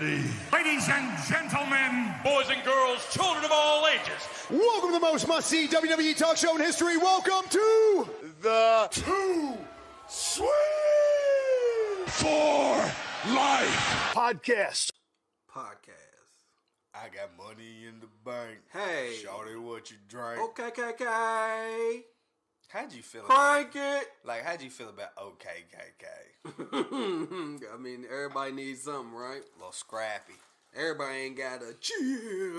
ready? Ladies and gentlemen, boys and girls, children of all ages, welcome to the most must-see WWE talk show in history. Welcome to the Too Sweet For Life podcast. I got money in the bank. Hey. Shawty, what you drink? OKKK. How'd you feel Crank about it. Like, how'd you feel about OKKK? I mean, everybody needs something, right? A little scrappy. Everybody ain't got a cheer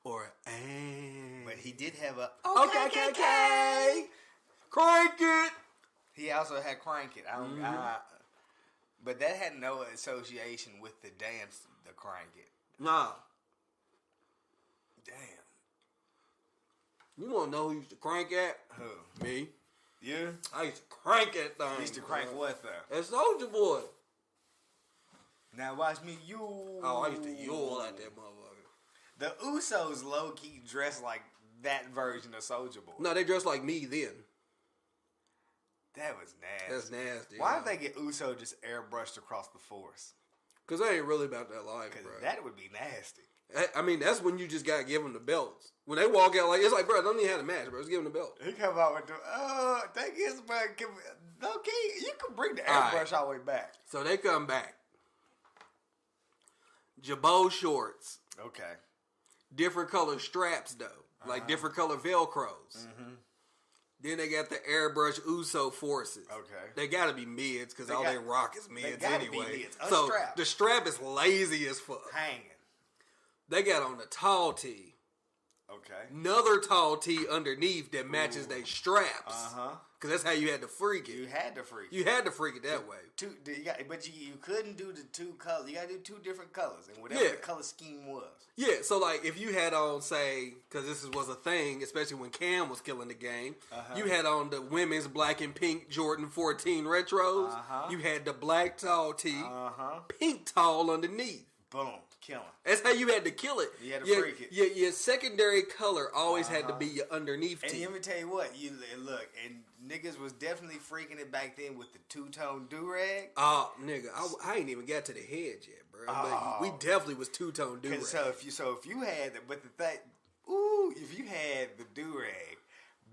or an. But he did have a OKKK. Crank it. He also had Crank It. But that had no association with the dance, the Crank It. Nah. Damn. You want to know who used to crank at? Who? Me. You? I used to crank that thing. You used to crank what, though? That Soulja Boy. Now watch me, you. Oh, I used to yell at that motherfucker. The Usos low-key dressed like that version of Soulja Boy. No, they dressed like me then. That was nasty. That's nasty. Why did they get Uso just airbrushed across the force? Because they ain't really about that life, Because bro. that would be nasty. I mean, that's when you just got to give them the belts. When they walk out, like, it's like, bro, don't even have a match, bro. Just give them the belt. He come out with the, thank you, man. Okay, you can bring the airbrush all the way back. So they come back. Jabot shorts. Okay. Different color straps, though. Like different color Velcros. Mm-hmm. Then they got the airbrush Uso forces. Okay. They got to be mids because all they rock is mids anyway. Be mids. So Unstrapped. the strap is lazy as fuck. Hanging. They got on the tall tee. Okay. Another tall tee underneath that matches their straps. Uh-huh. Because that's how you had to freak it. You had to freak it. You had to freak it that way. But you couldn't do the two colors. You got to do two different colors. And whatever the color scheme was. Yeah, so like if you had on, say, because this was a thing, especially when Cam was killing the game, you had on the women's black and pink Jordan 14 retros. You had the black tall tee, pink tall underneath. Boom. Killing. That's how you had to kill it. You had to freak it. Your secondary color always had to be your underneath tee. And let me tell you what, look, and niggas was definitely freaking it back then with the two-tone do-rag. Oh, nigga, I ain't even got to the head yet, bro. But we definitely was two-tone do-rag. So if you had, if you had the do-rag,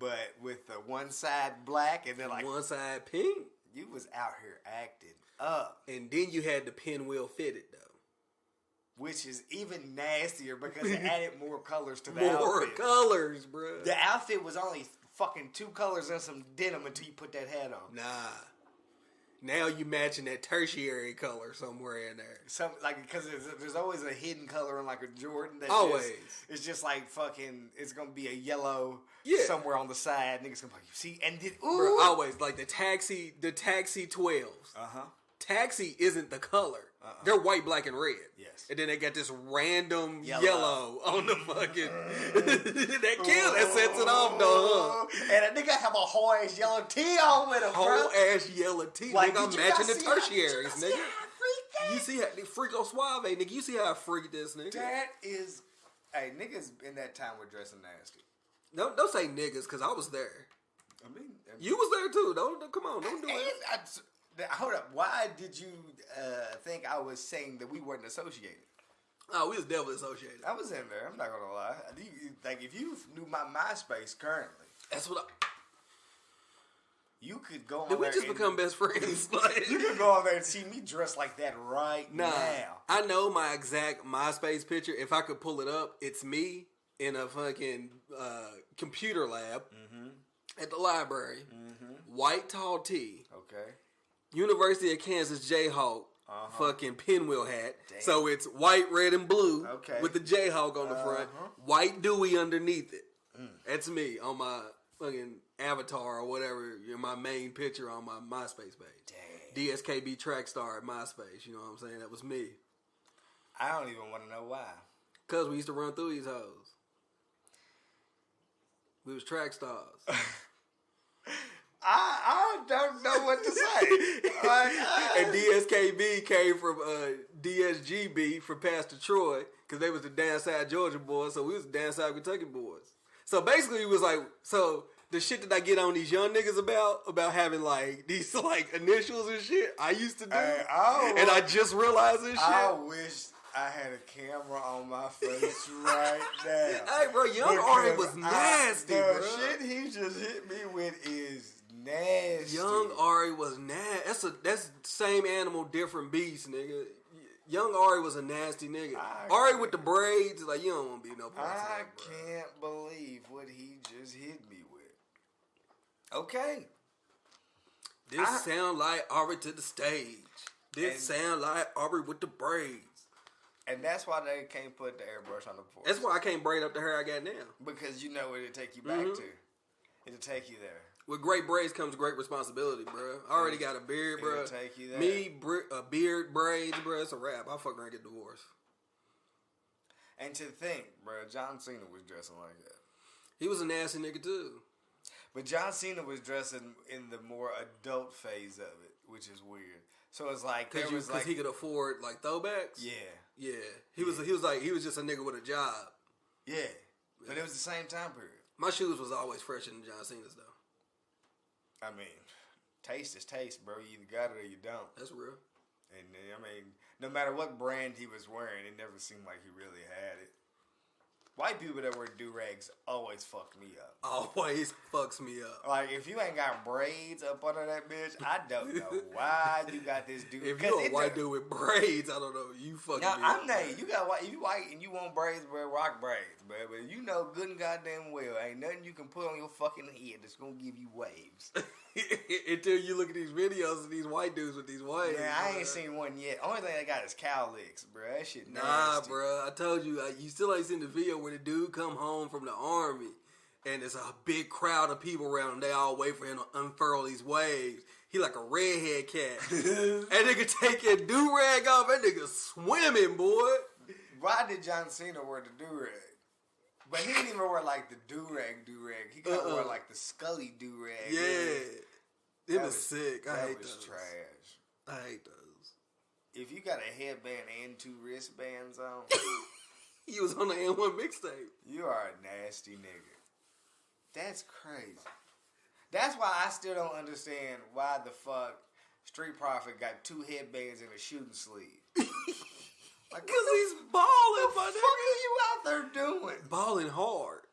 but with the one side black and then like one side pink, you was out here acting up. And then you had the pinwheel fitted though. Which is even nastier because it added more colors to the outfit. More colors, bro. The outfit was only fucking two colors and some denim until you put that hat on. Nah. Now you matching that tertiary color somewhere in there. Because there's always a hidden color in like a Jordan. It's just like fucking, it's going to be a yellow somewhere on the side. Niggas going to be, see, and bro, always, like the taxi 12s. Taxi isn't the color. They're white, black, and red. Yes. And then they got this random yellow on the fucking... that kills. That sets it off, dog. And a nigga have a whole ass yellow tee on with him, bro. Whole ass yellow tee. Like, nigga, I'm matching the tertiaries, nigga. You see how... Freako Suave, nigga. You see how I freak this, nigga. That is... Hey, niggas in that time were dressing nasty. Don't say niggas, because I was there. I mean... You was there, too. Come on. Don't do it. Hold up. Why did you think I was saying that we weren't associated? Oh, we was definitely associated. I was in there. I'm not going to lie. Like, if you knew my MySpace currently. That's what you could go on Did there. we just become best friends? You could go on there and see me dressed like that now. I know my exact MySpace picture. If I could pull it up, it's me in a fucking computer lab at the library. White tall tee. Okay. University of Kansas Jayhawk fucking pinwheel hat. Damn. So it's white, red, and blue with the Jayhawk on the front. White Dewey underneath it. That's me on my fucking avatar or whatever, my main picture on my MySpace page. Damn. DSKB Track Star at MySpace, you know what I'm saying? That was me. I don't even want to know why. Because we used to run through these hoes. We was track stars. I don't know what to say. And DSKB came from DSGB from Pastor Troy because they was the down south Georgia boys, so we was the down south Kentucky boys. So basically, it was like, so the shit that I get on these young niggas about having like these like initials and shit, I used to do, and I just realized this shit. I wish I had a camera on my face right now. Hey, bro, Young Ari was nasty, the bro. shit he just hit me with is nasty. Young Ari was nasty. That's same animal, different beast, nigga. Young Ari was a nasty nigga. Ari with the braids, like, you don't want to be no part of that, bro. Can't believe what he just hit me with. Okay. This sound like Ari to the stage. This sound like Ari with the braids. And that's why they can't put the airbrush on the porch. That's why I can't braid up the hair I got now. Because you know what it'll take you back to. It'll take you there. With great braids comes great responsibility, bro. I already got a beard, bro. It'll take you there. Me, beard, braids, bro. It's a wrap. I'll fuck around and get divorced. And to think, bro, John Cena was dressing like that. He was a nasty nigga, too. But John Cena was dressing in the more adult phase of it, which is weird. So it's like because he could afford like throwbacks. Yeah. He was just a nigga with a job. Yeah, but it was the same time period. My shoes was always fresher than John Cena's though. I mean, taste is taste, bro. You either got it or you don't. That's real. And I mean, no matter what brand he was wearing, it never seemed like he really had it. White people that wear do-rags always fuck me up. Always fucks me up. Like, if you ain't got braids up under that bitch, I don't know why you got this dude. If you're a white dude with braids, I don't know. You fucking me up. I'm not. You got white. You white and you want braids, bro. Rock braids, bro. But you know good and goddamn well, ain't nothing you can put on your fucking head that's gonna give you waves. Until you look at these videos of these white dudes with these waves. Man, I ain't seen one yet. Only thing I got is cowlicks, bro. That shit nasty. Nah, bro. I told you, you still ain't seen the video where the dude come home from the army and there's a big crowd of people around him. They all wait for him to unfurl these waves. He like a redhead cat. That nigga take your do-rag off. That nigga swimming, boy. Why did John Cena wear the do-rag? But he didn't even wear like the do-rag. He got to wear like the Scully do-rag. Yeah. It was sick. I hate those. Trash. I hate those. If you got a headband and 2 wristbands on, he was on the N1 mixtape. You are a nasty nigga. That's crazy. That's why I still don't understand why the fuck Street Profit got 2 headbands and a shooting sleeve. Like, cause he's balling, my nigga. What the fuck are you out there doing? Balling hard.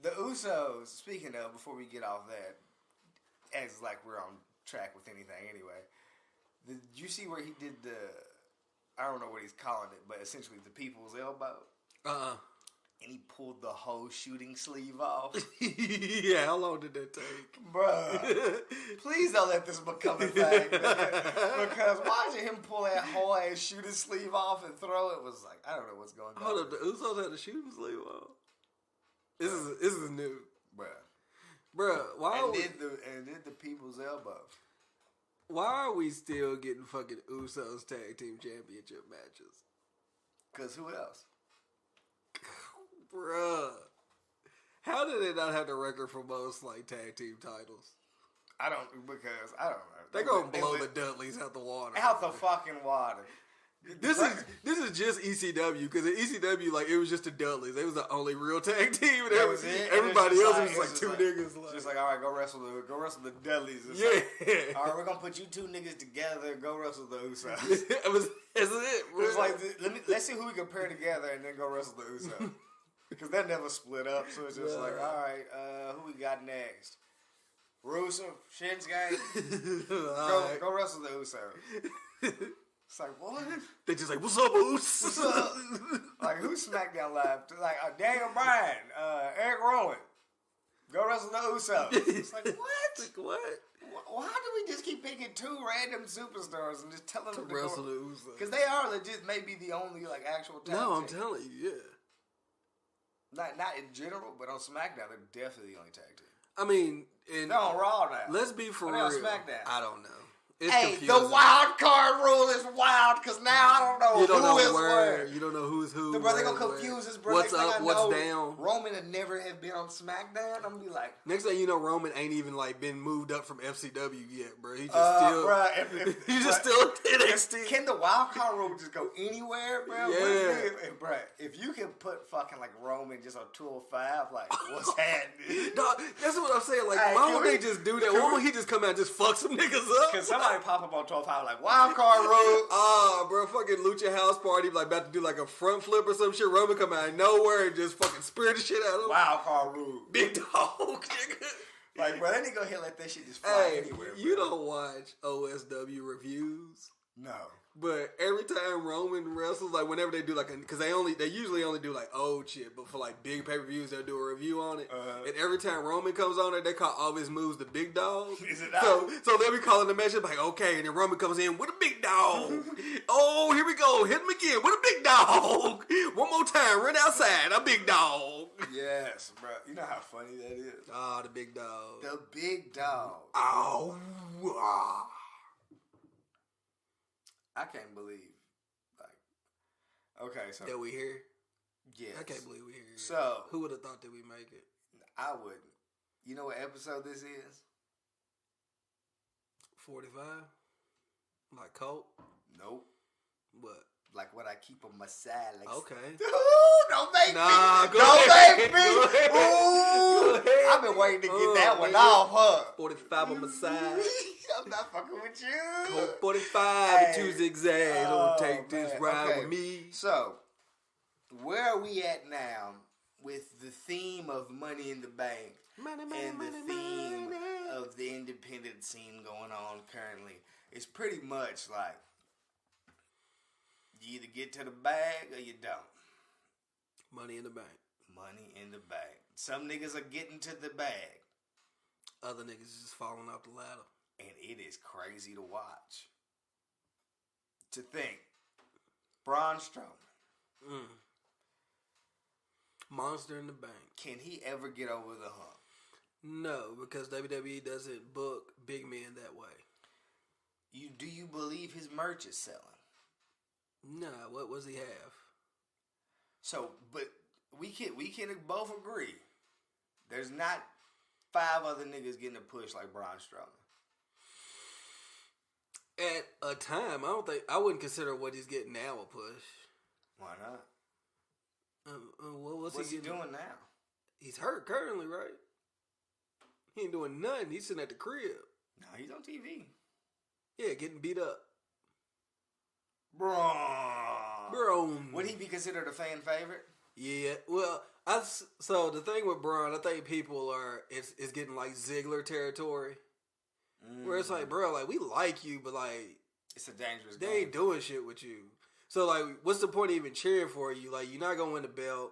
The Usos, speaking of, before we get off that, as like we're on track with anything anyway, did you see where he did I don't know what he's calling it, but essentially the people's elbow? And he pulled the whole shooting sleeve off. Yeah, how long did that take? Bruh, please don't let this become a thing. Because watching him pull that whole ass shooting sleeve off and throw it was like, I don't know what's going on. Hold up, the Usos had the shooting sleeve off? This is new. Bruh, why and did the people's elbow. Why are we still getting fucking Usos tag team championship matches? Because who else? Bruh. How did they not have the record for most like tag team titles? I don't know. They're gonna blow the Dudleys out the water. Out the fucking water. This is just ECW, because in ECW, like, it was just the Dudleys. They was the only real tag team, and everybody else was like 2 niggas. Like, just like, all right, go wrestle the Dudleys. Yeah. All right, we're gonna put you 2 niggas together. Go wrestle the Usos. That's it. It was like, let's see who we can pair together, and then go wrestle the Usos. Because that never split up, so it's just like, all right, who we got next? Rusev, Shinsuke, go wrestle the Usos. It's like, what? They just like, what's up, Oos? What's up? Like, who's SmackDown Live? Like, Daniel Bryan, Eric Rowan. Go wrestle the Usos. It's like, what? Like, what? Why do we just keep picking 2 random superstars and just tell them to wrestle the Usos? Because they are legit maybe the only, like, actual tag team. No, I'm telling you, yeah. Not in general, but on SmackDown, they're definitely the only tag team. I mean, they're on Raw now. Let's be for real. On SmackDown. I don't know. It's Hey, confusing. the wild card rule is wild because now I don't know You don't know who is where. where. You don't know who's who. The brother where, gonna confuse us, bro. What's Next thing up? I What's know, down? Roman had never have been on SmackDown. I'm gonna be like, Next thing you know, Roman ain't even like been moved up from FCW yet, bro. He just still, bro, he's just still NXT. Can the wild card rule just go anywhere, bro? Yeah. Bro, if you can put fucking like Roman just on 205, like what's happening? Dog, that's what I'm saying. Like, Hey, why can would we- they just do that? Why would he just come out and just fuck some niggas up? Can somebody pop up on 205 like wild card rule? Bro, fucking Lucha House Party, like about to do like a front flip or some shit. Roman come out of nowhere and just fucking spear the shit out of him. Wild card rule. Big dog, nigga. Like, bro, they need to go ahead and let that shit just fly Hey, anywhere. you bro. don't watch OSW reviews, No. but every time Roman wrestles, like whenever they do like, because they usually only do like old shit, but for like big pay per views, they'll do a review on it. And every time Roman comes on there, they call all his moves the big dog. Is it not? So they'll be calling the match like, okay, and then Roman comes in with a big dog. Oh, here we go, hit him again with a big dog. One more time, run outside, a big dog. Yes, bro. You know how funny that is? Ah, the big dog. The big dog. Ow. Ah. I can't believe, like, okay, so, That we here. yes. I can't believe we here. So, Who would have thought that we make it? I wouldn't. You know what episode this is? 45? Like Colt? Nope. What? Like what I keep on my side. Like, Okay. Ooh, don't make Nah, me. go Don't ahead. make me. Go ahead. Ooh. Go ahead. I've been waiting to get that one nigga. off, huh? 45 on my side. I'm not fucking with you. Colt 45 Hey. and 2 zigzags. Oh, Don't take this man. ride Okay. with me. So, where are we at now with the theme of Money in the Bank Money, money, and the money, theme money. of the independent scene going on currently? It's pretty much like you either get to the bag or you don't. Money in the bank. Money in the bag. Some niggas are getting to the bag, Other niggas just falling off the ladder. and it is crazy to watch. To think, Braun Strowman, Monster in the bank. can he ever get over the hump? No, because WWE doesn't book big men that way. Do you believe his merch is selling? Nah, what does he have? So, but we can both agree. There's not 5 other niggas getting a push like Braun Strowman. At a time, I wouldn't consider what he's getting now a push. Why not? What's What's he getting? doing now? He's hurt currently, right? He ain't doing nothing. He's sitting at the crib. No, he's on TV. Yeah, getting beat up. Braun. Bro. Would he be considered a fan favorite? Yeah, well, so the thing with Braun, I think people it's getting like Ziggler territory. Where it's like, bro, like, we like you, but like, It's a dangerous they game. ain't doing shit with you. So like, what's the point of even cheering for you? Like, you're not gonna win the belt.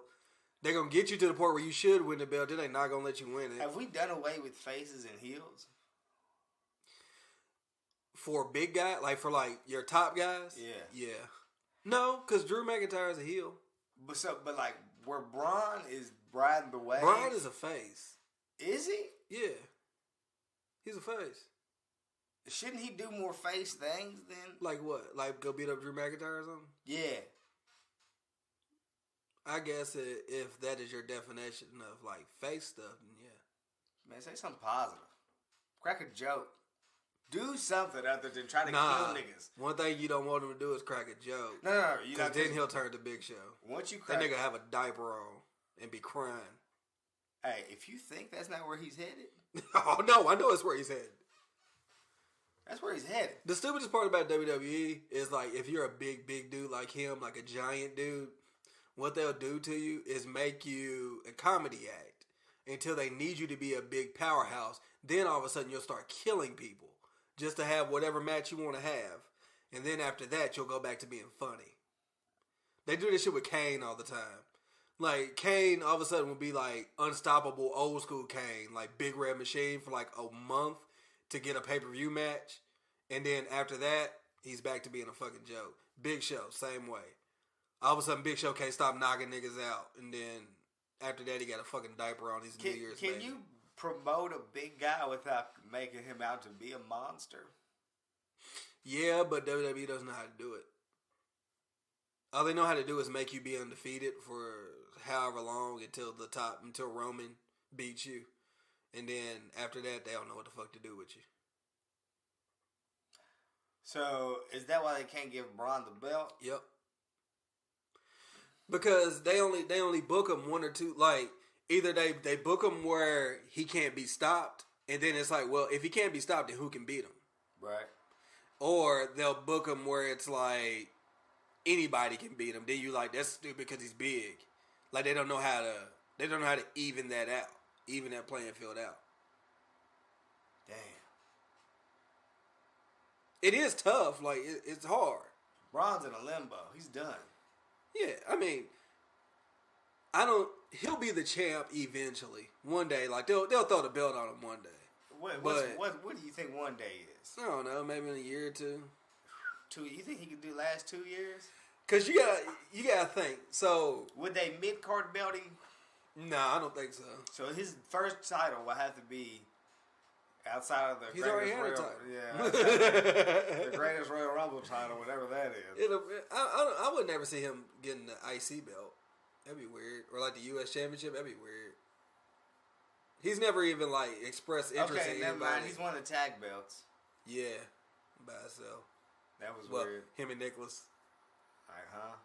They're gonna get you to the point where you should win the belt. Then they not gonna let you win it. Have we done away with faces and heels? For a big guy, like for like your top guys, yeah. No, because Drew McIntyre is a heel. But like where Braun is riding the wave. Braun is a face. Is he? Yeah, he's a face. Shouldn't he do more face things then? Like what? Like go beat up Drew McIntyre or something? Yeah. I guess if that is your definition of like face stuff, then yeah. Man, say something positive. Crack a joke. Do something other than try to kill niggas. One thing you don't want him to do is crack a joke. No. You Because got then he'll turn to Big Show. Once you That crack, nigga have a diaper on and be crying. hey, if you think that's not where he's headed, Oh no, I know it's where he's headed. that's where he's headed. The stupidest part about WWE is like if you're a big dude like him, like a giant dude, what they'll do to you is make you a comedy act until they need you to be a big powerhouse. Then all of a sudden you'll start killing people just to have whatever match you want to have. And then after that you'll go back to being funny. They do this shit with Kane all the time. Like Kane all of a sudden will be like unstoppable old school Kane, like Big Red Machine for like a month to get a pay-per-view match. And then after that, he's back to being a fucking joke. Big Show, same way. All of a sudden, Big Show can't stop knocking niggas out. And then after that, he got a fucking diaper on. He's New Year's Can baby. you promote a big guy without making him out to be a monster? Yeah, but WWE doesn't know how to do it. All they know how to do is make you be undefeated for however long until Roman beats you. And then after that, they don't know what the fuck to do with you. So, is that why they can't give Braun the belt? Yep. Because they only book him one or two, like, either they book him where he can't be stopped, and then it's like, well, if he can't be stopped, then who can beat him? Right. Or they'll book him where it's like, anybody can beat him. Then you like, that's stupid because he's big. Like, they don't know how to even that out. Even that playing field out. Damn. It is tough. Like, it's hard. Braun's in a limbo. He's done. Yeah, I mean, he'll be the champ eventually. One day, like, they'll throw the belt on him one day. What do you think one day is? I don't know, maybe in a year or two. You think he could do last 2 years? Because you gotta think. So would they mid-card belt him? Nah, I don't think so. So his first title will have to be outside of the He's greatest already had a Royal, title. Yeah, the greatest Royal Rumble title, whatever that is. I would never see him getting the IC belt. That'd be weird. Or like the U.S. Championship. That'd be weird. He's never even like expressed interest in Okay, never anybody. mind. He's won the tag belts. Yeah, by himself. That was Well, weird. him and Nicholas. Like, huh?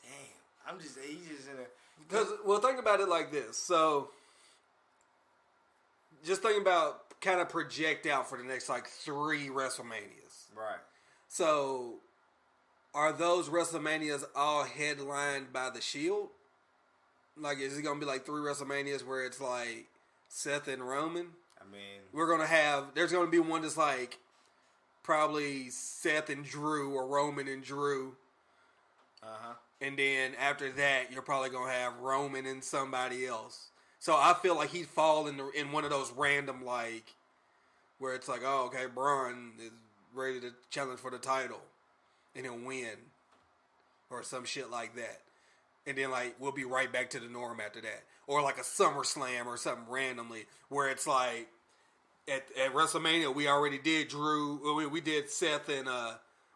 Damn. He's just in a... Because, well, think about it like this. So, just think about kind of project out for the next, like, 3 WrestleManias. Right. So, are those WrestleManias all headlined by The Shield? Like, is it going to be, like, 3 WrestleManias where it's, like, Seth and Roman? I mean... There's going to be one that's, like, probably Seth and Drew or Roman and Drew. Uh-huh. And then after that, you're probably going to have Roman and somebody else. So I feel like he'd fall in one of those random, like, where it's like, oh, okay, Braun is ready to challenge for the title. And he'll win. Or some shit like that. And then, like, we'll be right back to the norm after that. Or like a SummerSlam or something randomly. Where it's like, at WrestleMania, we already did Drew. We did Seth and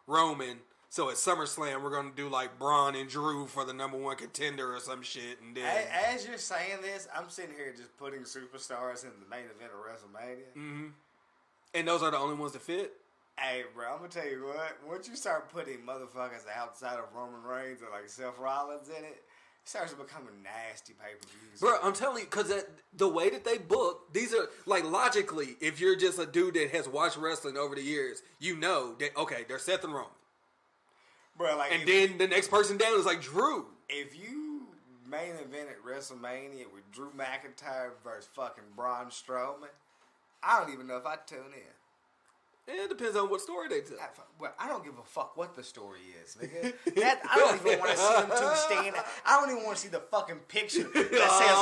Roman. So at SummerSlam, we're going to do like Braun and Drew for the #1 contender or some shit. And then, as you're saying this, I'm sitting here just putting superstars in the main event of WrestleMania. Mm-hmm. And those are the only ones that fit? Hey, bro, I'm going to tell you what. Once you start putting motherfuckers outside of Roman Reigns or like Seth Rollins in it, it starts becoming nasty pay-per-views. Bro, I'm telling you, because the way that they book, these are, like, logically, if you're just a dude that has watched wrestling over the years, you know that, okay, they're Seth and Roman. Bro, like, and then the next person down is like Drew. If you main event at WrestleMania with Drew McIntyre versus fucking Braun Strowman, I don't even know if I'd tune in. It depends on what story they tell. I don't give a fuck what the story is, nigga. I don't even want to see them two stand. I don't even want to see the fucking picture that says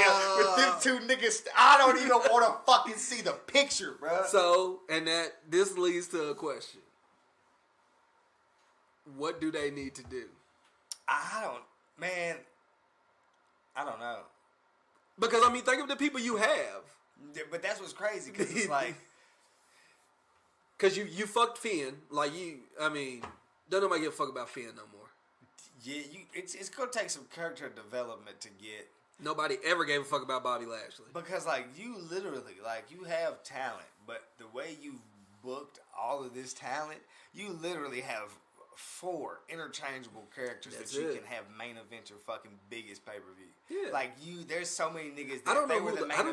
WrestleMania with them two niggas. I don't even want to fucking see the picture, bro. So, and this leads to a question. What do they need to do? I don't know. Because, I mean, think of the people you have. But that's what's crazy, because it's like... Because you fucked Finn. Like, don't nobody give a fuck about Finn no more. Yeah, it's going to take some character development to get... Nobody ever gave a fuck about Bobby Lashley. Because, like, you literally, like, you have talent, but the way you booked all of this talent, you literally have 4 interchangeable characters that you can have main event your fucking biggest pay-per-view. Yeah. Like, there's so many niggas that I don't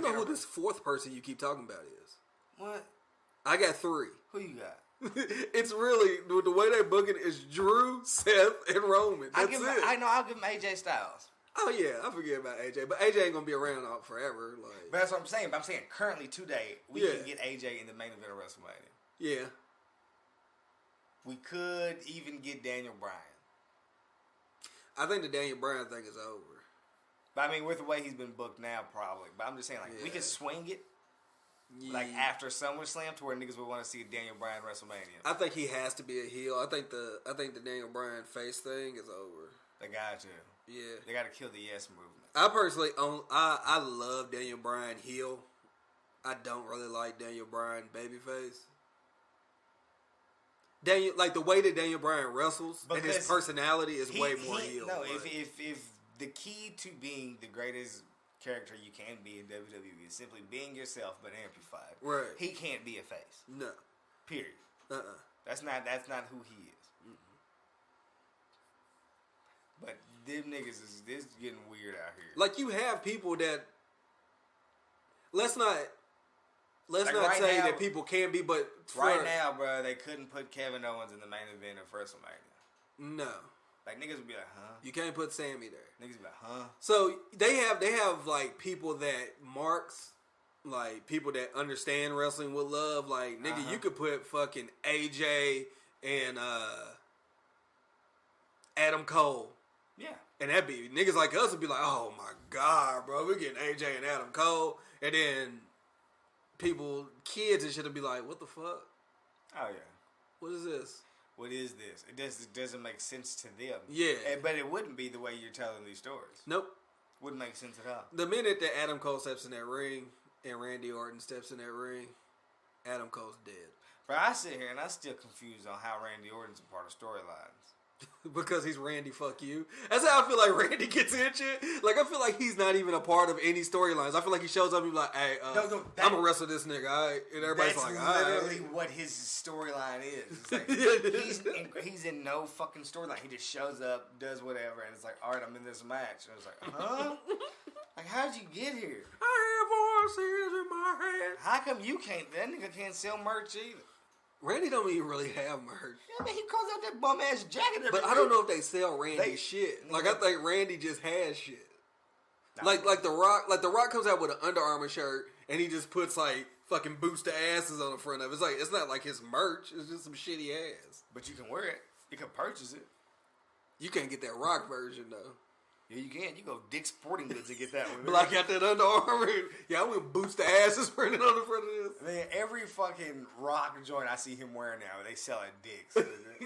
know who this 4th person you keep talking about is. What? I got 3. Who you got? It's really, the way they book it is Drew, Seth, and Roman. That's it. I'll give him AJ Styles. Oh, yeah, I forget about AJ. But AJ ain't going to be around forever. Like. But that's what I'm saying. But I'm saying currently today, we can get AJ in the main event of WrestleMania. Yeah. We could even get Daniel Bryan. I think the Daniel Bryan thing is over. But I mean, with the way he's been booked now, probably. But I'm just saying, like, we could swing it. Yeah. Like after SummerSlam to where niggas would want to see Daniel Bryan WrestleMania. I think he has to be a heel. I think the Daniel Bryan face thing is over. They got to. Yeah. They got to kill the yes movement. I personally I love Daniel Bryan heel. I don't really like Daniel Bryan babyface. Daniel, like the way that Daniel Bryan wrestles and his Because personality is way more heel. No, but- if the key to being the greatest character you can be in WWE is simply being yourself but amplified. Right. He can't be a face. no, Period. That's not who he is. But them niggas is this getting weird out here. like you have people that let's not Like not right say now- that people can be, but Right now, bro, they couldn't put Kevin Owens in the main event of WrestleMania. no, Like niggas would be like, huh? you can't put Sammy there. Niggas would be like, huh? So they have like people that marks, like people that understand wrestling with love. Like nigga, you could put fucking AJ and Adam Cole, Yeah. and that'd be niggas like us would be like, oh my god, bro, we're getting AJ and Adam Cole, and then kids and shit would be like, what the fuck? Oh yeah. What is this? What is this? It doesn't make sense to them. Yeah. But it wouldn't be the way you're telling these stories. Nope. Wouldn't make sense at all. The minute that Adam Cole steps in that ring and Randy Orton steps in that ring, Adam Cole's dead. But I sit here and I'm still confused on how Randy Orton's a part of storylines. Because he's Randy, fuck you. That's how I feel like Randy gets in shit. Like, I feel like he's not even a part of any storylines. I feel like he shows up and be like, hey, I'm going to wrestle this nigga, all right? And everybody's That's like, all right. literally what his storyline is. It's like, he's in no fucking storyline. He just shows up, does whatever, and it's like, all right, I'm in this match. And it's like, huh? Like, how'd you get here? I have voices in my head. How come you can't? That nigga can't sell merch either. Randy don't even really have merch. Yeah, man, he calls out that bum ass jacket. But I don't know if they sell Randy They- shit. Like, I think Randy just has shit. Nah. Like The Rock comes out with an Under Armour shirt and he just puts like fucking boots to asses on the front of it. It's like it's not like his merch. It's just some shit he has. But you can wear it. You can purchase it. You can't get that Rock version though. Yeah, you can. You go Dick's Sporting Goods to get that one. Block out that Under Armour. Yeah, I went boots to asses printed on the front of this. Man, every fucking Rock joint I see him wearing now, they sell at Dick's.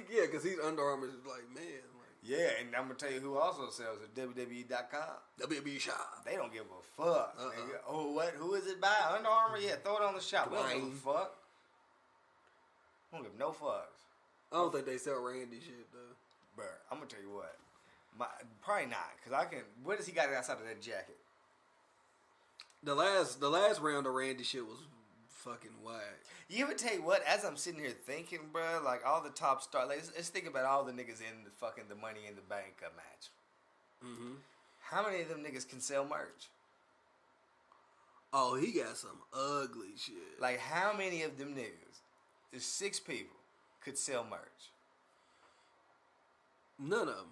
Yeah, because he's Under Armour is like, man. Like, Yeah, and I'm going to tell you who also sells at WWE.com. WB shop. They don't give a fuck. Nigga. Oh, what? Who is it by? Under Armour? Yeah, throw it on the shop. We don't give a fuck. We don't give no fucks. I don't think they sell Randy shit though. But I'm going to tell you what. Probably not, because I can. What does he got outside of that jacket? The last round of Randy shit was fucking whack. You ever tell you what? As I'm sitting here thinking, bro, like all the top stars. Like, let's think about all the niggas in the fucking the Money in the Bank match. Mm-hmm. How many of them niggas can sell merch? Oh, he got some ugly shit. Like, how many of them niggas? There's 6 people could sell merch. None of them.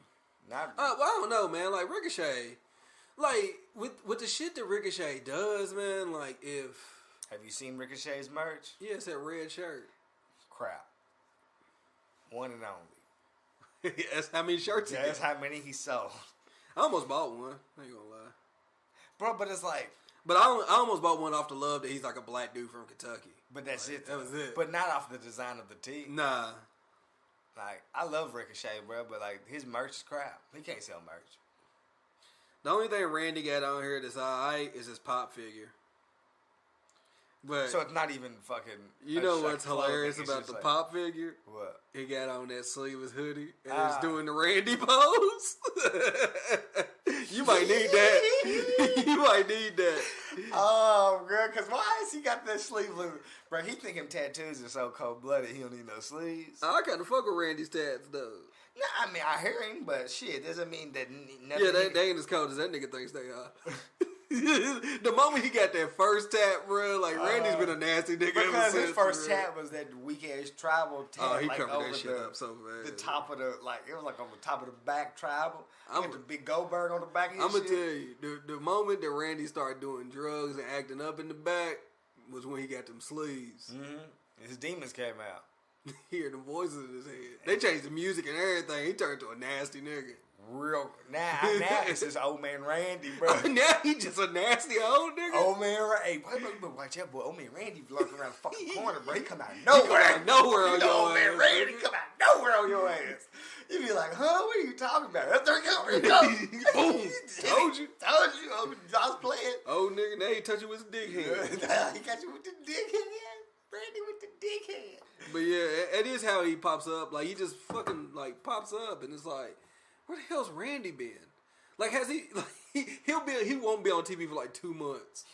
Not. Well, I don't know, man. Like Ricochet, like with the shit that Ricochet does, man. Like if Have you seen Ricochet's merch? yeah, it's that red shirt. Crap. One and only. That's how many shirts. Yeah, he that's got. how many he sold. I almost bought one. I ain't gonna lie. Bro, but it's like. But I almost bought one off the love that he's like a black dude from Kentucky. But that's Like, it. that was it. But not off the design of the tee. Nah. Like, I love Ricochet, bro, but like his merch is crap. He can't sell merch. The only thing Randy got on here that's alright is his pop figure. But So it's not even fucking. you know what's hilarious about the like, pop figure? What? He got on that sleeveless hoodie and is doing the Randy pose. You might need that. You might need that. Oh, girl, because why has he got that sleeveless? Bro, he thinking tattoos are so cold blooded he don't need no sleeves. I kind of fuck with Randy's tats though. No, I mean I hear him, but shit doesn't mean that nothing. Yeah, they ain't as cold as that nigga thinks they are. The moment he got that first tap, bro, like Randy's been a nasty nigga ever because since. his first bro. tap was that weak ass tribal tap. Oh, he like covered over that shit up so bad. The top of the it was like on the top of the back tribal. He I'm- had the big Goldberg on the back of his I'm gonna shit. tell you, the moment that Randy started doing drugs and acting up in the back was when he got them sleeves. Mm-hmm. His demons came out. Hearing the voices in his head. They changed the music and everything. He turned to a nasty nigga. Real now it's this old man Randy, bro. Now he just a nasty old nigga. Old man Randy. Hey, boy, watch out, boy. Old man Randy lurking around the fucking corner, bro. He come out of He nowhere. come out of nowhere on You know, your old man ass, Randy nigga. come out of nowhere on your ass. You be like, huh? What are you talking about? There you go. Boom. Told you. Told you. I was playing. Old nigga, now he touch you with his dick hand. He got you with the dick in Randy with the dickhead. But yeah, it is how he pops up. Like, he just fucking, like, pops up, and it's like, where the hell's Randy been? Like, has he, like, he won't be on TV for like 2 months.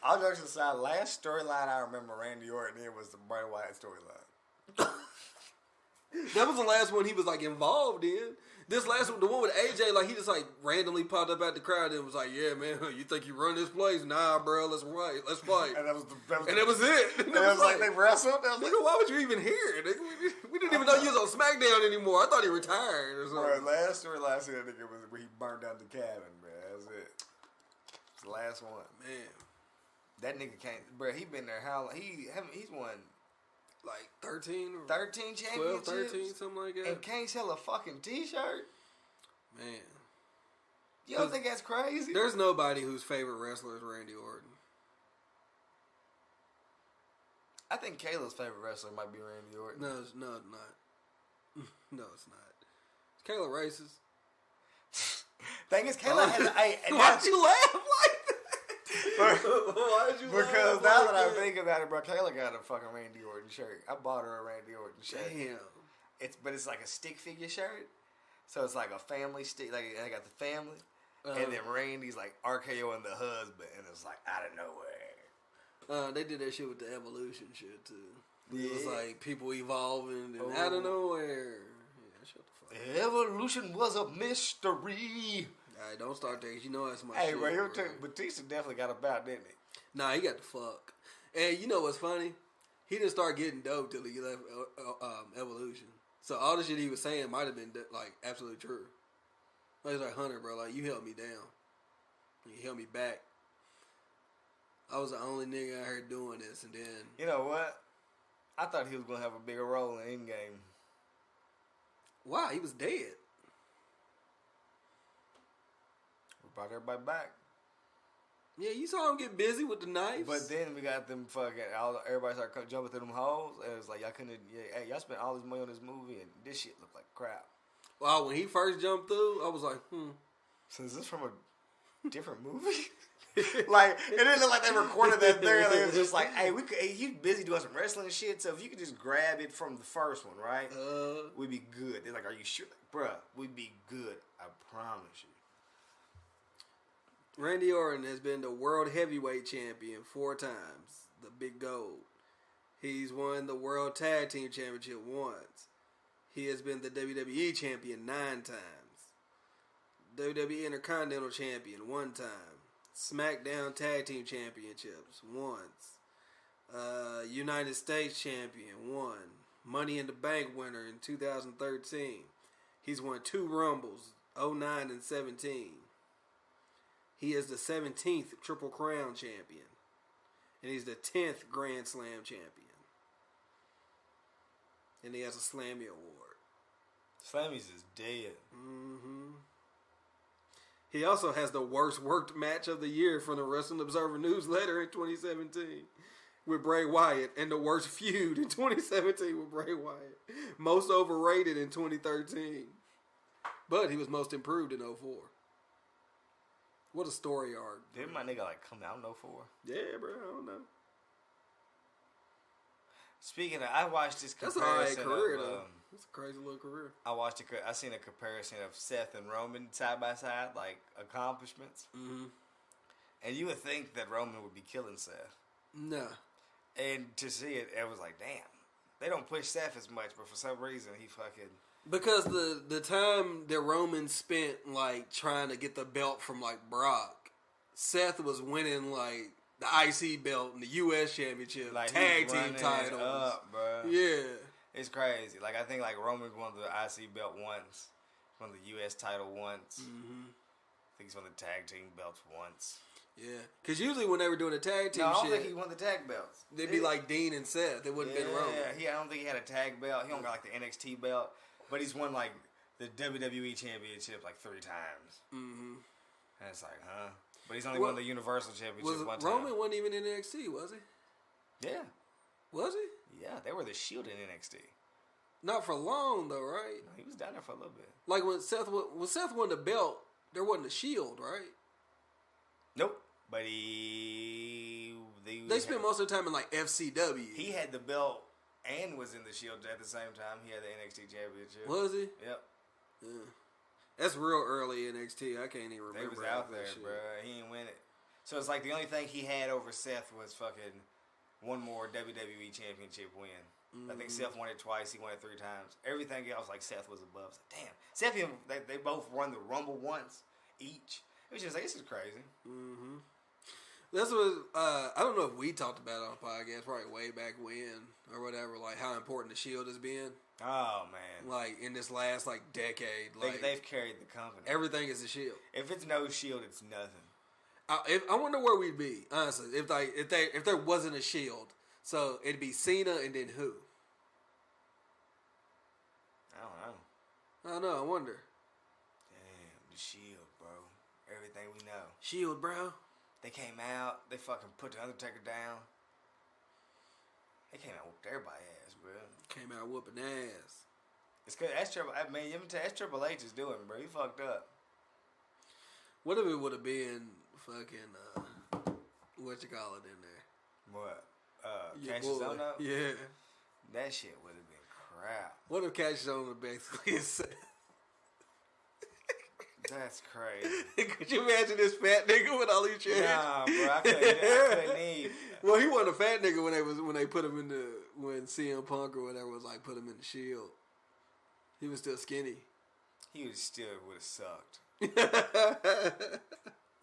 All jokes aside, last storyline I remember Randy Orton in was the Bray Wyatt storyline. That was the last one he was, like, involved in. This last one, the one with AJ, like, he just, like, randomly popped up at the crowd and was like, yeah, man, you think you run this place? Nah, bro, let's fight. And that was it. And it was like they wrestled. That was like, nigga, why would you even hear? Nigga, we didn't even know you was on SmackDown anymore. I thought he retired or something. bro, last storyline I seen that nigga was where he burned down the cabin, bro. That's it. It's the last one. Man. That nigga can't, bro. He been there how long? He's won Like 13 or 13 championships, 12, 13, something like that. and can't sell a fucking t-shirt. Man, You don't think that's crazy? there's nobody whose favorite wrestler is Randy Orton. I think Kayla's favorite wrestler might be Randy Orton. No, it's not. No, it's not. Kayla racist. Thing is, Kayla has Why'd you laugh like that? Why'd you laugh because like now that I that? think about it, bro, Kayla got a fucking Randy Orton shirt. I bought her a Randy Orton shirt. Damn. It's like a stick figure shirt, so it's like a family stick. Like I got the family, and then Randy's like RKO and the husband, and it's like out of nowhere. They did that shit with the evolution shit too. Yeah. It was like people evolving and out of nowhere. Yeah, shut the fuck up. Evolution was a mystery. Alright, don't start there 'cause you know that's my Hey, shit. bro, Bro. Batista definitely got about, didn't he? Nah, he got the fuck. And you know what's funny? He didn't start getting dope till he left Evolution. So all the shit he was saying might have been like absolutely true. Like, he's like, Hunter, bro, like you held me down. You held me back. I was the only nigga out here doing this, and then You know what? I thought he was gonna have a bigger role in Endgame. wow, he was dead. We brought everybody back. Yeah, you saw him get busy with the knives. But then we got them everybody started jumping through them holes, and it was like, y'all couldn't, hey, y'all spent all this money on this movie, and this shit looked like crap. Wow, when he first jumped through, I was like, So is this from a different movie? Like, it didn't look like they recorded that there. They was just like, hey, he's busy doing some wrestling shit, so if you could just grab it from the first one, right? We'd be good. They're like, are you sure? Like, bruh, we'd be good. I promise you. Randy Orton has been the world heavyweight champion 4 times, the big gold. He's won the world tag team championship once. He has been the WWE champion 9 times. WWE Intercontinental champion 1 time. SmackDown tag team championships once. United States champion 1. Money in the Bank winner in 2013. He's won 2 Rumbles, 09 and 17. He is the 17th Triple Crown champion. And he's the 10th Grand Slam champion. And he has a Slammy Award. Slammy's is dead. He also has the worst worked match of the year from the Wrestling Observer newsletter in 2017 with Bray Wyatt, and the worst feud in 2017 with Bray Wyatt. Most overrated in 2013. But he was most improved in 04. What a story arc. Didn't my nigga like come out in 04? Yeah, bro, I don't know. Speaking of, I watched this That's an alright comparison career, of, though. That's a crazy little career. I seen a comparison of Seth and Roman side by side, like accomplishments. Mm-hmm. And you would think that Roman would be killing Seth. Nah. And to see it, it was like, damn. They don't push Seth as much, but for some reason, he fucking... Because the time that Roman spent, like, trying to get the belt from, like, Brock, Seth was winning, like, the IC belt and the U.S. Championship, like, tag team titles. Up, bro. Yeah. It's crazy. Like, I think, like, Roman won the IC belt once. Won the U.S. title once. Mm-hmm. I think he's won the tag team belts once. Yeah. Because usually when they were doing the tag team I don't shit, think he won the tag belts. they'd be like Dean and Seth. It wouldn't have been Roman. Yeah, I don't think he had a tag belt. He don't got, like, the NXT belt. But he's won, like, the WWE Championship, like, 3 times. Mm-hmm. And it's like, huh? But he's only won the Universal Championship one time. Roman wasn't even in NXT, was he? Yeah. Was he? Yeah, they were the Shield in NXT. Not for long, though, right? No, he was down there for a little bit. Like, when Seth won the belt, there wasn't a Shield, right? Nope. But the They spent most of the time in like FCW. He had the belt and was in the Shield at the same time. He had the NXT Championship. Was he? Yep. Yeah. That's real early NXT. I can't even remember. They was out there, bro. He didn't win it. So it's like the only thing he had over Seth was fucking one more WWE Championship win. I think Seth won it twice. He won it 3 times. Everything else, like Seth was above. Like, damn, Seth and they both won the Rumble once each. It was just like, this is crazy. Mm-hmm. This was I don't know if we talked about it on the podcast, probably way back when or whatever. Like how important the Shield has been. Oh man, like in this last like decade, like they've carried the company. Everything is the Shield. If it's no Shield, it's nothing. I wonder where we'd be honestly if there wasn't a Shield. So it'd be Cena and then who? I don't know. I wonder. Damn, the Shield, bro. Everything we know. Shield, bro. They came out. They fucking put the Undertaker down. They came out whooped everybody's ass, bro. Came out whooping ass. It's cause that's Triple. I mean, that's Triple H is doing, bro. He fucked up. What if it would have been fucking what you call it in there? What? Cassius Ohno? Yeah. That shit would have been crap. What if Cassius Ohno basically said? That's crazy. Could you imagine this fat nigga with all these chairs? Nah, bro, I couldn't even. Well, he wasn't a fat nigga when they put him in when CM Punk or whatever was like put him in the Shield. He was still skinny. He would have sucked. You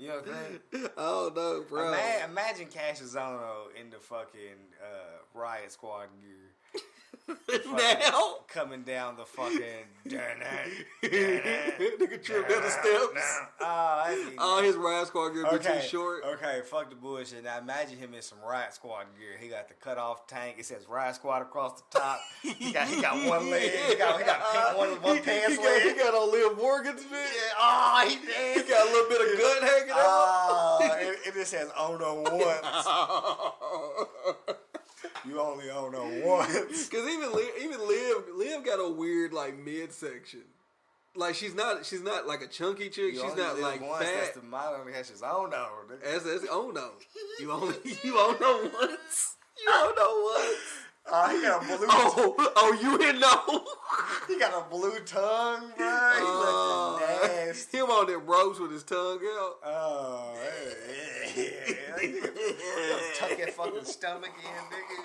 know what I'm saying? Oh no, bro. Imagine Cassius Ohno in the fucking Riot Squad gear. Now coming down the fucking nigga trip down the steps. Oh, his Riot Squad gear be too short. Okay, fuck the bullshit. Now imagine him in some Riot Squad gear. He got the cut off tank. It says Riot Squad across the top. He got one leg. He got pink one pants leg. He got on Liv Morgan's fit. Yeah. Oh, he did. He got a little bit of gut hanging out. It just says Ono once. You only own her once. Because even Liv got a weird like midsection. Like she's not like a chunky chick. She's not like once. fat. That's the model has his own no. That's Ono. You own her once. You own her once. He got a blue. You didn't know. He got a blue tongue, bro. He looking nasty. Him on them ropes with his tongue out. Oh, yeah. Tuck that fucking stomach in, nigga.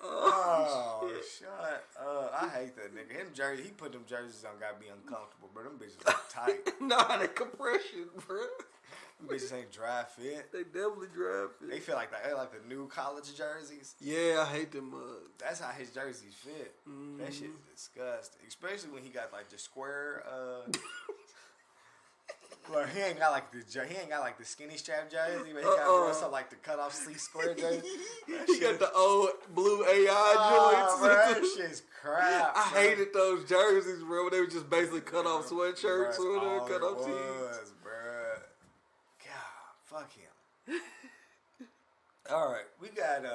Oh, shut up. I hate that nigga. He put them jerseys on, gotta be uncomfortable, bro. Them bitches look tight. Nah, the compression, bro. Them bitches ain't dry fit. They definitely dry fit. They feel like they like the new college jerseys. Yeah, I hate them mugs. That's how his jerseys fit. Mm-hmm. That shit is disgusting. Especially when he got like the square well, he ain't got like the skinny strap jersey, but he got something like the cut off sleeve square jersey. He got the old blue AI joints. Bro, that shit's crap. I hated those jerseys, bro. They were just basically cut off sweatshirts or whatever, cut off tees. Bro. God, fuck him. All right, we got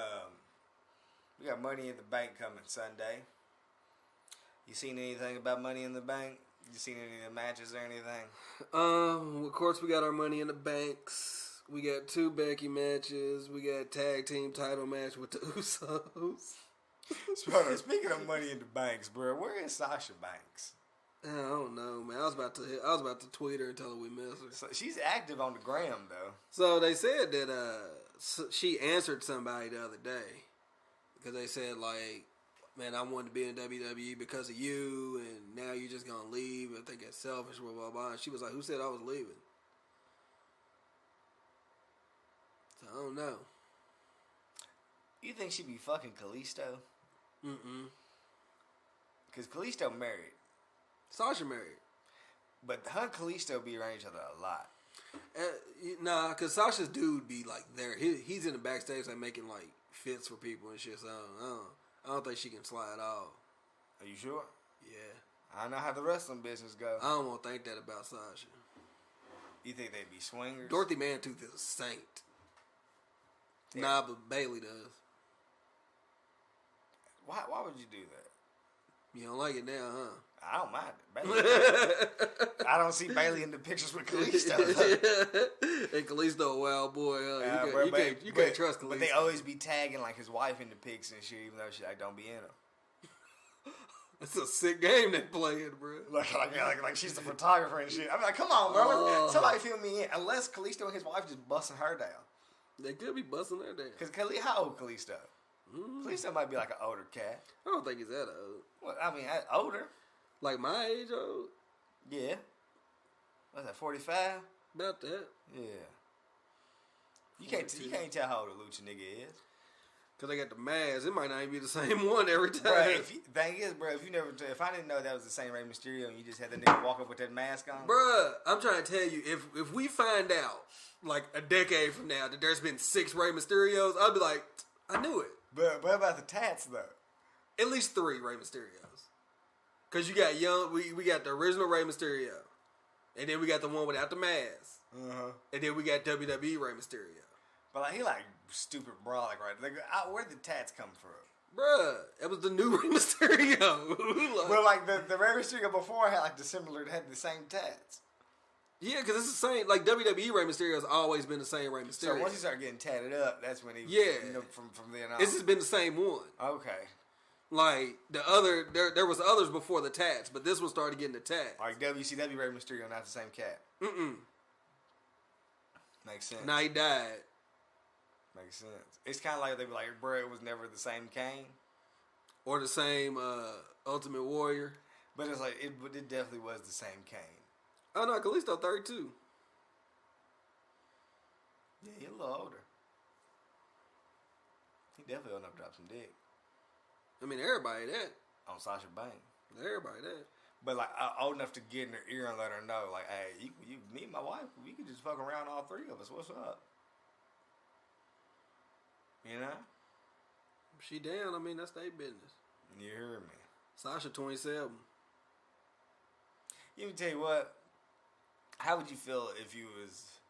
Money in the Bank coming Sunday. You seen anything about Money in the Bank? You seen any of the matches or anything? Of course, we got our Money in the Banks. We got 2 Becky matches. We got tag team title match with the Usos. Speaking of Money in the Banks, bro, where is Sasha Banks? I don't know, man. I was about to tweet her and tell her we miss her. So she's active on the gram though. So they said that she answered somebody the other day because they said like, man, I wanted to be in WWE because of you, and now you're just gonna leave. I think it's selfish, blah blah blah. And she was like, "Who said I was leaving?" So I don't know. You think she'd be fucking Kalisto? Because Kalisto married. Sasha married. But her and Kalisto be around each other a lot. Nah, because Sasha's dude be like there. He's in the backstage like making like fits for people and shit. So I don't think she can slide off. Are you sure? Yeah. I know how the wrestling business goes. I don't want to think that about Sasha. You think they'd be swingers? Dorothy Mantooth is a saint. Yeah. Nah, but Bailey does. Why would you do that? You don't like it now, huh? I don't mind it. Bailey. I don't see Bailey in the pictures with Kalisto. And Kalisto a wild boy. You can't trust Kalisto. But they always be tagging like his wife in the pics and shit, even though she like don't be in them. It's a sick game they playing, bro. Like she's the photographer and shit. I'm like, come on, bro. Somebody film me in. Unless Kalisto and his wife just busting her down. They could be busting her down. Because how old Kalisto? Kalisto might be like an older cat. I don't think he's that old. Well, I mean, older. Like my age old? Yeah. What's that, 45? About that. Yeah. You can't tell how old a lucha nigga is. Because they got the mask. It might not even be the same one every time. Bro, thing is, bro, if I didn't know that was the same Rey Mysterio and you just had the nigga walk up with that mask on. Bruh, I'm trying to tell you, if we find out, like a decade from now, that there's been 6 Rey Mysterios, I'll be like, I knew it. But what about the tats, though? At least 3 Rey Mysterios. Because you got we got the original Rey Mysterio. And then we got the one without the mask. Uh-huh. And then we got WWE Rey Mysterio. But like he like stupid brolic, right? Like, where'd the tats come from? Bruh, it was the new Rey Mysterio. Well, like the Rey Mysterio before had like had the same tats. Yeah, because it's the same. Like WWE Rey Mysterio has always been the same Rey Mysterio. So once he started getting tatted up, that's when he from then on. This has been the same one. Okay. Like the other, there was others before the tats, but this one started getting the tats. Like WCW Rey Mysterio, not the same cat. Makes sense. Now he died. Makes sense. It's kind of like they were like, bro, it was never the same Kane. Or the same Ultimate Warrior. But it's like, it definitely was the same Kane. Oh no, Kalisto 32. Yeah, he's a little older. He definitely old enough to drop some dick. I mean, everybody that. On Sasha Banks. Everybody that. But like, old enough to get in her ear and let her know, like, hey, me and my wife, we could just fuck around, all 3 of us. What's up? You know? She down. I mean, that's their business. You hear me? Sasha 27. Let me tell you what. How would you feel if you was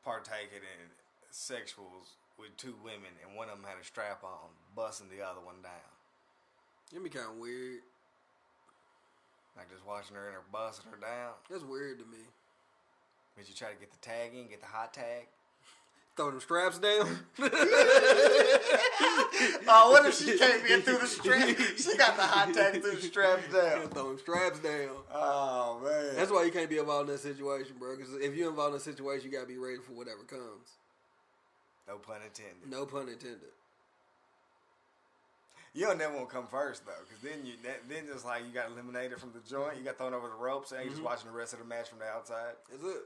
partaking in sexuals with 2 women and one of them had a strap on, busting the other one down? It'd be kind of weird. Like just watching her and her busting her down? That's weird to me. Would you try to get the tag in, get the hot tag? Throw them straps down? Oh, what if she can't get through the strap? She got the hot tag through the straps down. Throw them straps down. Oh, man. That's why you can't be involved in that situation, bro. Because if you're involved in a situation, you got to be ready for whatever comes. No pun intended. No pun intended. You don't never want to come first, though. Because then just like you got eliminated from the joint, you got thrown over the ropes, and you're just watching the rest of the match from the outside. That's it.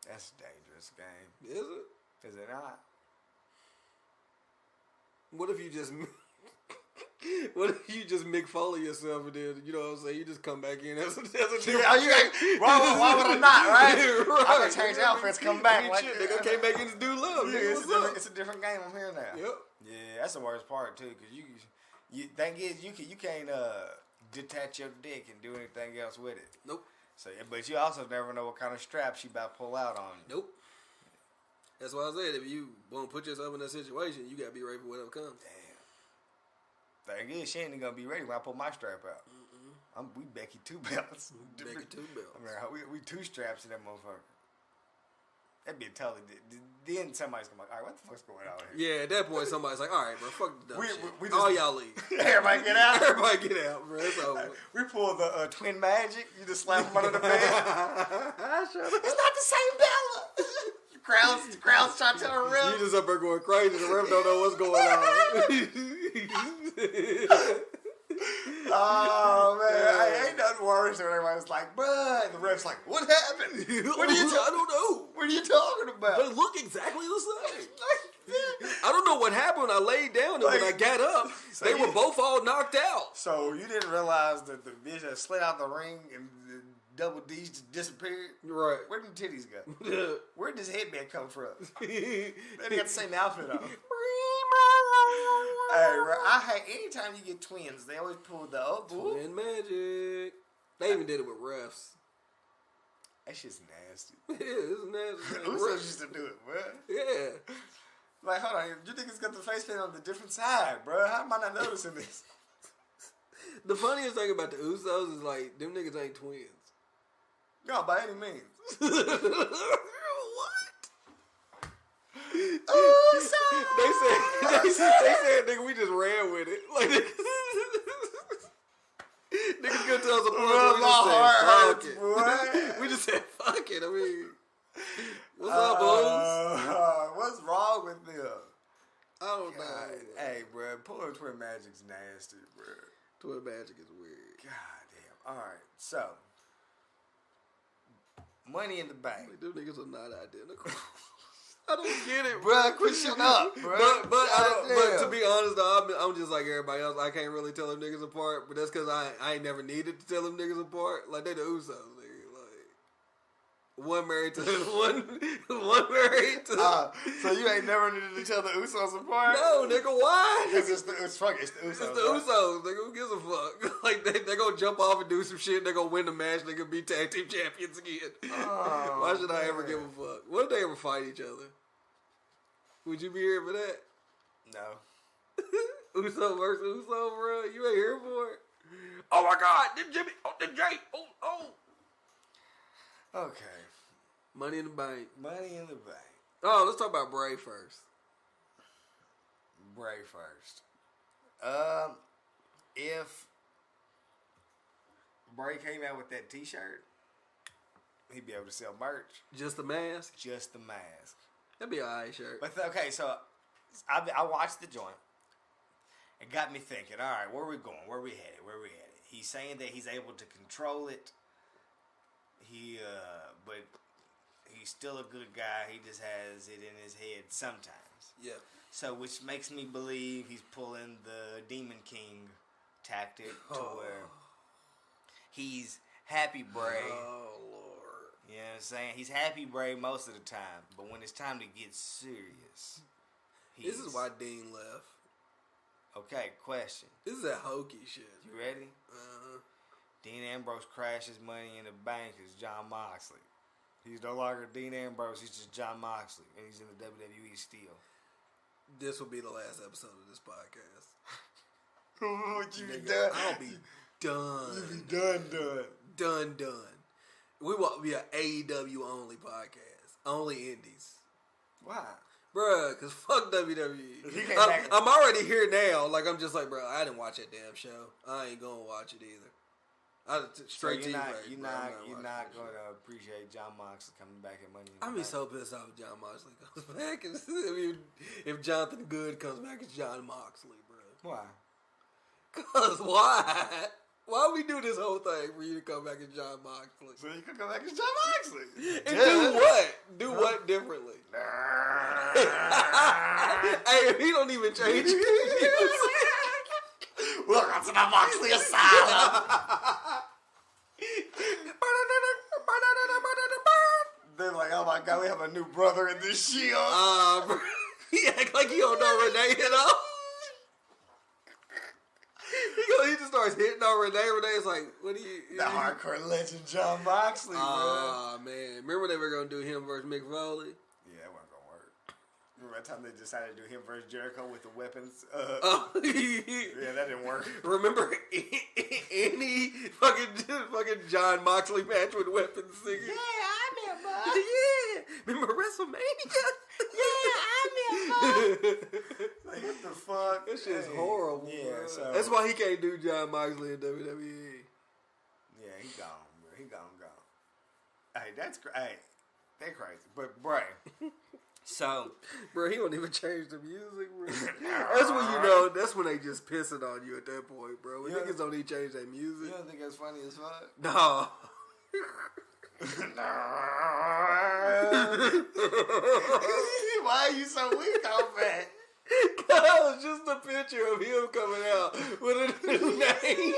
That's a dangerous game. Is it? Is it not? What if you just Mick Foley yourself and then, you know what I'm saying, you just come back in as a different why would I not, right? Right. I can change outfits, come back. Like, shit, nigga came back in to do love. Yeah, it's a different game. I'm here now. Yep. Yeah, that's the worst part too, because you thing is you can't detach your dick and do anything else with it. Nope. So, but you also never know what kind of strap she about to pull out on you. Nope. That's why I said if you want to put yourself in that situation, you gotta be ready for whatever comes. Damn. Thing is, she ain't gonna be ready when I pull my strap out. We Becky 2 belts. Becky 2 belts. I mean, we 2 straps in that motherfucker. That'd be a totally. Then somebody's gonna be like, all right, what the fuck's going on here? Yeah, at that point, somebody's like, all right, bro, fuck the dumb shit. We just, all y'all leave. Everybody get out. Everybody get out, bro. It's over. We pulled the twin magic. You just slap them under the bed. It's not the same Bella. Crowd's trying to tell the ref. You just up there going crazy. The ref don't know what's going on. Oh man, ain't nothing worse when everybody's like, bruh, and the ref's like, what happened? What are you I don't know. What are you talking about? They look exactly the same. I don't know what happened when I laid down and when I got up, they were both all knocked out. So you didn't realize that the bitch that slid out the ring and the double D's just disappeared? Right. Where did the titties go? Where did this headband come from? They got the same outfit on. Hey, I hate anytime you get twins, they always pull the twin magic. They even did it with refs. That shit's nasty. Yeah, it's nasty. Usos used to do it, bro. Yeah. Like, hold on, you niggas got the face paint on the different side, bro. How am I not noticing this? The funniest thing about the Usos is like them niggas ain't twins. No, by any means. What? Usos! They said, nigga, we just ran with it. Like, niggas gonna tell us apart. We just said fuck it. I mean, what's up, boys? What's wrong with them? I don't know. Hey, bro, pulling twin magic's nasty, bro. Twin magic is weird. God damn. All right, so Money in the Bank. Like, them niggas are not identical. I don't get it, Bro, quit shutting up, bro. But to be honest, though, I'm just like everybody else. I can't really tell them niggas apart, but that's because I ain't never needed to tell them niggas apart. Like, they the Usos, nigga. Like, one married to one married to. So you ain't never needed to tell the Usos apart? No, nigga, why? Because it's the Usos. It's the Usos, nigga. Who gives a fuck? Like, they gonna jump off and do some shit. They gonna win the match. They gonna be tag team champions again. Why should I ever give a fuck? What if they ever fight each other? Would you be here for that? No. Uso versus Uso, bro. You ain't here for it. Oh my God, then Jimmy, then Jay, Okay. Money in the Bank. Money in the Bank. Oh, let's talk about Bray first. Bray first. If Bray came out with that T-shirt, he'd be able to sell merch. Just the mask? Just the mask. That'd be an alright shirt. But okay, so I watched the joint. It got me thinking. All right, where we going? Where we headed? He's saying that he's able to control it. But he's still a good guy. He just has it in his head sometimes. Yeah. So, which makes me believe he's pulling the Demon King tactic to where he's happy Bray. Oh, Lord. You know what I'm saying? He's happy Bray most of the time, but when it's time to get serious, this is why Dean left. Okay, question. This is that hokey shit. You ready? Dean Ambrose crashes Money in the Bank as John Moxley. He's no longer Dean Ambrose, he's just John Moxley, and he's in the WWE still. This will be the last episode of this podcast. You be done. I'll be done. You be done. Done. We will be an AEW only podcast. Only indies. Why? Bruh, because fuck WWE. I'm already here now. Like, I'm just like, bro, I didn't watch that damn show. I ain't going to watch it either. Straight so to you're not going to appreciate John Moxley coming back at Money in the I'd be Bank. so pissed off if John Moxley comes back. If Jonathan Good comes back as John Moxley, bro. Why? Because why? Why we do this whole thing for you to come back as John Moxley? So you can come back as John Moxley. And do what? Do what differently? Hey, if he don't even change Welcome to the Moxley Asylum. They're like, oh my God, we have a new brother in this Shield. Bro, he act like he don't know Renee at all. He just starts hitting on Renee. Renee's like, what do you... The hardcore legend John Moxley, bro. Oh, man. Remember they were going to do him versus Mick Foley? Yeah, that wasn't going to work. Remember that time they decided to do him versus Jericho with the weapons? Yeah, that didn't work. Remember any fucking John Moxley match with weapons singing? Yeah, I remember. Yeah. Remember WrestleMania? Like, what the fuck? That shit's horrible. Yeah, bro. so That's why he can't do John Moxley in WWE. Yeah, he gone, bro. He gone. Hey, hey, they're crazy. But, bro, so, bro, he don't even change the music, bro. That's when you know. That's when they just pissing on you at that point, bro. When niggas don't even change their music. You don't think that's funny as fuck? No. Why are you so weak on that? That was just a picture of him coming out with a new name.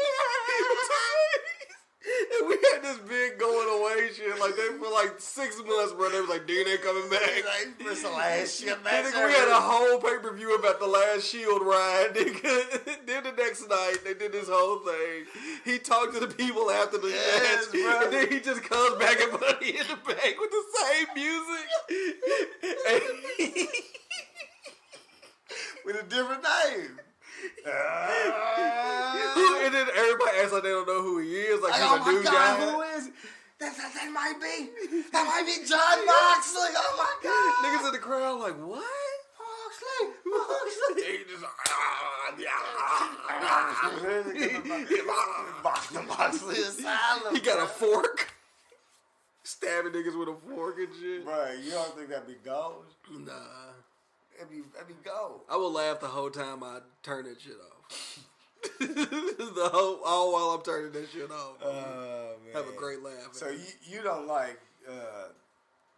And we had this big going away shit. Like, they for like 6 months, bro. They was like, Dean ain't coming back. Like, it's the last shit match. We had a whole pay-per-view about the last Shield ride. Then the next night, they did this whole thing. He talked to the people after the match, bro. and then he just comes back and Money in the Bank with the same music. with a different name. And then everybody acts like they don't know who he is. Like he's oh a my new God, guy. who is it? That might be John Moxley. Oh my God. Niggas in the crowd like, what? Moxley. He just Moxley asylum. he got a fork. Stabbing niggas with a fork and shit. Bro, you don't think that'd be gold? Nah. It'd be gold. I would laugh the whole time I turn that shit off. all while I'm turning that shit off. Man. Have a great laugh. So you don't like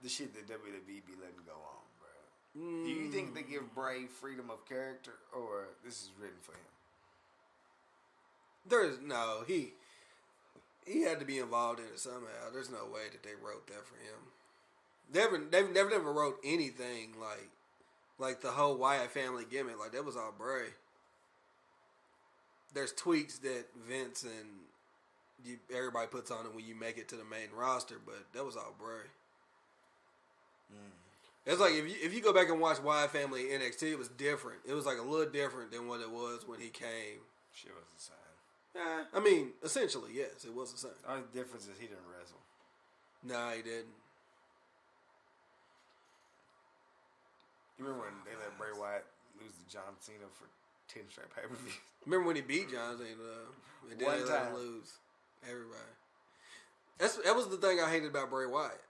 the shit that WWE be letting go on, bro? Do you think they give Bray freedom of character, or this is written for him? He had to be involved in it somehow. There's no way that they wrote that for him. They've never wrote anything like the whole Wyatt family gimmick. Like that was all Bray. There's tweaks that Vince and everybody puts on it when you make it to the main roster, but that was all Bray. It's like if you go back and watch Wyatt family NXT, it was different. It was like a little different than what it was when he came. Shit was the same. I mean, essentially, yes, it was the same. The only difference is he didn't wrestle. Nah, he didn't. You remember when they let Bray Wyatt lose to John Cena for 10 straight pay-per-views? Remember when he beat John Cena? And then One they let him time. lose. Everybody. That was the thing I hated about Bray Wyatt.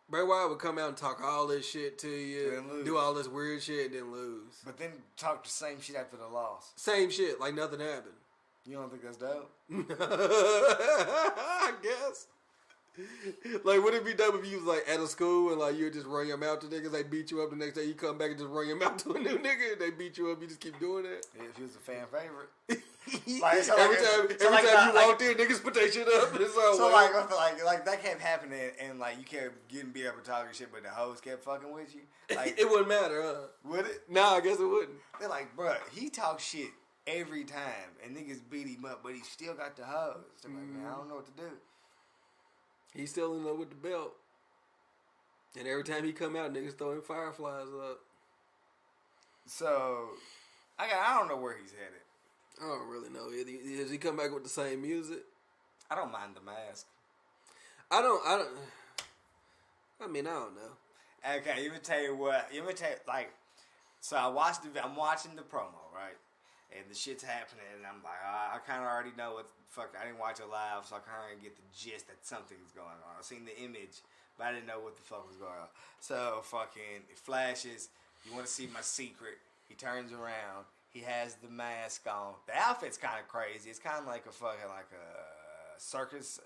Bray Wyatt would come out and talk all this shit to you, do all this weird shit, and then lose. But then talk the same shit after the loss. Same shit, like nothing happened. You don't think that's dope? I guess. Like, would it be dope if you was like at a school and like you would just run your mouth to niggas, they beat you up the next day, you come back and just run your mouth to a new nigga, and they beat you up, you just keep doing that? If he was a fan favorite. Every time you walked in, niggas put that shit up. It's all So like that kept happening, and like you kept getting beat up and talking shit, but the hoes kept fucking with you. Like it wouldn't matter, huh? Would it? Nah, I guess it wouldn't. They're like, bruh, he talks shit every time, and niggas beat him up, but he still got the hoes. So like, man, I don't know what to do. He's still in love with the belt. And every time he come out, niggas throwing fireflies up. So, I don't know where he's headed. I don't really know. Does he come back with the same music? I don't mind the mask. I don't know. Okay, let me tell you, so I'm watching the promo, right? And the shit's happening, and I'm like, I kind of already know what the fuck. I didn't watch it live, so I kind of get the gist that something's going on. I seen the image, but I didn't know what the fuck was going on. So fucking, it flashes. You want to see my secret? He turns around. He has the mask on. The outfit's kind of crazy. It's kind of like a fucking circus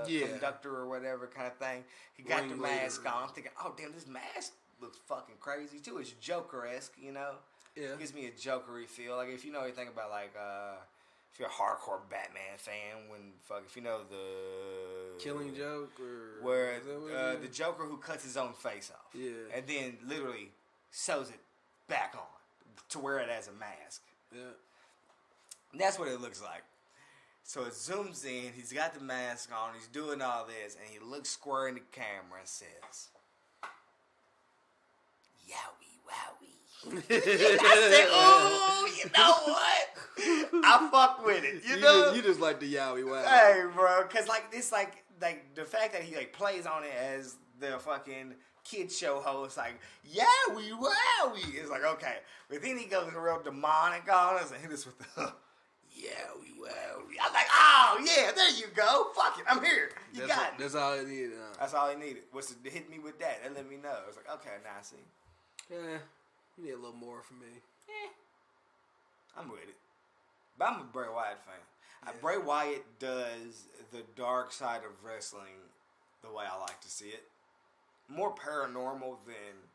conductor or whatever kind of thing. He got the mask on. I'm thinking, oh damn, this mask looks fucking crazy too. It's Joker-esque, you know. Yeah. It gives me a Joker-y feel. Like, if you know anything about, like, if you're a hardcore Batman fan, if you know the... Killing Joke, or... Where the Joker who cuts his own face off. Yeah. And then literally sews it back on to wear it as a mask. Yeah. And that's what it looks like. So it zooms in, he's got the mask on, he's doing all this, and he looks square in the camera and says, Yowie, wowie. I said, "Oh, you know what? I fuck with it. You know, you just like the yowie wow." Hey, bro, because like this, like the fact that he like plays on it as the fucking kid show host, like yowie wowie, is like okay, but then he goes real demonic on us and hit us with the yowie wowie. I'm like, oh yeah, there you go. Fuck it, I'm here. You got it. That's all he needed. That's all he needed was to hit me with that and let me know. It's like okay, now I see. Yeah. You need a little more from me. I'm with it. But I'm a Bray Wyatt fan. Yeah. Bray Wyatt does the dark side of wrestling the way I like to see it. More paranormal than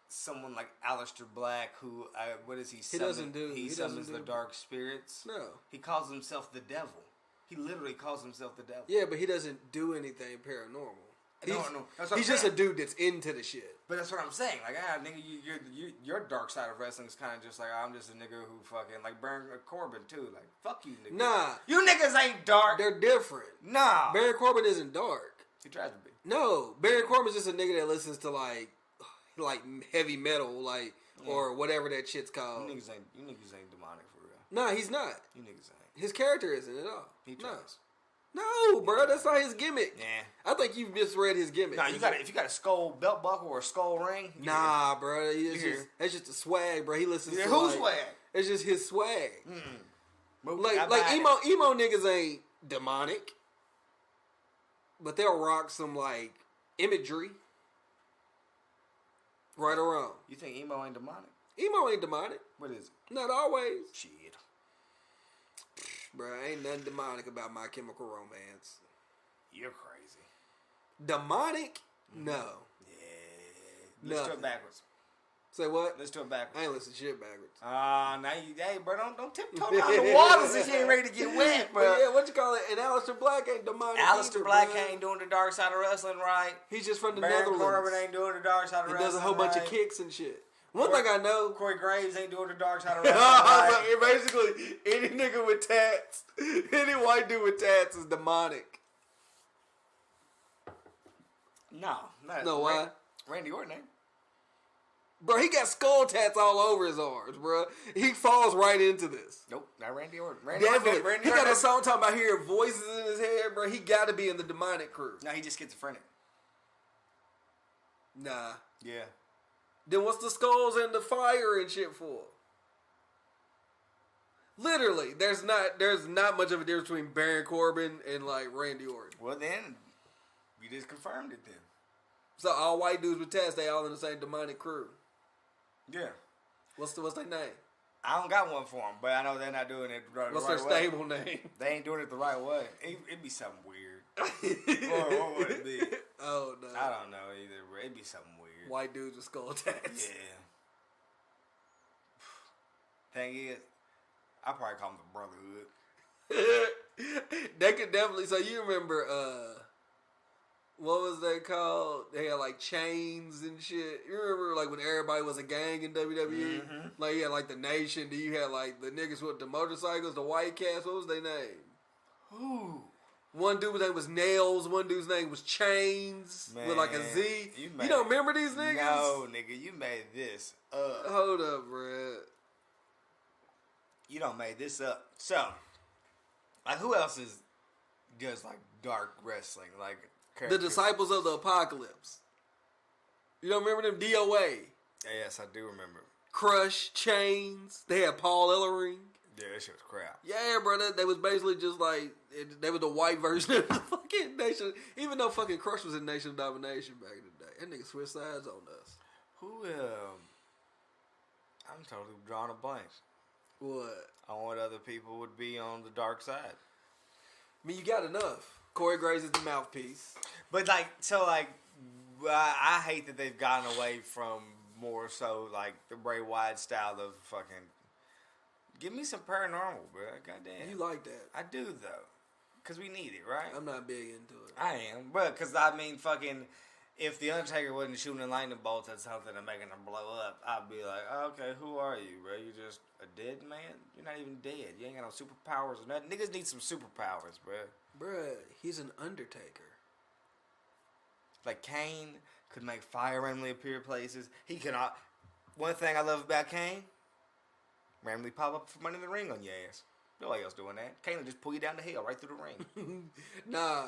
someone like Aleister Black, who, what does he summon? He summons the dark spirits. No. He calls himself the devil. He literally calls himself the devil. Yeah, but he doesn't do anything paranormal. No. He's just a dude that's into the shit. But that's what I'm saying. Like, nigga, your dark side of wrestling is kind of just like, I'm just a nigga who fucking, like, Baron Corbin, too. Like, fuck you, nigga. Nah. You niggas ain't dark. They're different. Nah. Baron Corbin isn't dark. He tries to be. No. Baron Corbin's just a nigga that listens to, like heavy metal, like, or whatever that shit's called. You niggas ain't demonic for real. No, he's not. You niggas ain't. His character isn't at all. He tries. No, bro, that's not his gimmick. Nah. I think you've misread his gimmick. Nah, if you got a skull belt buckle or a skull ring. Nah, bro, that's just a swag, bro. He listens to who's swag? It's just his swag. Like emo niggas ain't demonic, but they'll rock some like imagery. Right or wrong? You think emo ain't demonic? Emo ain't demonic. What is it? Not always. Shit. Bro, ain't nothing demonic about My Chemical Romance. You're crazy. Demonic? No. Yeah. Let's do it backwards. Say what? Let's do it backwards. I ain't listen to shit backwards. Now hey, bro, don't tiptoe down the waters if you ain't ready to get wet, bro. But yeah, what you call it? And Aleister Black ain't demonic. Aleister Black ain't doing the dark side of wrestling right. He's just from the Baron Netherlands. Corbin ain't doing the dark side of wrestling. He does a whole bunch of kicks and shit. One thing I know, Corey Graves ain't doing the dark side of wrestling. Right. Basically, any nigga with tats, any white dude with tats is demonic. No, why? Randy Orton ain't. Bro, he got skull tats all over his arms, bro. He falls right into this. Nope, not Randy Orton. Definitely. He got a song talking about hearing voices in his head, bro. He got to be in the demonic crew. No, he just schizophrenic. Nah. Yeah. Then what's the skulls and the fire and shit for? Literally, there's not much of a difference between Baron Corbin and like Randy Orton. Well then, you just confirmed it then. So all white dudes with tats, they all in the same demonic crew. Yeah. What's their name? I don't got one for them, but I know they're not doing it the right way. What's their stable name? They ain't doing it the right way. It'd be something weird. What would it be? Oh no. I don't know either, bro. It'd be something weird. White dudes with skull tats. Yeah. Thing is, I probably call them the Brotherhood. They could definitely. So you remember, what was that called? They had like chains and shit. You remember like when everybody was a gang in WWE? Mm-hmm. Like you had like the Nation. Then you had like the niggas with the motorcycles, the white cats. What was their name? Who? One dude's name was Nails. One dude's name was Chains with like a Z. You don't remember these niggas? No, nigga, you made this up. Hold up, bruh. You don't made this up. So, like, who else does like dark wrestling? Like the Disciples of the Apocalypse. You don't remember them? DOA. Yes, I do remember. Crush, Chains. They had Paul Ellering. Yeah, that shit was crap. Yeah, bro. They was basically just like they were the white version of the fucking Nation. Even though fucking Crush was in Nation of Domination back in the day, that nigga switched sides on us. Who? I'm totally drawing a blank. What? On what other people would be on the dark side. I mean, you got enough. Corey Graves is the mouthpiece. But like, so like, I hate that they've gotten away from more so like the Bray Wyatt style of fucking. Give me some paranormal, bro. Goddamn. You like that? I do though, cause we need it, right? I'm not big into it. I am, bro. Cause I mean, fucking. If the Undertaker wasn't shooting lightning bolts at something and making them blow up, I'd be like, okay, who are you, bro? You just a dead man? You're not even dead. You ain't got no superpowers or nothing. Niggas need some superpowers, bro. Bruh, he's an Undertaker. Like Kane could make fire randomly appear places. He cannot. One thing I love about Kane, randomly pop up for Money in the Ring on your ass. Nobody else doing that. Kane will just pull you down the hill right through the ring. Nah.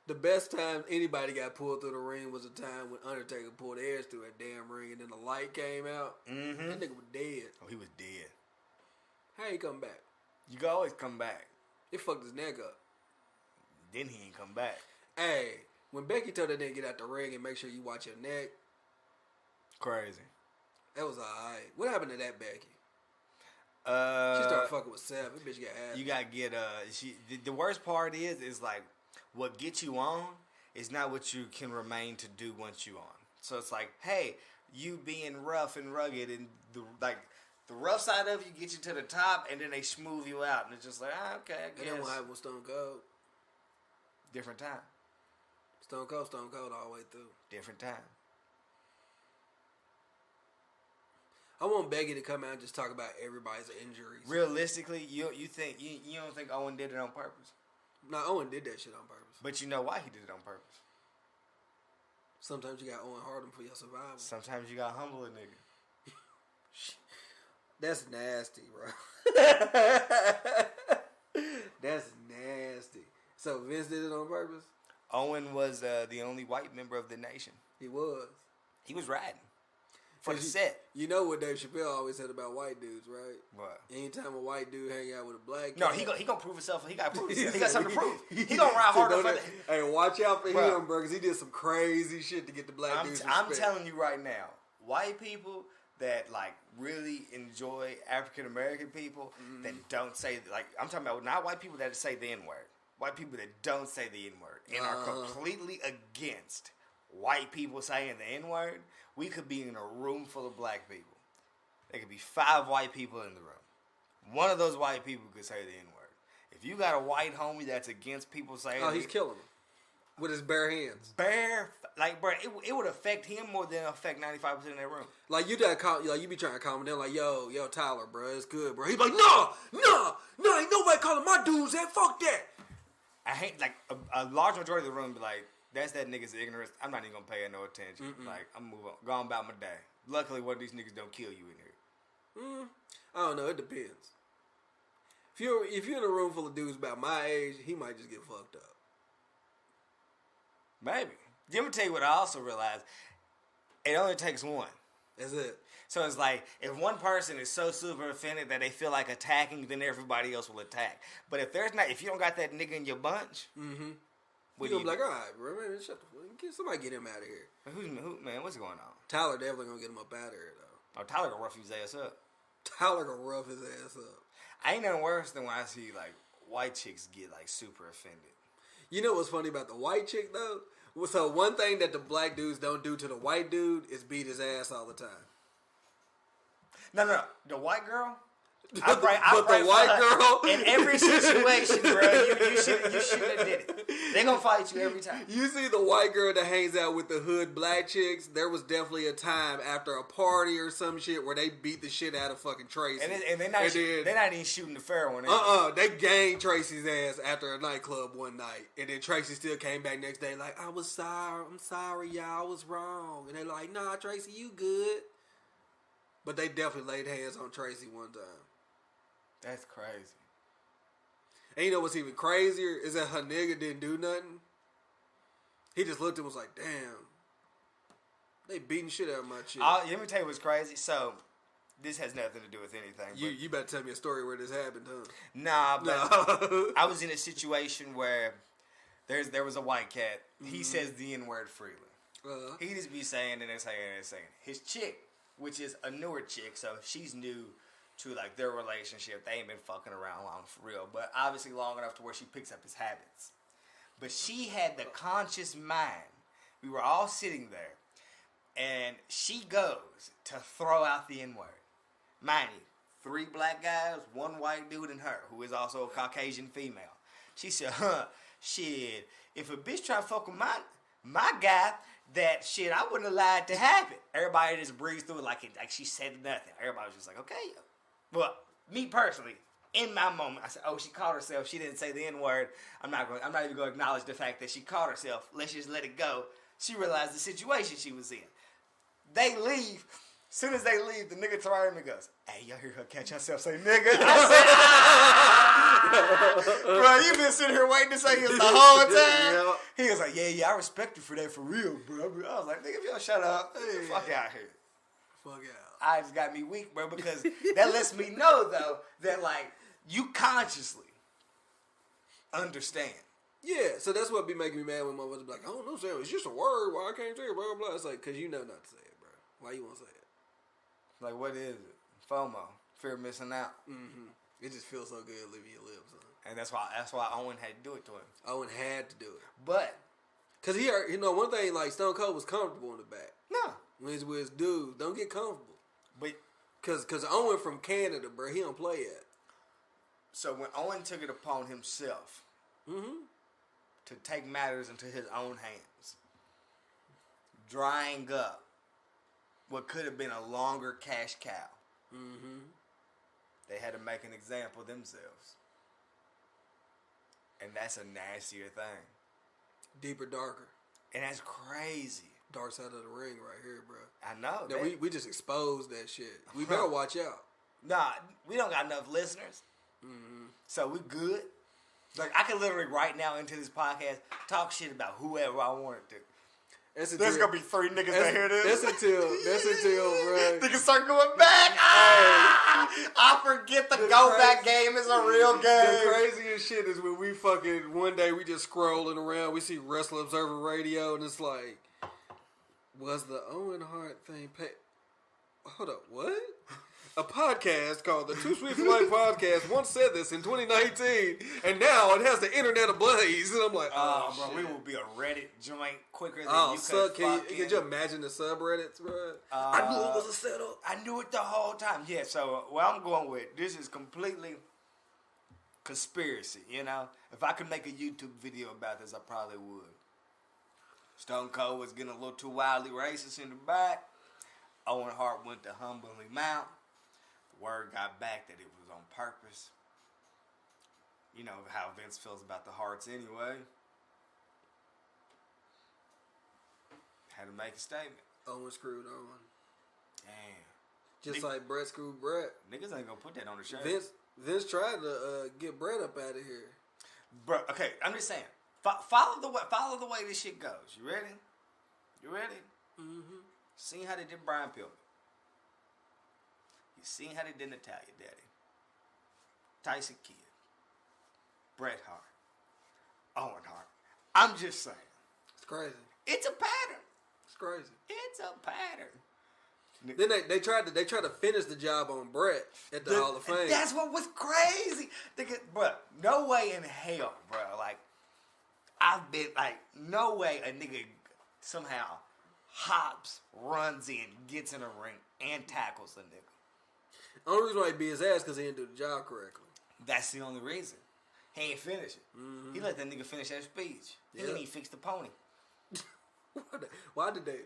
The best time anybody got pulled through the ring was the time when Undertaker pulled Edge through that damn ring and then the light came out. Mm-hmm. That nigga was dead. Oh, he was dead. How he come back? You can always come back. It fucked his neck up. Then he ain't come back. Hey, when Becky told that nigga get out the ring and make sure you watch your neck. Crazy. That was alright. What happened to that Becky? She She started fucking with Seth. That bitch got ass. You gotta get the worst part is like what gets you on is not what you can remain to do once you on. So it's like, hey, you being rough and rugged and the rough side of you gets you to the top and then they smooth you out and it's just like, okay, I guess. And then what happened with Stone Cold? Different time. Stone Cold all the way through. Different time. I want Becky to come out and just talk about everybody's injuries. Realistically, you think you don't think Owen did it on purpose? No, Owen did that shit on purpose. But you know why he did it on purpose. Sometimes you got Owen Harding for your survival. Sometimes you got humble a nigga. That's nasty, bro. That's nasty. So Vince did it on purpose? Owen was the only white member of the nation. He was. He was riding for the set. You know what Dave Chappelle always said about white dudes, right? What? Anytime a white dude hang out with a black No, cat, he gonna prove himself. He got to prove himself. He got something to prove. He gonna ride harder for that. Hey, watch out for him, bro, because he did some crazy shit to get the black dudes respect. I'm telling you right now, white people that like really enjoy African American people that don't say, like, I'm talking about not white people that say the N-word. White people that don't say the N-word and are completely against white people saying the N-word. We could be in a room full of black people. There could be 5 white people in the room. One of those white people could say the N-word. If you got a white homie that's against people saying... Oh, he's killing them. With his bare hands. Like, bro, it would affect him more than affect 95% of that room. Like, you be trying to calm him down, like, yo, Tyler, bro, it's good, bro. He's like, no, ain't nobody calling my dudes that, fuck that. I hate, like, a large majority of the room be like, that's that nigga's ignorance. I'm not even gonna pay it no attention. Like, I'm moving on. Going about my day. Luckily, one of these niggas don't kill you in here. I don't know. It depends. If you're in a room full of dudes about my age, he might just get fucked up. Maybe. Let me tell you what I also realized. It only takes one. That's it. So it's like, if one person is so super offended that they feel like attacking, then everybody else will attack. But if you don't got that nigga in your bunch, You're gonna be like, all right, bro, man, shut the fuck. Somebody get him out of here. Man, what's going on? Tyler definitely gonna get him up out of here, though. Oh, Tyler gonna rough his ass up. Tyler gonna rough his ass up. I ain't nothing worse than when I see, like, white chicks get, like, super offended. You know what's funny about the white chick, though? So one thing that the black dudes don't do to the white dude is beat his ass all the time. No. The white girl? The white girl in every situation, bro. You shouldn't have did it. They gonna fight you every time. You see the white girl that hangs out with the hood black chicks. There was definitely a time after a party or some shit where they beat the shit out of fucking Tracy. And they're not even shooting the fair one. They gained Tracy's ass after a nightclub one night, and then Tracy still came back next day like, I'm sorry, y'all, I was wrong. And they're like, nah, Tracy, you good. But they definitely laid hands on Tracy one time. That's crazy. And you know what's even crazier is that her nigga didn't do nothing. He just looked and was like, damn. They beating shit out of my chick. Let me tell you what's crazy. So, this has nothing to do with anything. You better tell me a story where this happened, huh? Nah, but I was in a situation where there was a white cat. He says the N-word freely. He just be saying and saying. His chick, which is a newer chick, so she's new to, like, their relationship. They ain't been fucking around long for real, but obviously long enough to where she picks up his habits. But she had the conscious mind. We were all sitting there, and she goes to throw out the N-word. Mind you, 3 black guys, 1 white dude, and her, who is also a Caucasian female. She said, shit, if a bitch try to fuck with my guy, that shit, I wouldn't have lied to happen. Everybody just breezed through it like she said nothing. Everybody was just like, okay. Well, me personally, in my moment, I said, oh, she caught herself. She didn't say the N-word. I'm not even going to acknowledge the fact that she caught herself. Let's just let it go. She realized the situation she was in. They leave. As soon as they leave, the nigga turns around and goes, hey, y'all hear her catch herself say nigga? I said, bro, you been sitting here waiting to say this the whole time? Yeah. He was like, yeah, I respect you for that for real, bro. I was like, nigga, if y'all shut up, fuck out here. Fuck out. I just got me weak, bro, because that lets me know, though, that, like, you consciously understand. Yeah, so that's what be making me mad when motherfuckers be like, I don't know, Sam, it's just a word, why I can't say it, blah, blah, blah. It's like, because you know not to say it, bro. Why you want to say it? Like, what is it? FOMO. Fear of missing out. Mm-hmm. It just feels so good leaving your lips, huh? And that's why Owen had to do it to him. Owen had to do it. But, because one thing, like, Stone Cold was comfortable in the back. No. When he's with his dudes, don't get comfortable. But, Because Owen from Canada, bro, he don't play it. So when Owen took it upon himself to take matters into his own hands, drying up what could have been a longer cash cow, they had to make an example of themselves. And that's a nastier thing. Deeper, darker. And that's crazy. Dark Side of the Ring right here, bro. I know. Now, we just exposed that shit. We better watch out. Nah, we don't got enough listeners. So we good. Like, I can literally right now into this podcast talk shit about whoever I wanted to. There's gonna be 3 niggas that hear this. That's until, bro. Niggas start going back. I forget the go back game is a real game. The craziest shit is when we fucking, one day we just scrolling around, we see Wrestling Observer Radio, and it's like, was the Owen Hart thing hold up, what? A podcast called the Too Sweet for Life Podcast once said this in 2019, and now it has the internet ablaze. And I'm like, oh, bro, shit. we will be a Reddit joint quicker than you could you imagine the subreddits, bro? I knew it was a setup. I knew it the whole time. Yeah, so what I'm going with, this is completely conspiracy, you know? If I could make a YouTube video about this, I probably would. Stone Cold was getting a little too wildly racist in the back. Owen Hart went to humbly mount. Word got back that it was on purpose. You know how Vince feels about the Harts anyway. Had to make a statement. Owen screwed Owen. Damn. Just like Brett screwed Brett. Niggas ain't gonna put that on the shirt. Vince tried to get Brett up out of here. Bro, okay, I'm just saying. Follow the way this shit goes. You ready? You ready? Mm-hmm. Seen how they did Brian Pillman. You seen how they did Natalia Daddy. Tyson Kidd. Bret Hart. Owen Hart. I'm just saying. It's crazy. It's a pattern. It's crazy. It's a pattern. Then they tried to finish the job on Brett at the Hall of Fame. That's what was crazy. Bro, no way in hell, bro. Like, I've been like, no way a nigga somehow hops, runs in, gets in a ring, and tackles a nigga. Only reason why he beat his ass because he didn't do the job correctly. That's the only reason. He ain't finish it. He let that nigga finish that speech. He didn't even fix the pony. Why did they?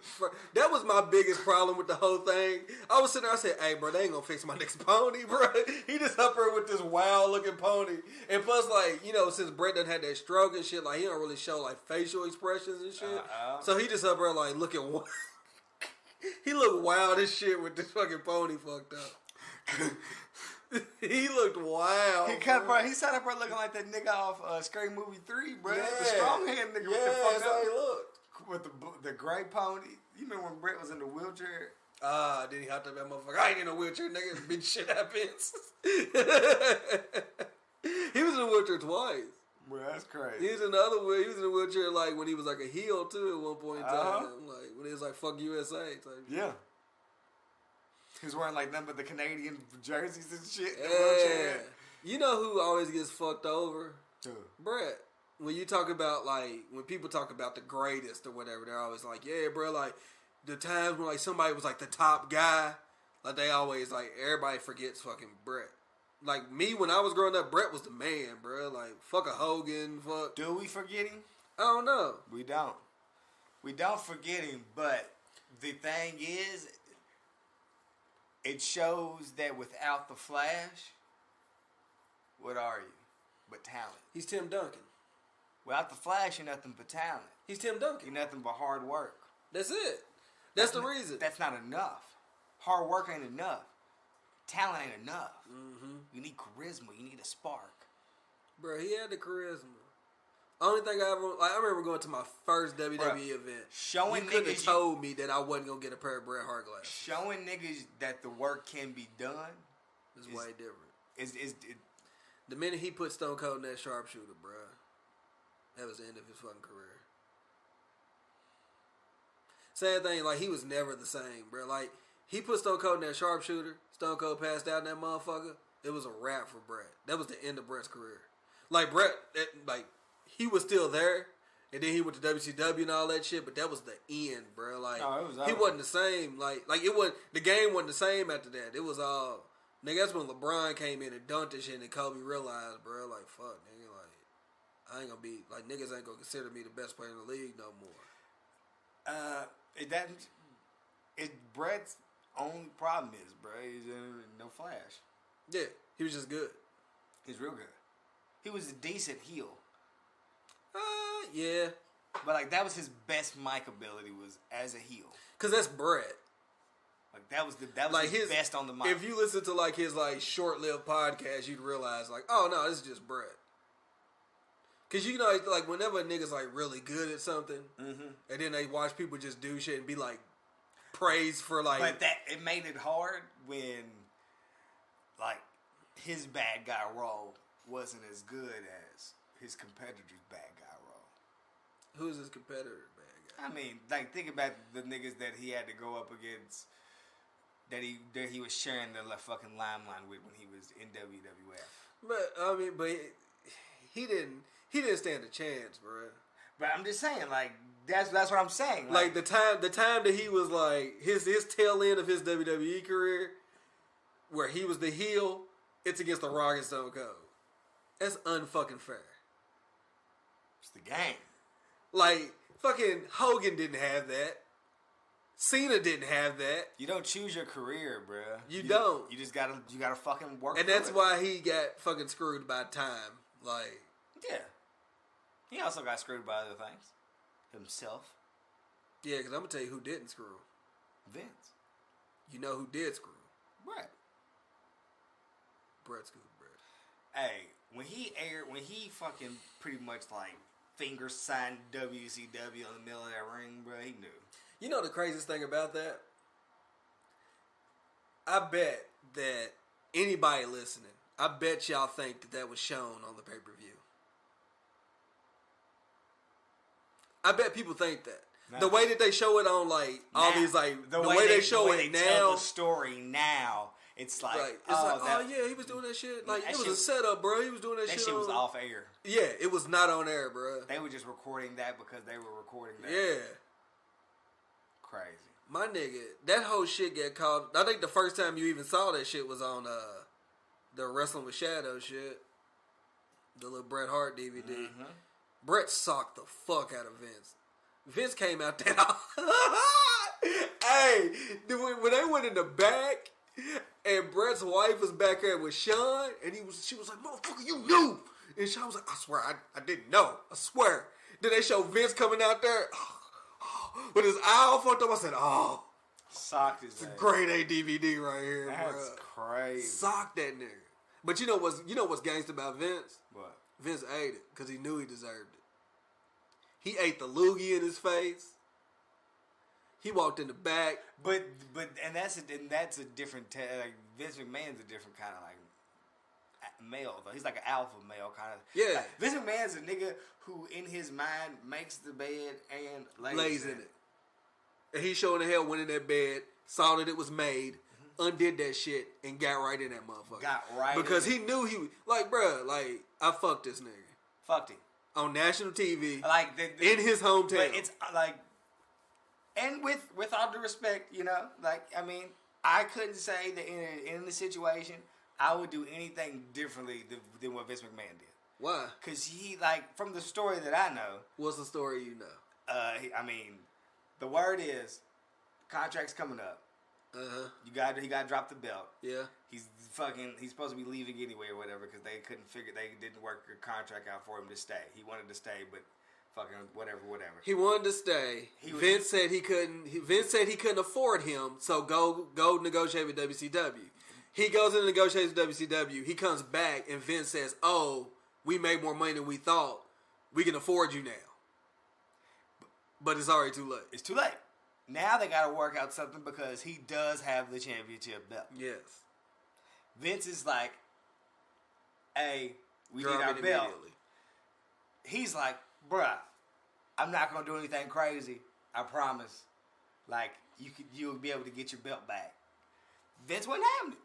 That was my biggest problem with the whole thing. I was sitting there, I said, hey, bro, they ain't gonna fix my next pony, bro. He just up here with this wild looking pony. And plus, like, you know, since Brett done had that stroke and shit, like, he don't really show, like, facial expressions and shit. So he just up there, like, looking wild. He looked wild as shit with this fucking pony fucked up. He looked wild. He sat up there looking like that nigga off Scary Movie 3, bro. Yeah. The strong hand nigga. Yeah, that's how he looked. With the gray pony. You remember when Brett was in the wheelchair? Then he hopped up that motherfucker. I ain't in a wheelchair, nigga. Bitch shit happens. He was in a wheelchair twice. Bro, that's crazy. He was in a wheelchair like when he was like a heel too at one point in time. Like when he was like fuck USA type. Yeah. He was wearing like nothing but the Canadian jerseys and shit. Yeah. You know who always gets fucked over? Who? Brett. When you talk about, like, when people talk about the greatest or whatever, they're always like, yeah, bro, like, the times when, like, somebody was, like, the top guy, like, they always, like, everybody forgets fucking Brett. Like, me, when I was growing up, Brett was the man, bro. Like, fuck a Hogan, fuck. Do we forget him? I don't know. We don't. We don't forget him, but the thing is, it shows that without the Flash, what are you? But talent. He's Tim Duncan. Without the Flash, you're nothing but talent. He's Tim Duncan. You're nothing but hard work. That's it. That's the reason. That's not enough. Hard work ain't enough. Talent ain't enough. Mm-hmm. You need charisma. You need a spark. Bro, he had the charisma. Only thing I remember going to my first WWE event. You could have told me that I wasn't going to get a pair of Bret Hart glasses. Showing niggas that the work can be done is way different. The minute he put Stone Cold in that sharpshooter, bro, that was the end of his fucking career. Same thing, like, he was never the same, bro. Like, he put Stone Cold in that sharpshooter. Stone Cold passed out in that motherfucker. It was a wrap for Brett. That was the end of Brett's career. Like, Brett, he was still there. And then he went to WCW and all that shit, but that was the end, bro. Like, he wasn't the same. Like it wasn't, the game wasn't the same after that. It was all, nigga, that's when LeBron came in and dunked this shit and Kobe realized, bro, like, fuck, nigga, like, I ain't gonna be, like, niggas ain't gonna consider me the best player in the league no more. Brett's only problem is, bro, he's no Flash. Yeah, he was just good. He's real good. He was a decent heel. Yeah. But like that was his best mic ability was as a heel. Cause that's Brett. Like that was like his best on the mic. If you listen to like his like short-lived podcast, you'd realize like, oh no, this is just Brett. Cause you know, like whenever a nigga's like really good at something, and then they watch people just do shit and be like praised for like. But it made it hard when like his bad guy role wasn't as good as his competitor's bad guy role. Who's his competitor, bad guy? I mean, like think about the niggas that he had to go up against. That he was sharing the fucking limelight with when he was in WWF. But I mean, he didn't stand a chance, bro. But I'm just saying, like that's what I'm saying. Like the time that he was like his tail end of his WWE career, where he was the heel, it's against The Rock and Stone Cold. That's unfucking fair. It's the game. Like fucking Hogan didn't have that. Cena didn't have that. You don't choose your career, bro. You don't. You just gotta fucking work. And that's why he got fucking screwed by time. Like, yeah. He also got screwed by other things. Himself. Yeah, because I'm gonna tell you who didn't screw. Vince. You know who did screw? Brett. Brett screwed Brett. Hey, when he fucking pretty much like finger signed WCW in the middle of that ring, bro, he knew. You know the craziest thing about that? I bet that anybody listening, I bet y'all think that was shown on the pay-per-view. I bet people think that. Nah. The way that they show it on like all these like the way they show it now, tell the story now, it's like, yeah, he was doing that shit. Like it was a setup, bro. He was doing that shit. That shit was off air. Yeah, it was not on air, bro. They were just recording that because they were recording that. Yeah. Crazy. My nigga, that whole shit get called. I think the first time you even saw that shit was on the Wrestling with Shadow shit. The little Bret Hart DVD. Mm-hmm. Bret socked the fuck out of Vince. Vince came out there. Hey, when they went in the back and Bret's wife was back there with Sean and she was like, motherfucker, you knew. And Sean was like, I swear, I didn't know. I swear. Then they show Vince coming out there. With his eye all fucked up, I said, "Oh, socked his. It's a grade A DVD right here, That's bro. crazy. Socked that nigga." But you know what's gangsta about Vince? What? Vince ate it because he knew he deserved it. He ate the loogie in his face. He walked in the back, but that's a different. Like Vince McMahon's a different kind of like male though. He's like an alpha male kind of. Yeah. Like, Vince McMahon's a nigga who in his mind makes the bed and lays in it. And he showing the hell went in that bed, saw that it was made, undid that shit, and got right in that motherfucker. Got right because he knew he was like, bruh, like I fucked this nigga. Fucked him on national TV, like in his hometown. But it's like, and with all due respect, you know, like I mean, I couldn't say that in the situation I would do anything differently than what Vince McMahon did. Why? Because he, like, from the story that I know. What's the story you know? I mean, the word is, contract's coming up. He got to drop the belt. Yeah. He's supposed to be leaving anyway or whatever because they didn't work a contract out for him to stay. He wanted to stay, but fucking whatever. He wanted to stay. Vince said he couldn't afford him, so go negotiate with WCW. He goes in and negotiates with WCW. He comes back, and Vince says, "Oh, we made more money than we thought. We can afford you now." But it's already too late. It's too late. Now they got to work out something because he does have the championship belt. Yes. Vince is like, "Hey, we need our belt." He's like, "Bruh, I'm not gonna do anything crazy. I promise. Like, you'll be able to get your belt back." Vince wasn't having it.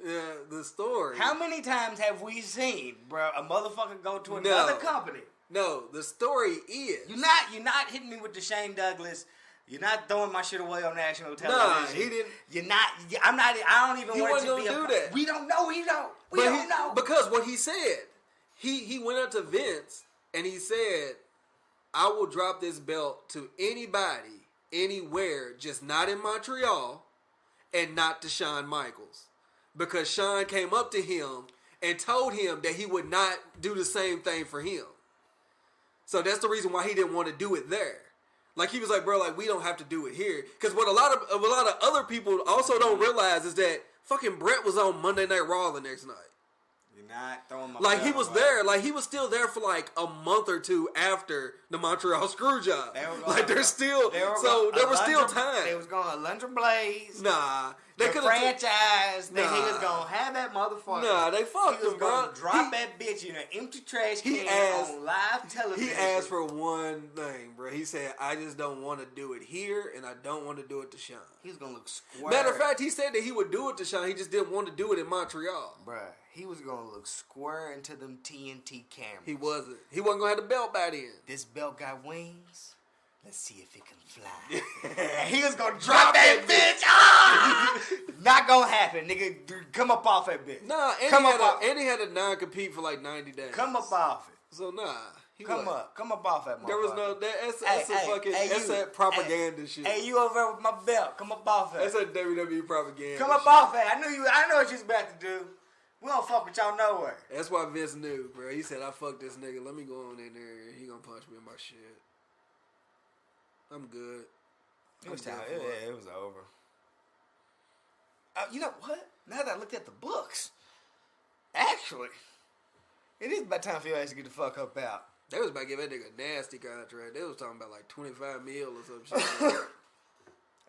Yeah, the story. How many times have we seen, bro, a motherfucker go to another company? No, the story is you're not hitting me with the Shane Douglas. You're not throwing my shit away on national television. Nah, he didn't. You're not. I'm not. I don't even want it to be. Do that. We don't know. We don't know. Because what he said, he went up to Vince and he said, "I will drop this belt to anybody, anywhere, just not in Montreal, and not to Shawn Michaels." Because Shawn came up to him and told him that he would not do the same thing for him. So that's the reason why he didn't want to do it there. Like he was like, bro, like we don't have to do it here. Because what a lot of other people also don't realize is that fucking Brett was on Monday Night Raw the next night. You're not throwing my like he was there. Like he was still there for like a month or two after the Montreal Screwjob. Like there's still there was still time. They was going to Alundra Blaze. Nah, they could franchise. He was gonna have that motherfucker. Nah, they fucked him, bro. Gonna drop that bitch in an empty trash can on live television. He asked for one thing, bro. He said, "I just don't want to do it here, and I don't want to do it to Shawn." He was gonna look square. Matter of fact, he said that he would do it to Shawn. He just didn't want to do it in Montreal, bruh. He was gonna look square into them TNT cameras. He wasn't. He wasn't gonna have the belt back in. This belt got wings. Let's see if it can fly. He was gonna drop that bitch. Ah! Not gonna happen, nigga. Come up off that bitch. Nah, and he had a non-compete for like 90 days. Come up off it. So nah. Come up off that motherfucker. There was no that's that propaganda shit. Hey, you over there with my belt. Come up off it. That's that WWE propaganda. Come up off it. I know what you was about to do. We don't fuck with y'all nowhere. That's why Vince knew, bro. He said, I fucked this nigga. Let me go on in there. He gonna punch me in my shit. I'm good. It was over. You know what? Now that I looked at the books, actually, it is about time for your ass to get the fuck up out. They was about to give that nigga a nasty contract. They was talking about like 25 mil or some shit.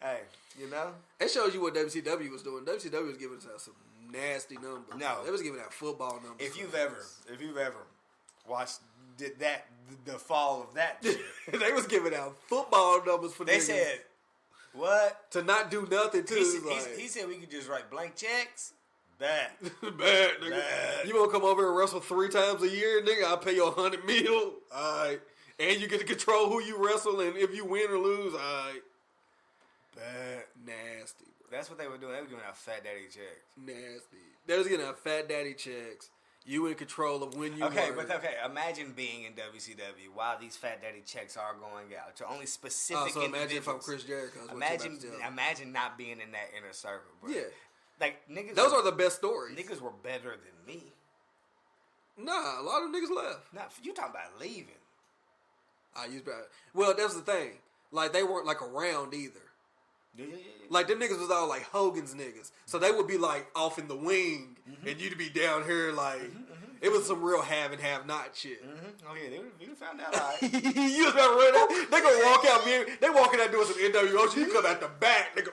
Hey, you know? It shows you what WCW was doing. WCW was giving us some nasty numbers. No. They was giving out football numbers. If you've ever watched the fall of that shit. They was giving out football numbers for They niggas. said, what? To not do nothing, too. He said we could just write blank checks. Bad. Bad, nigga. Bad. You want to come over and wrestle 3 times a year, nigga? I'll pay you $100 million. All right. And you get to control who you wrestle and if you win or lose. All right. Bad. Nasty, bro. That's what they were doing. They were giving out fat daddy checks. Nasty. They was getting out fat daddy checks. You in control of when you imagine being in WCW while these fat daddy checks are going out to only specific so imagine if I'm Chris Jericho. Imagine not being in that inner circle, bro. Yeah. Like, niggas... Those are the best stories. Niggas were better than me. Nah, a lot of niggas left. Nah, you talking about leaving. Well, that's the thing. Like, they weren't, like, around either. Yeah. Like, them niggas was all, like, Hogan's niggas. So they would be, like, off in the wing, and you'd be down here, like... It was some real have and have not shit. Oh, yeah, they would have found out all right. You was about to run out. They gonna walk out, man. They walking out doing some NWO shit. You come out the back, nigga.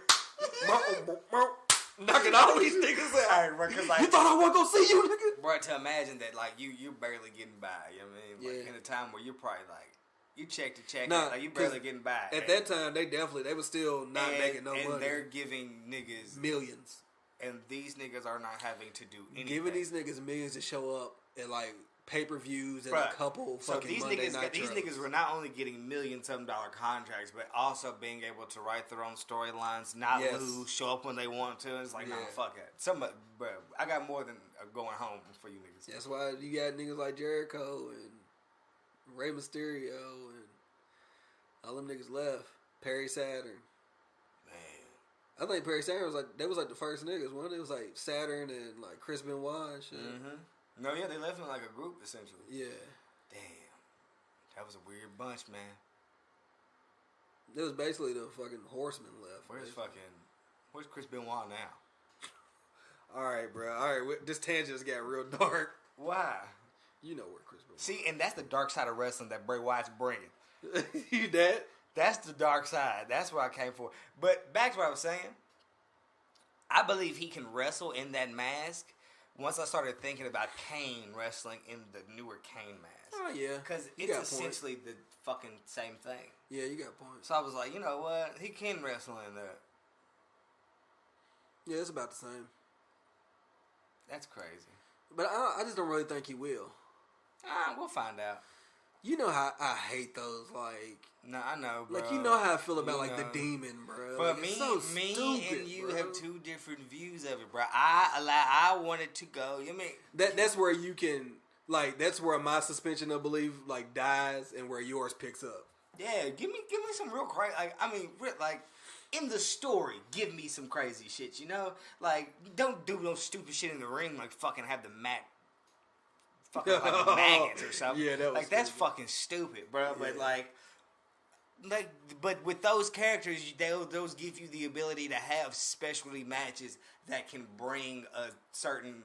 Knocking all these niggas out. All right, bro, like, you thought I wasn't gonna see you, nigga? Bro, to imagine that, like, you're barely getting by. You know what I mean? Like, in a time where you're probably, like, you check to check, like, you barely getting by. At that time, they was still not making no money. And they're giving niggas millions. And these niggas are not having to do anything. Giving these niggas millions to show up at, like, pay-per-views and a couple fucking Monday Night These shows. niggas were not only getting $million-some contracts, but also being able to write their own storylines, not lose, show up when they want to. It's like, nah, fuck it. Bro, I got more than going home for you niggas. That's why you got niggas like Jericho and Rey Mysterio and all them niggas left. Perry Saturn. I think Perry Saturn was like the first niggas. One, it was like Saturn and like Chris Benoit and shit. No, yeah, they left in like a group essentially. Yeah. Damn, that was a weird bunch, man. It was basically the fucking Horsemen left. Where's Chris Benoit now? All right, bro. All right, this tangent just got real dark. Why? You know where Chris Benoit. See, and that's the dark side of wrestling that Bray Wyatt's bringing. You that? That's the dark side. That's what I came for. But back to what I was saying. I believe he can wrestle in that mask. Once I started thinking about Kane wrestling in the newer Kane mask. Oh, yeah. Because it's essentially the fucking same thing. Yeah, you got points. So I was like, you know what? He can wrestle in that. Yeah, it's about the same. That's crazy. But I just don't really think he will. We'll find out. You know how I hate those, like... No, I know, bro. Like, you know how I feel about, like, the Demon, bro. But like, me stupid, and you bro. have two different views of it, bro. I wanted to go. You mean... That's where you can... Like, that's where my suspension of belief, like, dies and where yours picks up. Yeah, give me some real crazy... Like, in the story, give me some crazy shit, you know? Like, don't do no stupid shit in the ring, like fucking have the mat fucking like maggots or something. Yeah, that was like that's stupid. fucking stupid, bro. Yeah. But with those characters, those give you the ability to have specialty matches that can bring a certain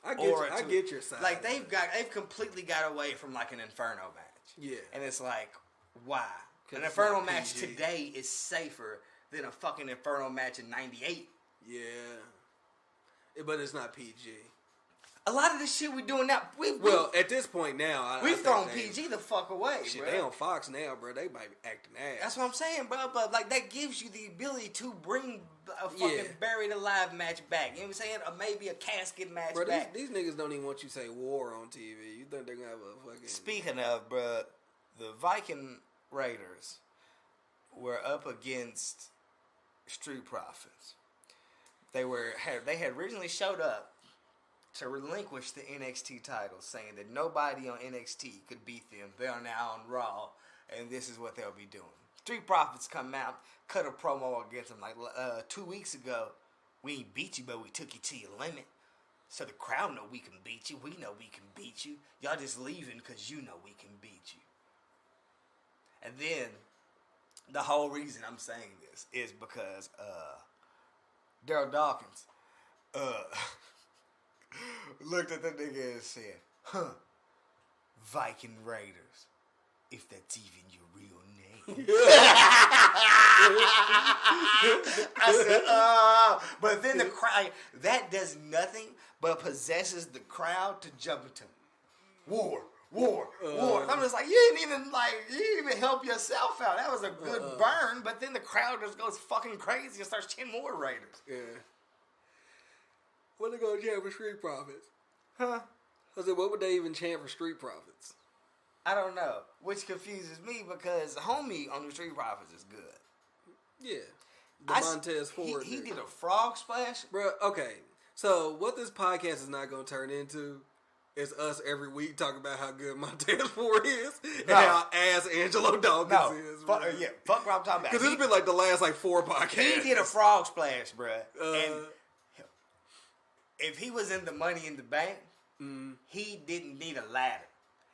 I aura get to get it. your side. Like they've completely got away from like an Inferno match. Yeah. And it's like, why? 'Cause An it's Inferno not match PG. today is safer than a fucking Inferno match in '98. Yeah. But it's not PG. A lot of the shit we're doing now, Well, at this point now, we've I thrown think PG the fuck away, Shit, bro. they on Fox now, bro. They might be acting ass. That's what I'm saying, bro. But like that gives you the ability to bring a fucking buried alive match back. You know what I'm saying? Or maybe a casket match Bro, back. these niggas don't even want you to say war on TV. You think they're gonna have a fucking... Speaking of, bro, the Viking Raiders were up against Street Profits. They had originally showed up to relinquish the NXT title, saying that nobody on NXT could beat them. They are now on Raw, and this is what they'll be doing. Street Profits come out, cut a promo against them like 2 weeks ago. We ain't beat you, but we took you to your limit. So the crowd know we can beat you. We know we can beat you. Y'all just leaving because you know we can beat you. And then the whole reason I'm saying this is because Daryl Dawkins looked at the nigga and said, Viking Raiders, if that's even your real name. I said, but then the crowd, that does nothing but possesses the crowd to jump into war. I'm just like, you didn't even help yourself out. That was a good burn, but then the crowd just goes fucking crazy and starts chanting more Raiders. Yeah. What they gonna chant for Street Profits? Huh? I said, what would they even chant for Street Profits? I don't know, which confuses me because homie on the Street Profits is good. Yeah. The Montez Ford. He did a frog splash. Bro, okay. So what this podcast is not gonna turn into is us every week talking about how good Montez Ford is and how ass Angelo Dawkins is. Fuck what I'm talking about. Because it's been like the last 4 podcasts. He did a frog splash, bro. And if he was in the Money in the Bank, he didn't need a ladder.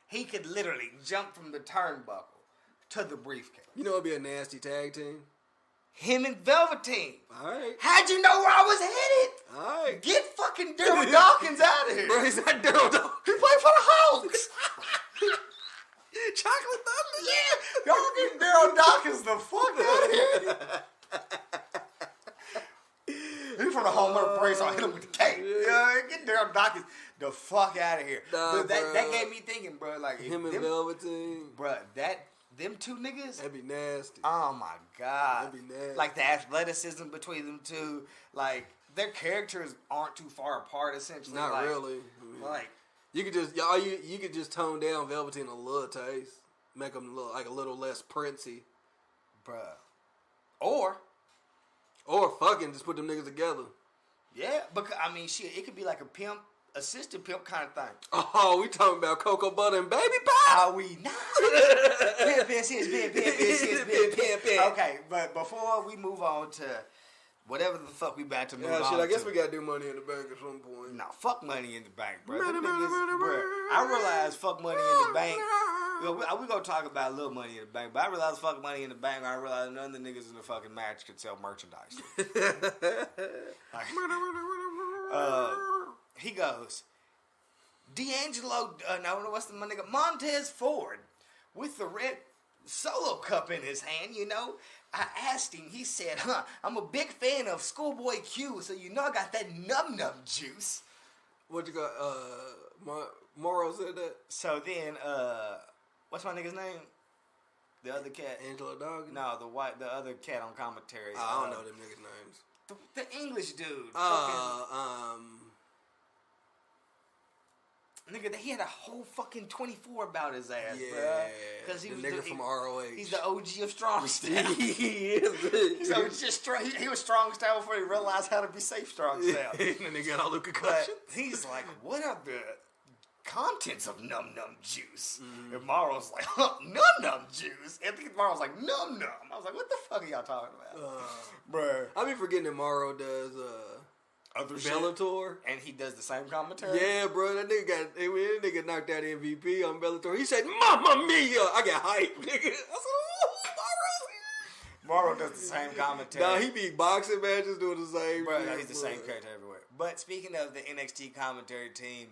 He could literally jump from the turnbuckle to the briefcase. You know it'd be a nasty tag team? Him and Velveteen. Alright. How'd you know where I was headed? Alright. Get fucking Daryl Dawkins out of here. Bro, he's not Daryl Dawkins. He played for the Hawks. Chocolate Thunder? Yeah. Y'all get Daryl Dawkins the fuck out of here. He's from the home run brace. I'll hit him with the tape. Yeah, get Daryl Dawkins the fuck out of here. Nah, but that gave me thinking, bro. Like Him and Velveteen. bro. Them two niggas. That'd be nasty. Oh my god. That'd be nasty. Like the athleticism between them two. Like their characters aren't too far apart. Essentially, Not like, really. Like You could just you could just tone down Velveteen a little taste, make him look like a little less princey, bruh. or fucking just put them niggas together. Yeah, because I mean, shit, it could be like a pimp, assistant pimp kind of thing. Oh, we talking about cocoa butter and baby pie? Are we not? Pimp. Okay, but before we move on to whatever the fuck we about to move on shit, I guess to. we gotta do Money in the Bank at some point. Nah, fuck Money in the Bank, bro. I realize fuck Money in the Bank. We gonna talk about a little Money in the Bank, but I realize fuck Money in the Bank. I realize none of the niggas in the fucking match could sell merchandise. He goes, D'Angelo, what's the nigga? Montez Ford with the red Solo cup in his hand, you know. I asked him, he said, I'm a big fan of Schoolboy Q, so you know I got that num-num juice. What you got, Morrow said that? So then, what's my nigga's name? The other cat. Angelo Dawkins? No, the other cat on commentary. I don't know them niggas' names. The English dude. Nigga, he had a whole fucking 24 about his ass, bruh. Because he was nigga from ROH. He's the OG of strong style. He is. So it's just he was strong style before he realized how to be safe strong style. And then they got all the But concussions. he's like, what are the contents of Num Num Juice? And Morrow's like, Num Num Juice? And I think Morrow's like, Num Num. I was like, what the fuck are y'all talking about? Bruh. I be forgetting that Morrow does other shit. Bellator. And he does the same commentary? Yeah, bro. That nigga knocked out MVP on Bellator. He said, Mamma Mia! I got hype, nigga. I said, Morrow does the same commentary. Nah, he be boxing matches doing the same. Bro, no, he's the same character everywhere. But speaking of the NXT commentary team,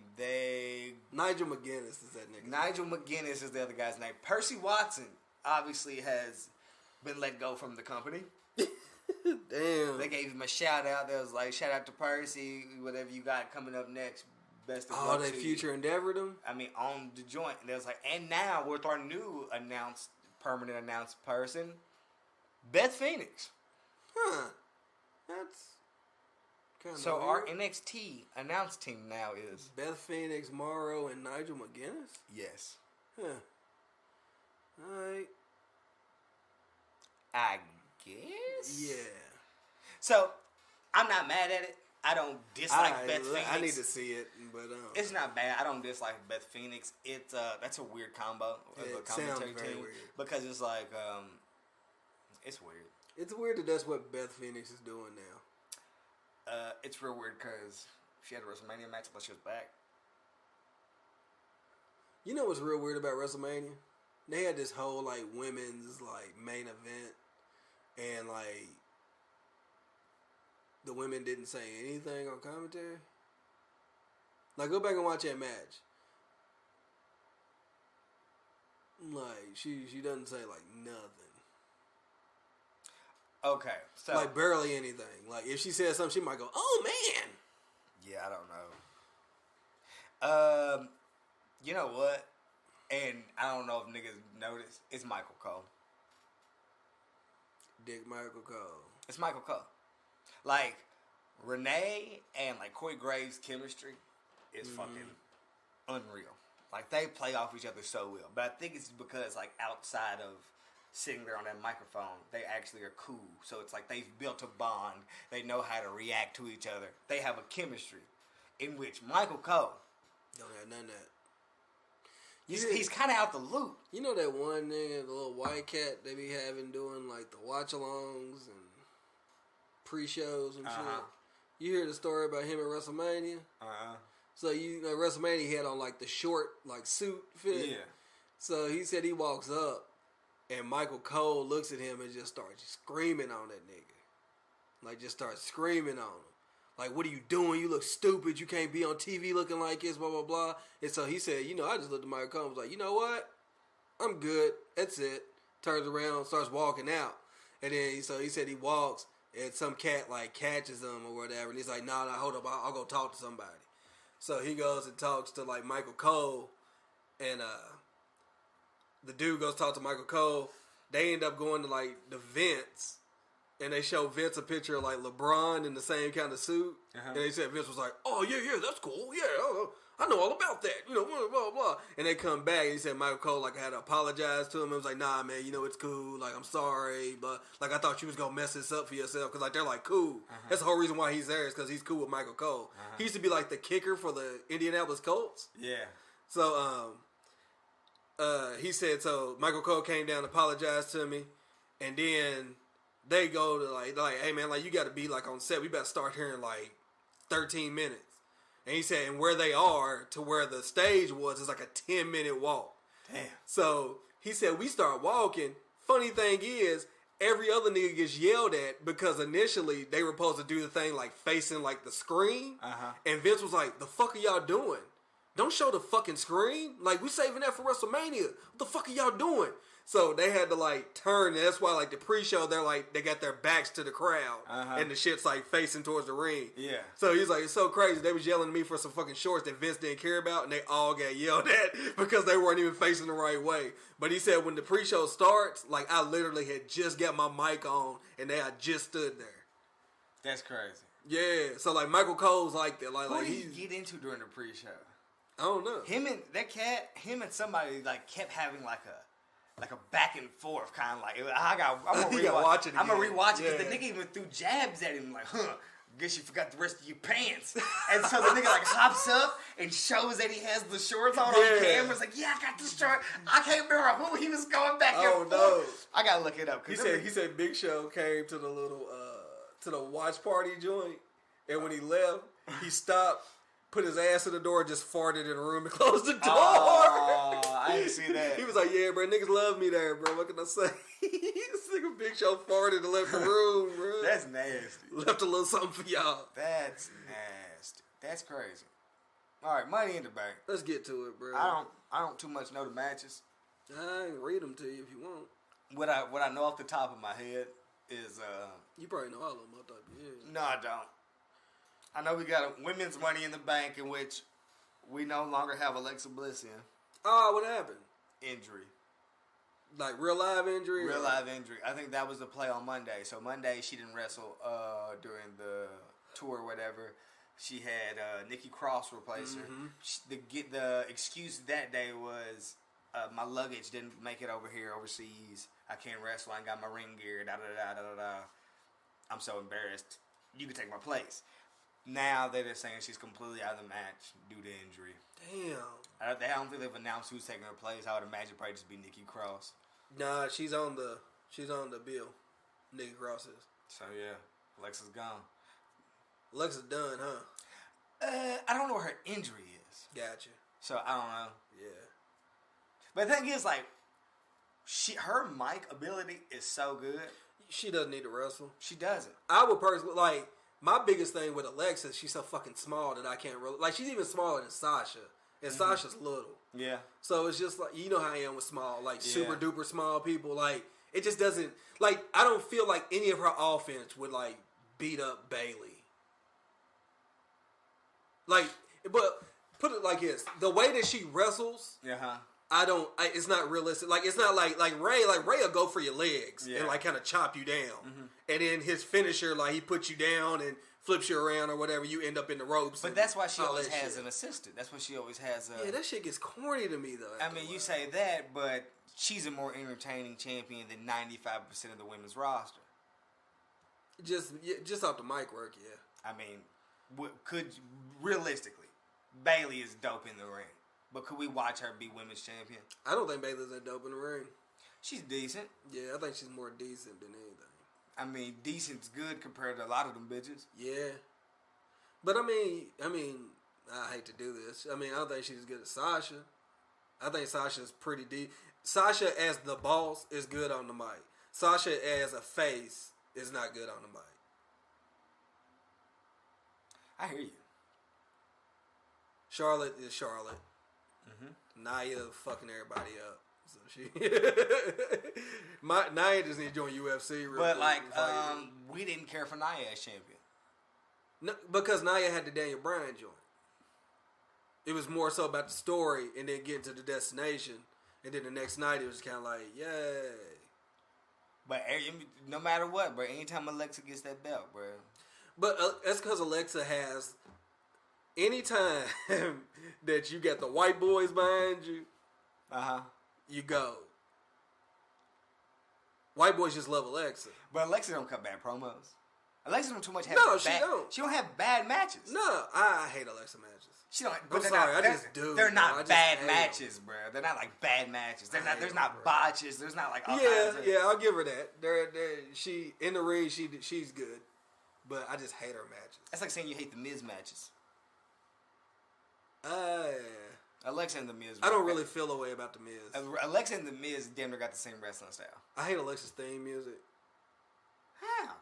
Nigel McGuinness is that nigga. Nigel McGuinness is the other guy's name. Percy Watson obviously has been let go from the company. Damn. They gave him a shout out. They was like, shout out to Percy, whatever you got coming up next. Best of luck they to future you. endeavored him? I mean, on the joint. And they was like, and now with our new permanent announced person, Beth Phoenix. Huh. That's kind of So weird. our NXT announced team now is Beth Phoenix, Morrow, and Nigel McGuinness? yes. Huh. Alright. I guess. Yeah. So I'm not mad at it. I don't dislike Beth Phoenix. I need to see it, but It's not bad. I don't dislike Beth Phoenix. It's that's a weird combo of a commentary very team weird. because it's like it's weird. it's weird that that's what Beth Phoenix is doing now. It's real weird because she had a WrestleMania match, but she was back. You know what's real weird about WrestleMania? They had this whole like women's like main event, and like the women didn't say anything on commentary. Like, go back and watch that match. Like she doesn't say like nothing. Okay, so Like barely anything. Like if she says something, she might go, "Oh man." yeah, I don't know. You know what? And I don't know if niggas noticed. It's Michael Cole. Dick Michael Cole. It's Michael Cole. Like Renee and like Corey Graves' chemistry is fucking unreal. Like they play off each other so well. But I think it's because like outside of sitting there on that microphone, they actually are cool. So it's like they've built a bond. They know how to react to each other. They have a chemistry in which Michael Cole, Don't have none of that. he's kind of out the loop. You know that one nigga, the little white cat they be having doing like the watch-alongs and pre-shows and shit. You hear the story about him at WrestleMania? So you know WrestleMania he had on like the short like suit fit. Yeah. So he said he walks up and Michael Cole looks at him and just starts screaming on that nigga. Like just starts screaming on him. Like, what are you doing? You look stupid. You can't be on TV looking like this, blah, blah, blah. And so he said, you know, I just looked at Michael Cole and was like, you know what? I'm good. That's it. Turns around, starts walking out. And then, so he said he walks, and some cat, like, catches him or whatever. And he's like, nah, hold up. I'll go talk to somebody. So he goes and talks to, like, Michael Cole. And the dude goes talk to Michael Cole. They end up going to, like, the vents. And they show Vince a picture of, like, LeBron in the same kind of suit. And they said Vince was like, oh, yeah, that's cool. Yeah, I know all about that. You know, blah, blah, blah. And they come back, and he said Michael Cole, like, had to apologize to him. It was like, nah, man, you know, it's cool. Like, I'm sorry. But, like, I thought you was going to mess this up for yourself. Because, like, they're, like, cool. That's the whole reason why he's there is because he's cool with Michael Cole. He used to be, like, the kicker for the Indianapolis Colts. Yeah. So, he said, so Michael Cole came down, apologized to me. And then they go to like, hey man, like you got to be like on set. We better start here in like 13 minutes. And he said, and where they are to where the stage was is like a 10-minute walk. Damn. So he said, we start walking. Funny thing is, every other nigga gets yelled at because initially they were supposed to do the thing like facing like the screen. And Vince was like, the fuck are y'all doing? Don't show the fucking screen. Like, we saving that for WrestleMania. What the fuck are y'all doing? So they had to like turn, and that's why like the pre-show they're like they got their backs to the crowd, and the shit's like facing towards the ring. Yeah. So he's like, it's so crazy. They was yelling at me for some fucking shorts that Vince didn't care about, and they all got yelled at because they weren't even facing the right way. But he said when the pre-show starts, like I literally had just got my mic on, and I just stood there. That's crazy. Yeah. So like Michael Cole's like that. Like What did he's, he get into during the pre-show? I don't know. Him and somebody like kept having like a back and forth kind of like I'm gonna watch it. I'm gonna again. rewatch it because Yeah. the nigga even threw jabs at him like, guess you forgot the rest of your pants. And so the nigga like hops up and shows that he has the shorts on camera. It's like, yeah, I got the short. I can't remember who he was going back and forth. no. I gotta look it up. He said Big Show came to the little to the watch party joint, And when he left, he stopped, put his ass in the door, and just farted in the room and closed the door. Oh, I didn't see that. He was like, yeah, bro, niggas love me there, bro. What can I say? This nigga Big Show farted and left the room, bro. That's nasty. Left a little something for y'all. That's nasty. That's crazy. All right, Money in the Bank. Let's get to it, bro. I don't too much know the matches. I ain't read them to you if you want. What I know off the top of my head is You probably know all of them. I thought, yeah. no, I don't. I know we got a women's Money in the Bank in which we no longer have Alexa Bliss in. Oh, what happened? Injury. Like real live injury? Real live injury. I think that was the play on Monday. So Monday she didn't wrestle during the tour or whatever. She had Nikki Cross replace her. The excuse that day was my luggage didn't make it over here overseas. I can't wrestle. I ain't got my ring gear. Da da da da da da. I'm so embarrassed. You can take my place. Now they're saying she's completely out of the match due to injury. Damn. I don't think they've announced who's taking her place. I would imagine probably just be Nikki Cross. Nah, she's on the bill. Nikki Cross is. So yeah, Alexa's gone. Alexa's done, huh? I don't know what her injury is. Gotcha. So I don't know. Yeah. But the thing is, like, her mic ability is so good. She doesn't need to wrestle. She doesn't. I would personally, like, my biggest thing with Alexa is she's so fucking small that I can't really, like, she's even smaller than Sasha. And Sasha's little. Yeah. So it's just like, you know how I am with small, like, super Yeah. duper small people. Like, it just doesn't, like, I don't feel like any of her offense would, like, beat up Bayley. Like, but put it like this: the way that she wrestles, it's not realistic. Like, it's not like Ray. Like, Ray will go for your legs and like kind of chop you down, and then his finisher, like, he puts you down and flips you around or whatever. You end up in the ropes. But that's why she always has an assistant. That's why she always has. Yeah, that shit gets corny to me though. I mean, you say that, but she's a more entertaining champion than 95% of the women's roster. Just off the mic work, yeah. I mean, realistically, Bayley is dope in the ring, but could we watch her be women's champion? I don't think Bayley's that dope in the ring. She's decent. Yeah, I think she's more decent than anything. I mean, decent's good compared to a lot of them bitches. Yeah, but I mean, I hate to do this. I mean, I don't think she's as good as Sasha. I think Sasha's pretty deep. Sasha as the boss is good on the mic. Sasha as a face is not good on the mic. I hear you. Charlotte is Charlotte. Nia fucking everybody up. So she, Nia just needs to join UFC. But like, we didn't care for Nia as champion. No, because Nia had the Daniel Bryan joint. It was more so about the story and then getting to the destination, and then the next night it was kind of like, yay. But no matter what, bro, anytime Alexa gets that belt, bro. But that's because Alexa has, anytime that you got the white boys behind you, you go. White boys just love Alexa. But Alexa don't cut bad promos. Alexa don't too much have she don't. She don't have bad matches. No, I hate Alexa matches. She don't. I'm sorry, I just do. They're not bad matches, bro. They're not like bad matches. They're not. There's not botches. There's not like all kinds of. Yeah, I'll give her that. She in the ring. She's good, but I just hate her matches. That's like saying you hate the Miz matches. Yeah. Alexa and the Miz. I don't really feel a way about the Miz. Alexa and the Miz damn near got the same wrestling style. I hate Alexa's theme music. How?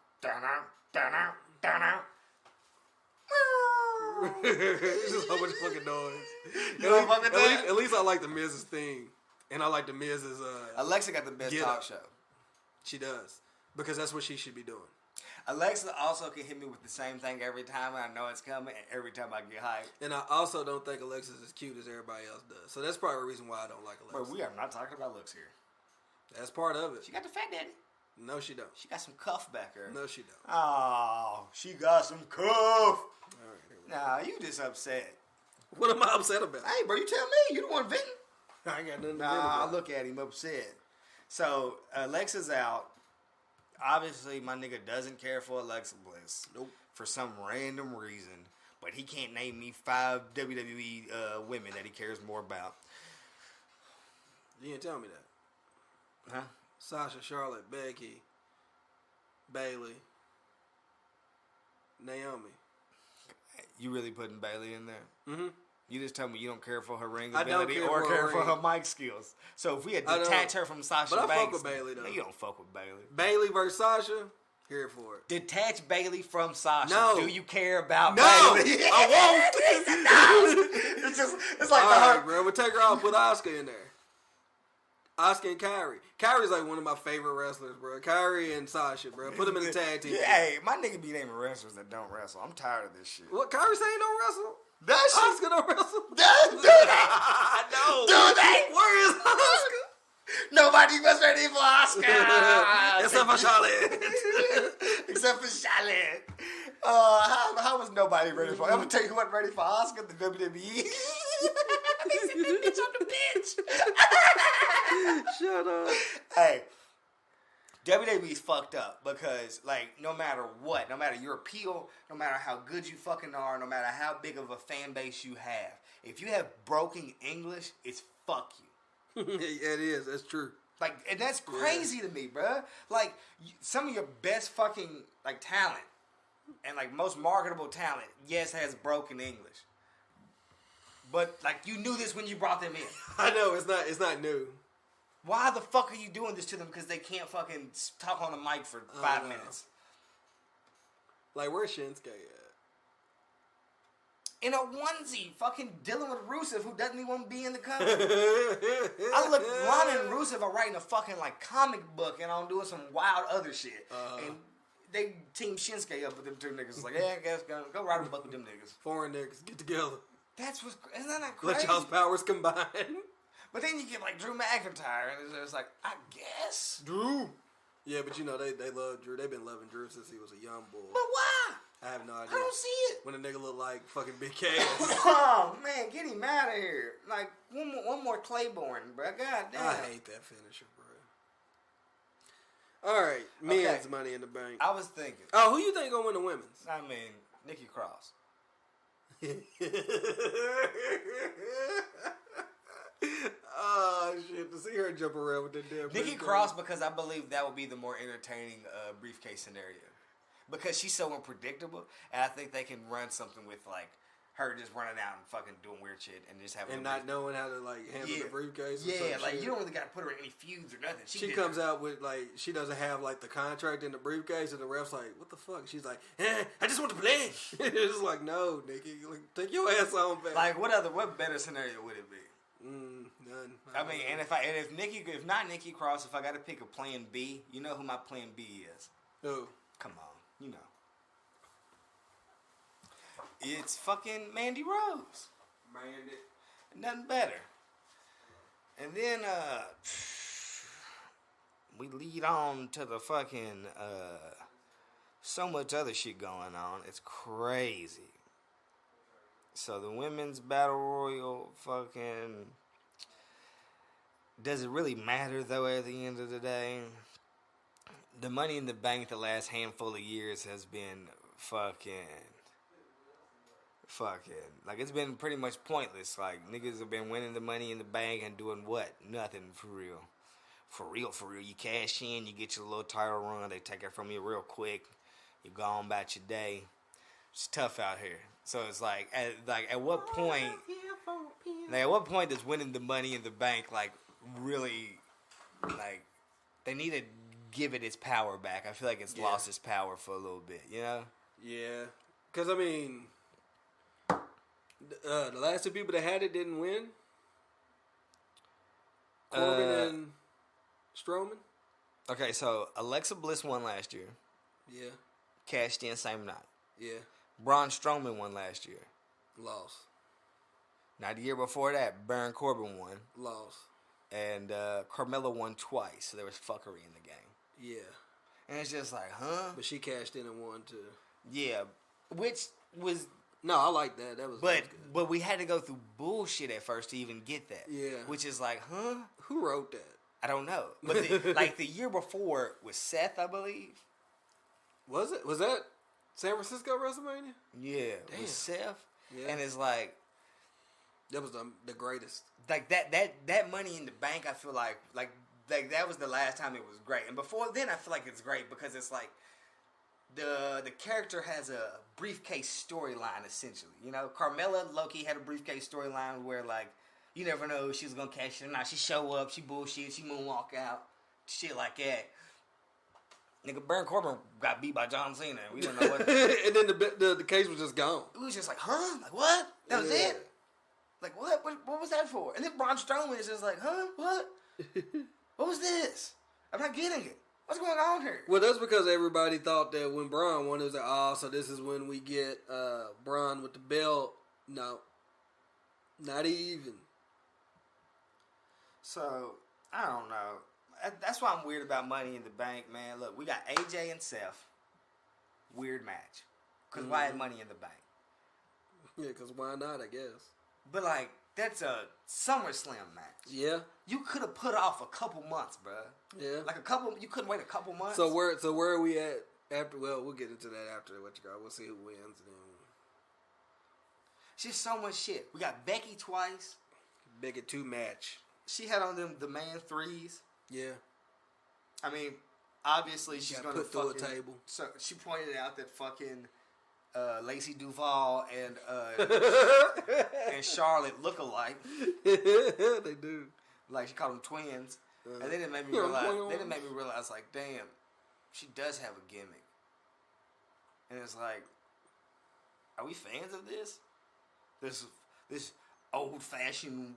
It's just so much fucking noise. At least I like the Miz's theme, and I like the Miz's. Alexa got the best talk show. She does, because that's what she should be doing. Alexa also can hit me with the same thing every time, and I know it's coming, and every time I get hyped. And I also don't think Alexa's as cute as everybody else does. So that's probably the reason why I don't like Alexa. But we are not talking about looks here. That's part of it. She got the fat daddy. No, she don't. She got some cuff back there. No, she don't. Oh, she got some cuff. All right, nah, you just upset. What am I upset about? Hey, bro, you tell me. You the one venting. I ain't got nothing to I look at him upset. So, Alexa's out. Obviously, my nigga doesn't care for Alexa Bliss. Nope. For some random reason. But he can't name me 5 WWE women that he cares more about. You didn't tell me that. Huh? Sasha, Charlotte, Becky, Bayley, Naomi. You really putting Bayley in there? Mm-hmm. You just told me you don't care for her ring I don't ability care or for care her for ring. her mic skills. So if we had I detached don't. her from Sasha But I Banks, fuck with Bayley, though. Man, you don't fuck with Bayley. Bayley versus Sasha, here for it. Detach Bayley from Sasha. No. Do you care about No, Bayley? I won't. It's like All the right, bro. We'll take her off. Put Asuka in there. Asuka and Kyrie. Kyrie's like one of my favorite wrestlers, bro. Kyrie and Sasha, bro. Put them in the tag team. Hey, my nigga be naming wrestlers that don't wrestle. I'm tired of this shit. What? Kyrie saying don't wrestle? That shit. Asuka don't wrestle? Do they? No. Do they? Where is Asuka? Nobody was ready for Oscar. Except for Charlotte. Except for Charlotte. How was nobody ready for? I'm gonna tell you who wasn't ready for Oscar. The WWE. They said that bitch on the bench. Shut up. Hey, WWE's fucked up because, like, no matter what, no matter your appeal, no matter how good you fucking are, no matter how big of a fan base you have, if you have broken English, it's fuck you. It is. That's true. Like, and that's crazy to me, bruh. Like, some of your best fucking, like, talent and, like, most marketable talent, yes, has broken English. But, like, you knew this when you brought them in. I know. It's not new. Why the fuck are you doing this to them? Because they can't fucking talk on the mic for 5 minutes. Like, where's Shinsuke at? In a onesie, fucking dealing with Rusev, who doesn't even want to be in the company. I look, Lana and Rusev are writing a fucking, like, comic book, and I'm doing some wild other shit. And they team Shinsuke up with them two niggas. It's like, yeah, I guess go ride a buck with them niggas. Foreign niggas, get together. That's what's, isn't that crazy? Let y'all's powers combine. But then you get, like, Drew McIntyre, and it's just like, I guess. Drew. Yeah, but you know, they love Drew. They've been loving Drew since he was a young boy. But why? I have no idea. I don't see it. When a nigga look like fucking Big K. Oh, man, get him out of here. Like, one more Claiborne, bro. God damn. I hate that finisher, bro. All right, men's Money in the Bank. I was thinking. Oh, who you think gonna win the women's? I mean, Nikki Cross. Oh shit! To see her jump around with that damn Nikki briefcase. Cross, because I believe that would be the more entertaining briefcase scenario. Because she's so unpredictable, and I think they can run something with, like, her just running out and fucking doing weird shit and just having and not knowing how to like handle the briefcase. Or Yeah, like shit. you don't really got to put her in any feuds or nothing. She comes out with like she doesn't have like the contract in the briefcase, and the ref's like, "What the fuck?" She's like, "I just want to play." It's like, no, Nikki, like, take your ass on back. Like, what better scenario would it be? None. I mean, and if not Nikki Cross, if I got to pick a plan B, you know who my plan B is? Who? Come on, you know. It's fucking Mandy Rose. Mandy. Nothing better. And then we lead on to the fucking so much other shit going on. It's crazy. So the women's battle royal fucking, does it really matter though at the end of the day? The Money in the Bank the last handful of years has been fucking like, it's been pretty much pointless. Like, niggas have been winning the Money in the Bank and doing what? Nothing for real. For real. You cash in, you get your little title run, they take it from you real quick, you go on about your day. It's tough out here. So it's like at what point does winning the Money in the Bank, like, really, like, they need to give it its power back. I feel like it's lost its power for a little bit, you know? Yeah, because I mean, the last two people that had it didn't win. Corbin and Strowman. Okay, so Alexa Bliss won last year. Yeah. Cashed in same night. Yeah. Braun Strowman won last year. Lost. Now the year before that, Baron Corbin won. Lost. And Carmella won twice, so there was fuckery in the game. Yeah. And it's just like, huh? But she cashed in and won too. Yeah. Which was... No, I like that. That was good. But we had to go through bullshit at first to even get that. Yeah. Which is like, huh? Who wrote that? I don't know. But like the year before was Seth, I believe. Was it? Was that San Francisco WrestleMania? Yeah. Damn. With Seth. Yeah. And it's like... That was the greatest. Like that Money in the Bank, I feel like that was the last time it was great. And before then, I feel like it's great because it's like the character has a briefcase storyline, essentially. You know, Carmella low-key had a briefcase storyline where, like, you never know if she's gonna cash it or not. She show up, she bullshit, she moonwalk out, shit like that. Nigga, Baron Corbin got beat by John Cena. We don't know what. And then the case was just gone. It was just like, huh? Like, what? That was it? Like, what? What was that for? And then Braun Strowman is just like, huh? What? What was this? I'm not getting it. What's going on here? Well, that's because everybody thought that when Braun won, it was like, oh, so this is when we get Braun with the belt. No. Not even. So, I don't know. That's why I'm weird about Money in the Bank, man. Look, we got AJ and Seth. Weird match. Because why Money in the Bank? Yeah, because why not, I guess. But, like, that's a SummerSlam match. Yeah. You could have put off a couple months, bruh. Yeah. Like you couldn't wait a couple months. So where are we at after? Well, we'll get into that after we'll see who wins. And then It's just so much shit. We got Becky twice. Becky 2 match. She had on them the man threes. Yeah. I mean, obviously she's gonna put through a table. So she pointed out that fucking Lacey Duval and and Charlotte look alike. They do. Like she called them twins, and then it made me realize. Then it made me realize, like, damn, she does have a gimmick. And it's like, are we fans of this? This old fashioned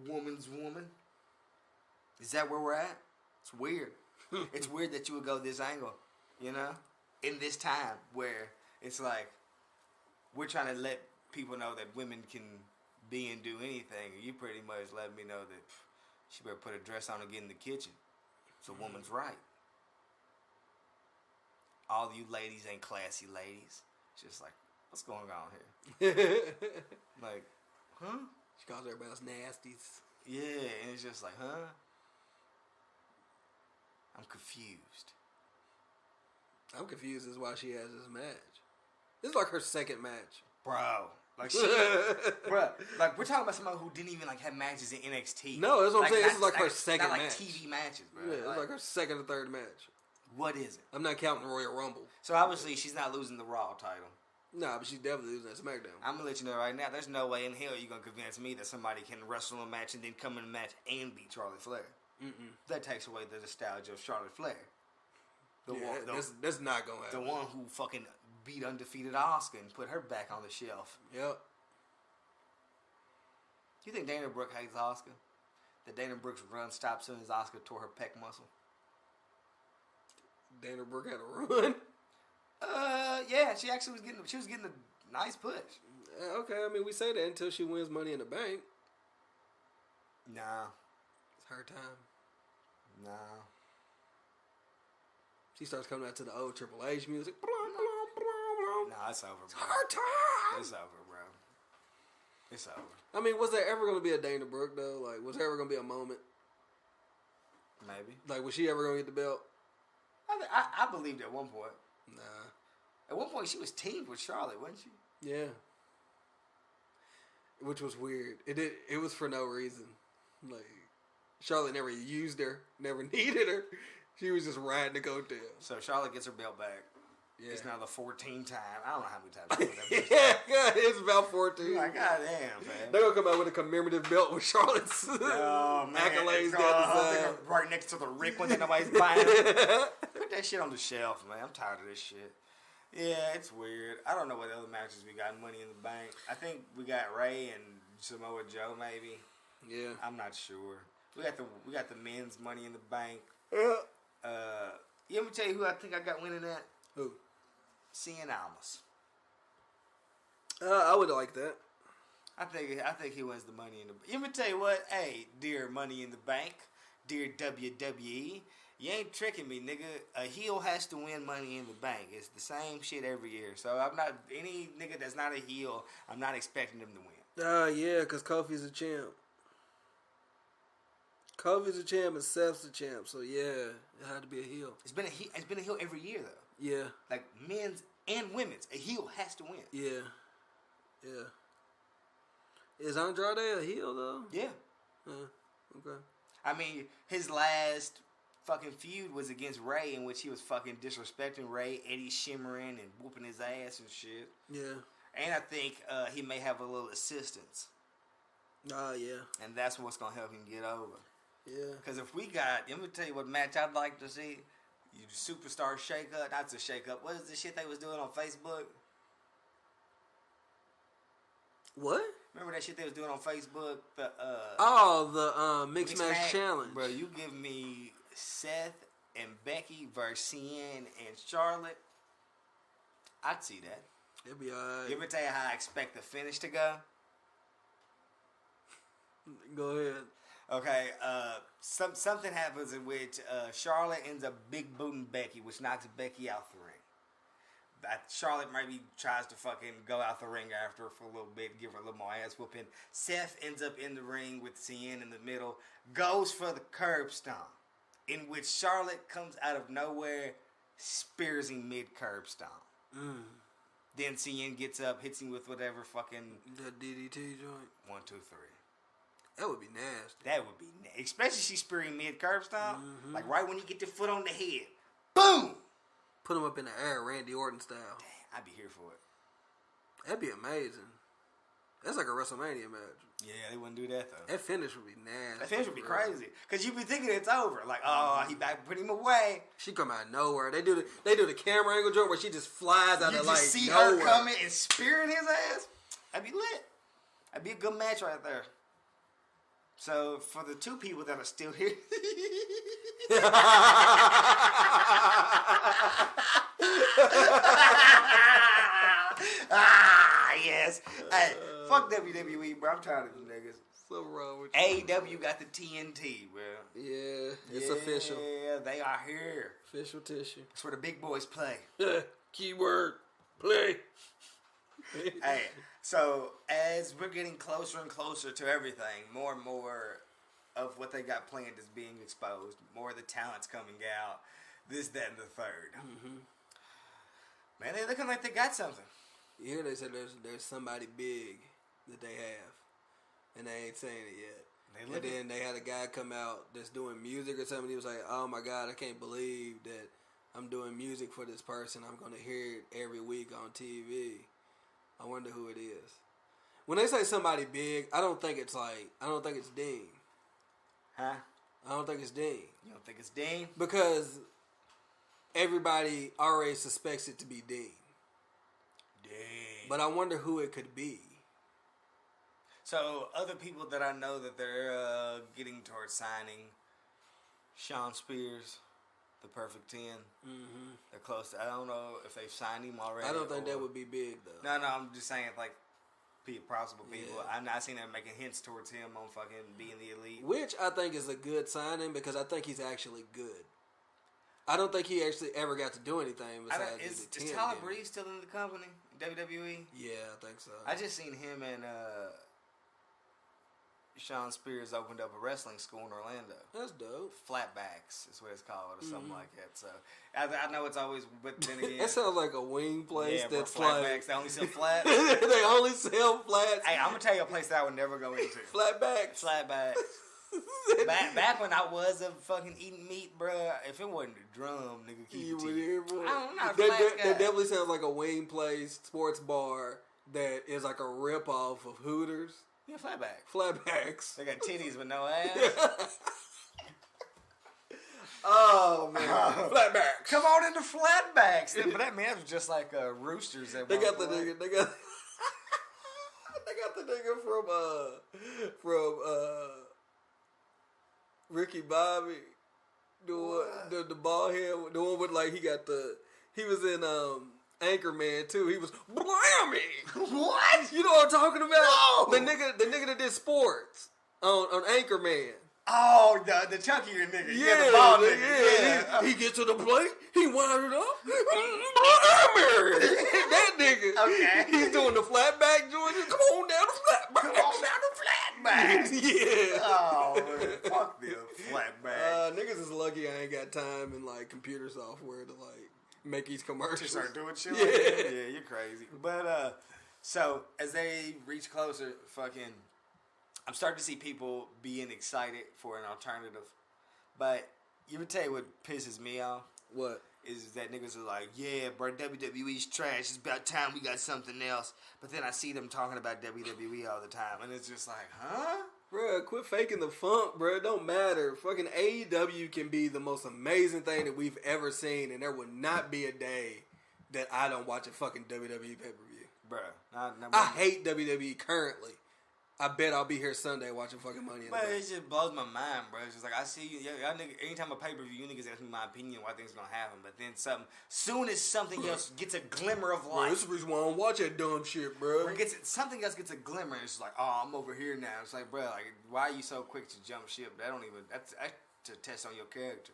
woman's woman. Is that where we're at? It's weird. It's weird that you would go this angle, you know, in this time where it's like we're trying to let people know that women can be and do anything. You pretty much let me know that she better put a dress on and get in the kitchen. It's a woman's right. All you ladies ain't classy ladies. It's just like, what's going on here? Like, huh? She calls everybody else nasties. Yeah, and it's just like, huh? I'm confused. I'm confused as why she has this match. This is like her second match. Bro. Like, she, bro, like, we're talking about somebody who didn't even, like, have matches in NXT. No, that's what I'm saying. This is like her not second like match. TV matches, bro. Yeah, it's like her second or third match. What is it? I'm not counting the Royal Rumble. So, obviously, she's not losing the Raw title. Nah, but she's definitely losing that SmackDown. I'm going to let you know right now, there's no way in hell you're going to convince me that somebody can wrestle a match and then come in a match and beat Charlotte Flair. That takes away the nostalgia of Charlotte Flair. That's not going to happen. The one who fucking beat undefeated Asuka and put her back on the shelf. Yep. You think Dana Brooke hates Asuka? That Dana Brooke's run stopped as soon as Asuka tore her pec muscle? Dana Brooke had a run? Yeah, she actually was getting a nice push. Okay, I mean, we say that until she wins Money in the Bank. Nah. It's her time. Nah. She starts coming out to the old Triple H music. Nah, it's over, bro. It's her time! It's over, bro. It's over. I mean, was there ever going to be a Dana Brooke, though? Like, was there ever going to be a moment? Maybe. Like, was she ever going to get the belt? I believed at one point. Nah. At one point, she was teamed with Charlotte, wasn't she? Yeah. Which was weird. It was for no reason. Like, Charlotte never used her, never needed her. She was just riding the coattail. So Charlotte gets her belt back. Yeah. It's now the 14th time. I don't know how many times. Yeah, it's about 14. Like, goddamn, man. They're going to come out with a commemorative belt with Charlotte's accolades down right next to the Rick one that nobody's buying. Put that shit on the shelf, man. I'm tired of this shit. Yeah, it's weird. I don't know what other matches we got. Money in the Bank. I think we got Ray and Samoa Joe, maybe. Yeah. I'm not sure. We got the men's Money in the Bank. Yeah. Let me tell you who I think I got winning that. Who? Cien Almas. I would like that. I think he wins the Money in the Bank. Let me tell you what. Hey, dear Money in the Bank, dear WWE, you ain't tricking me, nigga. A heel has to win Money in the Bank. It's the same shit every year. So I'm not any nigga that's not a heel. I'm not expecting them to win. Yeah, because Kofi's a champ. Kofi's a champ and Seth's a champ. So yeah, it had to be a heel. It's been a heel every year though. Yeah. Like men's and women's, a heel has to win. Yeah. Yeah. Is Andrade a heel though? Yeah. Okay. I mean, his last fucking feud was against Ray, in which he was fucking disrespecting Ray, Eddie shimmering and whooping his ass and shit. Yeah. And I think he may have a little assistance. Yeah. And that's what's going to help him get over. Yeah. Because if we got, let me tell you what match I'd like to see. You superstar shake up. Not to shake up. What is the shit they was doing on Facebook? What? Remember that shit they was doing on Facebook? The Mixed Match Challenge. Bro, you give me Seth and Becky versus CN and Charlotte. I'd see that. It'd be alright. Let me tell you how I expect the finish to go. Go ahead. Okay, something happens in which Charlotte ends up big booting Becky, which knocks Becky out the ring. Charlotte maybe tries to fucking go out the ring after her for a little bit, give her a little more ass whooping. Seth ends up in the ring with CN in the middle, goes for the curb stomp, in which Charlotte comes out of nowhere, spears him mid curb stomp. Then CN gets up, hits him with whatever fucking... That DDT joint? 1, 2, 3. That would be nasty. That would be nasty. Especially she spearing mid curb stomp. Like right when you get the foot on the head. Boom! Put him up in the air, Randy Orton style. Damn, I'd be here for it. That'd be amazing. That's like a WrestleMania match. Yeah, they wouldn't do that though. That finish would be nasty. That finish would be crazy. Because you'd be thinking it's over. Like, oh, he back, put him away. She come out of nowhere. They do the camera angle joint where she just flies out you of just like see nowhere. her coming and spearing his ass. That'd be lit. That'd be a good match right there. So, for the two people that are still here. Yes. Hey, fuck WWE, bro. I'm tired of them niggas. Something wrong with you. AEW got the TNT, bro. Yeah, it's official. Yeah, they are here. Official tissue. That's where the big boys play. Keyword, play. Hey, so as we're getting closer and closer to everything, more and more of what they got planned is being exposed. More of the talent's coming out. This, that, and the third. Man, they're looking like they got something. You hear they said there's somebody big that they have, and they ain't saying it yet. And then they had a guy come out that's doing music or something. He was like, "Oh my God, I can't believe that I'm doing music for this person. I'm gonna hear it every week on TV. I wonder who it is." When they say somebody big, I don't think it's Dean. Huh? I don't think it's Dean. You don't think it's Dean? Because everybody already suspects it to be Dean. But I wonder who it could be. So, other people that I know that they're getting towards signing, Sean Spears, the Perfect 10. They're close to, I don't know if they've signed him already. I don't think that would be big, though. No, I'm just saying, like, possible people. Yeah. I'm not seeing them making hints towards him on fucking being the elite. Which I think is a good signing because I think he's actually good. I don't think he actually ever got to do anything besides is Tyler Breeze still in the company? WWE? Yeah, I think so. I just seen him and Sean Spears opened up a wrestling school in Orlando. That's dope. Flatbacks is what it's called or something like that. So I know it's always, but then again. That sounds like a wing place that's flatbacks. They only sell flats. They only sell flats. Hey, I'm going to tell you a place that I would never go into. Flatbacks. Back when I was fucking eating meat, bro, if it wasn't the drum, nigga, keep it to you. That definitely sounds like a wing place, sports bar that is like a rip-off of Hooters. Yeah, Flatbacks. They got titties with no ass. Oh, man. Flatbacks. Come on into Flatbacks. But that man was just like Roosters. They got the nigga. They got the nigga from Ricky Bobby, the bald head, the one with like he was in Anchorman too. He was blammy. What? You know what I'm talking about? No. The nigga that did sports on Anchorman. Oh, the chunkier nigga. Yeah, the bald nigga. Yeah. He gets to the plate. He wired it up. That nigga. Okay. He's doing the flatback joint. Come on down the flatback. Yeah. Oh, man. Fuck them flatback. Niggas is lucky I ain't got time in like computer software to like make these commercials. To start doing shit. Yeah. Like that? Yeah, you're crazy. But so as they reach closer, I'm starting to see people being excited for an alternative. But You ever tell you what pisses me off? What? Is that niggas are like, yeah, bro, WWE's trash. It's about time we got something else. But then I see them talking about WWE all the time, and it's just like, huh? Bruh, quit faking the funk, bruh. It don't matter. Fucking AEW can be the most amazing thing that we've ever seen, and there will not be a day that I don't watch a fucking WWE pay-per-view. Bruh. I hate WWE currently. I bet I'll be here Sunday watching fucking Money in the But Bank. it just blows my mind, bro. It's just like, I see you, y'all niggas, anytime a pay-per-view, you niggas ask me my opinion why things gonna happen, but then soon as something else gets a glimmer of Bro, light, this is the reason why I don't watch that dumb shit, bro. something else gets a glimmer, and it's like, oh, I'm over here now. It's like, bro, like, why are you so quick to jump ship? That's to test on your character.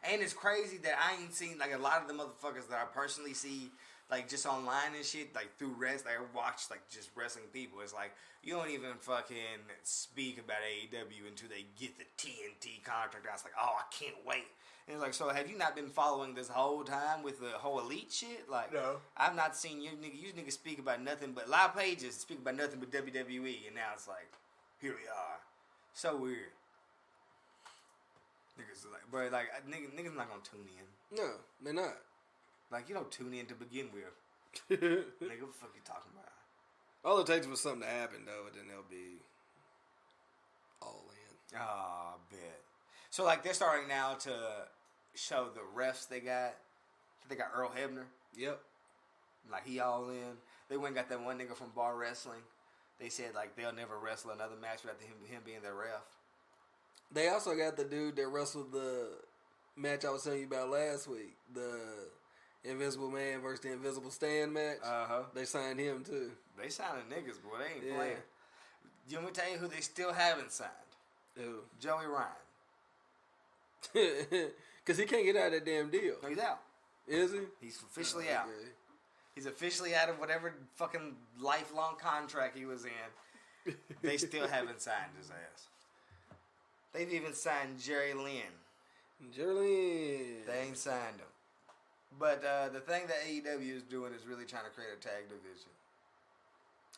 And it's crazy that I ain't seen, like, a lot of the motherfuckers that I personally see, like, just online and shit, like, through wrestling, like, I watch, like, just wrestling people. It's like, you don't even fucking speak about AEW until they get the TNT contract. I was like, oh, I can't wait. And it's like, so have you not been following this whole time with the whole elite shit? Like, No. I've not seen you niggas speak about nothing but live pages, speak about nothing but WWE, and now it's like, here we are. So weird. Niggas are like, bro, like, niggas not gonna tune in. No, they're not. Like, you don't tune in to begin with. Nigga, what the fuck you talking about? All it takes was something to happen, though, and then they'll be all in. Oh, I bet. So, like, they're starting now to show the refs they got. They got Earl Hebner. Yep. Like, he all in. They went and got that one nigga from Bar Wrestling. They said, like, they'll never wrestle another match without him being their ref. They also got the dude that wrestled the match I was telling you about last week. The Invisible Man versus the Invisible Stan match. Uh-huh. They signed him, too. They signing niggas, boy. They ain't Yeah. playing. You want me to tell you who they still haven't signed? Who? Joey Ryan. Because he can't get out of that damn deal. No, he's out. Is he? He's officially out. Okay. He's officially out of whatever fucking lifelong contract he was in. They still haven't signed his ass. They've even signed Jerry Lynn. Jerlyn. They ain't signed him. But the thing that AEW is doing is really trying to create a tag division.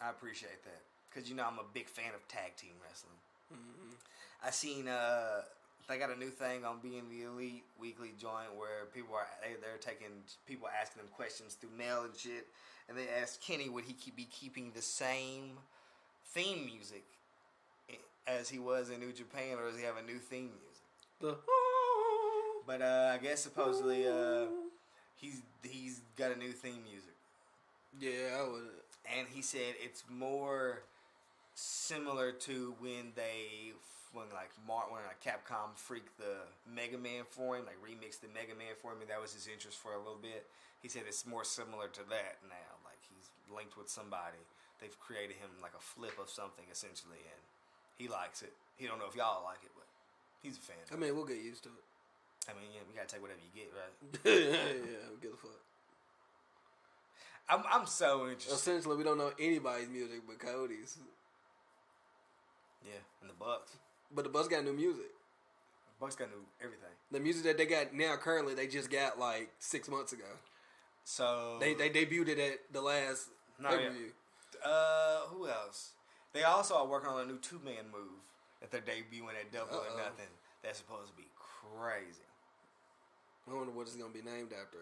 I appreciate that. Because, you know, I'm a big fan of tag team wrestling. Mm-hmm. I seen they got a new thing on Being the Elite weekly joint where they're taking people asking them questions through mail and shit. And they asked Kenny would he be keeping the same theme music as he was in New Japan, or does he have a new theme music? But I guess supposedly he's got a new theme music. Yeah, I would. And he said it's more similar to when Capcom freaked the Mega Man for him, like remixed the Mega Man for him, and that was his interest for a little bit. He said it's more similar to that now. Like he's linked with somebody. They've created him like a flip of something essentially, and he likes it. He don't know if y'all like it, but he's a fan. I mean, we'll get used to it. I mean, yeah, we gotta take whatever you get, right? Yeah, who gives a fuck? I'm so interested. Essentially, we don't know anybody's music but Cody's. Yeah, and the Bucks. But the Bucks got new music. Bucks got new everything. The music that they got now currently, they just got like 6 months ago. So They debuted it at the last pay-per-view. Who else? They also are working on a new 2-man move that they're debuting at Double or Nothing. That's supposed to be crazy. I wonder what it's gonna be named after.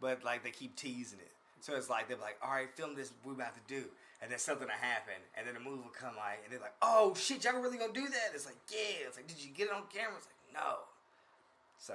But like they keep teasing it. So it's like they're like, all right, film this we're about to do. And then something will happen. And then the move will come like, and they're like, oh shit, y'all really gonna do that? It's like, yeah. It's like, did you get it on camera? It's like, no. So.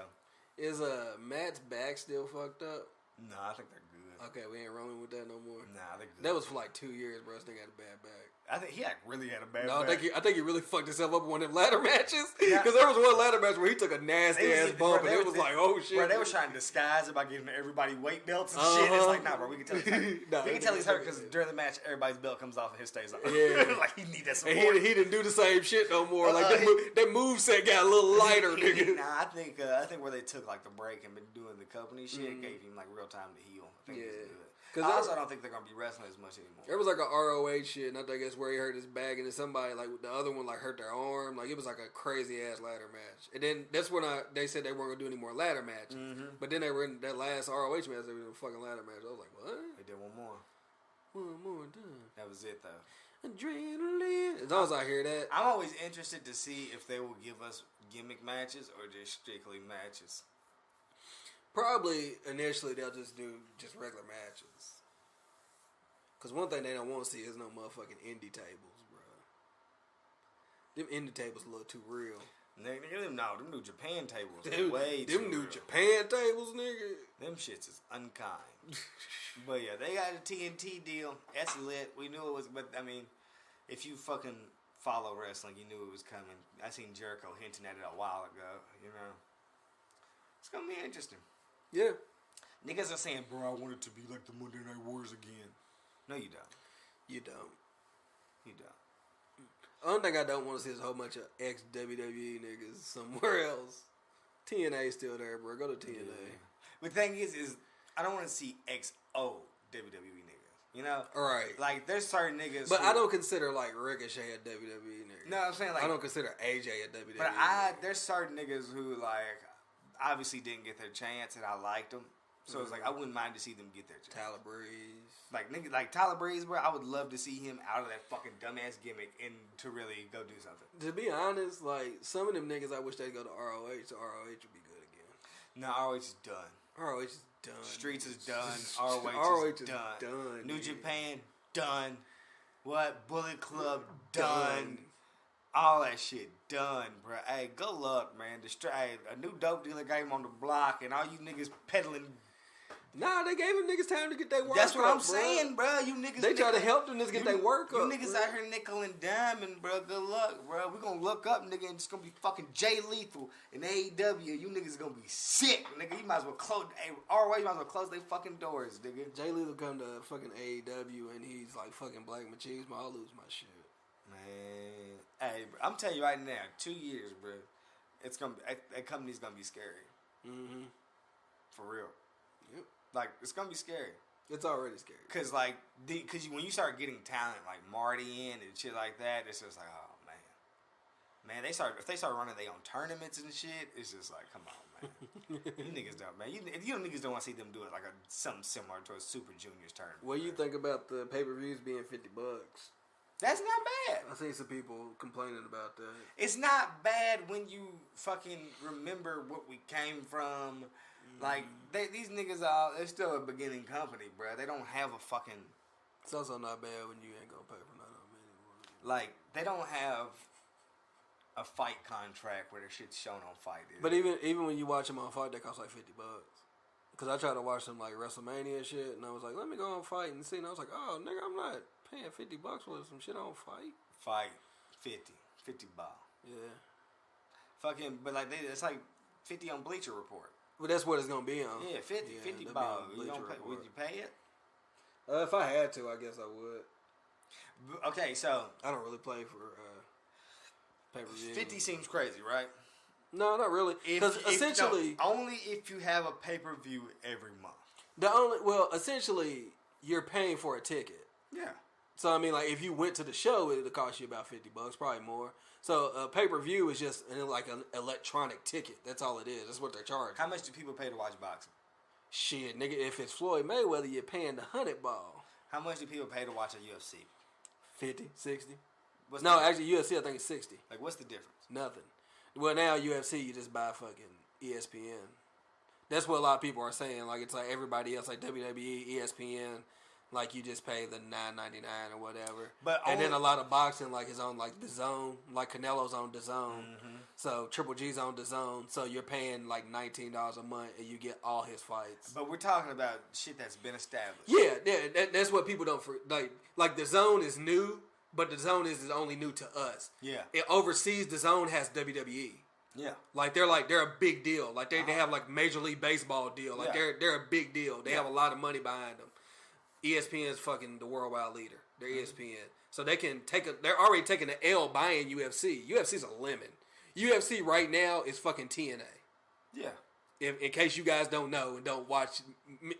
Is Matt's back still fucked up? No, I think they're good. Okay, we ain't rolling with that no more. Nah, they're good. That was for like 2 years, bro. They got a bad back. I think he really had a bad No, back. I think he really fucked himself up in one of them ladder matches. Because there was one ladder match where he took a nasty ass bump, and it was like, oh shit. Bro, they were trying to disguise it by giving everybody weight belts and shit. It's like, nah, bro, we can tell he's hurt. We can tell he's hurt because during the match, everybody's belt comes off and his stays on. Yeah. Like, he need that support. And he didn't do the same shit no more. Like, that moveset got a little lighter, nigga. Nah, I think where they took, like, the break and been doing the company shit gave him, like, real time to heal. I think he's good. I also don't think they're going to be wrestling as much anymore. There was like a ROH shit, and I think that's where he hurt his back, and then somebody, like, the other one, like, hurt their arm. Like, it was like a crazy-ass ladder match. And then that's when they said they weren't going to do any more ladder matches. Mm-hmm. But then they were in that last ROH match, they were in a fucking ladder match. I was like, what? They did one more. One more time. That was it, though. Adrenaline. As long as I hear that. I'm always interested to see if they will give us gimmick matches or just strictly matches? Probably initially they'll just do just regular matches. Cause one thing they don't want to see is no motherfucking indie tables, bro. Them indie tables a little too real. Nigga, them New Japan tables Dude, way too them New real. Japan tables, nigga. Them shits is unkind. But yeah, they got a TNT deal. That's lit. We knew it was, but I mean, if you fucking follow wrestling, you knew it was coming. I seen Jericho hinting at it a while ago. You know, it's gonna be interesting. Yeah. Niggas are saying, bro, I want it to be like the Monday Night Wars again. No, you don't. You don't. You don't. The only thing I don't want to see is a whole bunch of ex-WWE niggas somewhere else. TNA's still there, bro. Go to TNA. Yeah. But the thing is I don't want to see XO WWE niggas. You know? Right. Like, there's certain niggas But who, I don't consider, like, Ricochet a WWE nigga. No, I'm saying, like... I don't consider AJ a WWE But nigga. there's certain niggas who, like, obviously didn't get their chance, and I liked them. So it's like, I wouldn't mind to see them get their chance. Tyler Breeze. Like, nigga, like Tyler Breeze, bro, I would love to see him out of that fucking dumbass gimmick and to really go do something. To be honest, like, some of them niggas, I wish they'd go to ROH, so ROH would be good again. No, ROH is done. ROH is done. Streets is done. ROH ROH is is done. done, New nigga. Japan, done. What? Bullet Club, done. All that shit, done, bro. Hey, good luck, man. Hey, a new dope dealer game on the block, and all you niggas peddling. Nah, they gave them niggas time to get their work That's what up, I'm saying, bro. You niggas. They try to help them niggas get their work You up. niggas bro. out here nickel and diming, bro. Good luck, bro. We gonna look up, nigga, and it's gonna be fucking Jay Lethal in AEW. You niggas gonna be sick, nigga. You might as well close. Hey, ROH, you might as well close their fucking doors, nigga. Jay Lethal come to fucking AEW and he's like fucking Black Machismo. I'll lose my shit. Man, hey, bro, I'm telling you right now, 2 years, bro. It's gonna be, that company's gonna be scary. Mm-hmm. For real. Yep. Like, it's gonna be scary. It's already scary. Cause like, when you start getting talent like Marty in and shit like that, it's just like, oh man, if they start running their own tournaments and shit, it's just like, come on, man, you niggas don't, man, you niggas don't want to see them do it like something similar to a Super Juniors tournament. What do you think about the pay-per-views being $50? That's not bad. I seen some people complaining about that. It's not bad when you fucking remember what we came from. Like, these niggas they're still a beginning company, bro. They don't have a fucking... It's also not bad when you ain't gonna pay for none of them anymore. Like, they don't have a fight contract where their shit's shown on Fight. But even when you watch them on Fight, they cost like $50. Cause I tried to watch some like WrestleMania shit, and I was like, let me go on Fight and see. And I was like, oh, nigga, I'm not paying $50 for some shit on Fight. Fight, 50 ball. Yeah. Fucking, but like, it's like 50 on Bleacher Report. But that's what it's gonna be on. Yeah, 50 that'll ball. be on You don't Bleacher pay, would Report. you pay it? If I had to, I guess I would. Okay, so I don't really play for pay-per-view. 50 seems crazy, right? No, not really. Because essentially, only if you have a pay-per-view every month. essentially, you're paying for a ticket. Yeah. So I mean, like, if you went to the show, it'd cost you about $50, probably more. So a pay-per-view is just like an electronic ticket. That's all it is. That's what they're charging. How much do people pay to watch boxing? Shit, nigga, if it's Floyd Mayweather, you're paying the 100 ball. How much do people pay to watch a UFC? 50, 60. What's No, the, actually, UFC, I think it's 60. like, what's the difference? Nothing. Well, now UFC, you just buy fucking ESPN. That's what a lot of people are saying. Like, it's like everybody else, like WWE, ESPN. Like, you just pay the $9.99 or whatever. But and then a lot of boxing, like, is on, like, DAZN. Like, Canelo's on DAZN. Mm-hmm. So, Triple G's on DAZN. So, you're paying, like, $19 a month, and you get all his fights. But we're talking about shit that's been established. Yeah, that's what people don't... Like, DAZN is new, but DAZN is only new to us. Yeah. Overseas, DAZN has WWE. Yeah. Like, they're a big deal. Like, they have, like, Major League Baseball deal. Like, they're a big deal. They have a lot of money behind them. ESPN is fucking the worldwide leader. They're ESPN. So they can they're already taking the L buying UFC. UFC's a lemon. UFC right now is fucking TNA. Yeah. In case you guys don't know and don't watch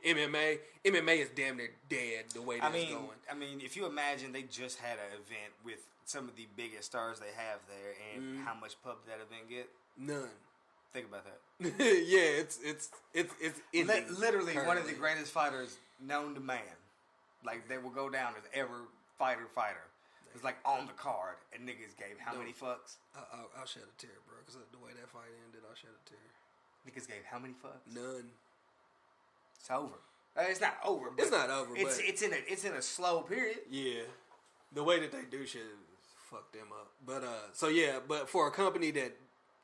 MMA is damn near dead the way that's going. I mean, if you imagine they just had an event with some of the biggest stars they have there, and how much pub did that event get? None. Think about that. Yeah, it's literally currently one of the greatest fighters known to man. Like, they will go down as ever fighter. It's like on the card, and niggas gave how many fucks? I'll shed a tear, bro, because the way that fight ended, I'll shed a tear. Niggas gave how many fucks? None. It's over. It's not over. But it's not over. It's in a slow period. Yeah, the way that they do shit fuck them up. But but for a company that,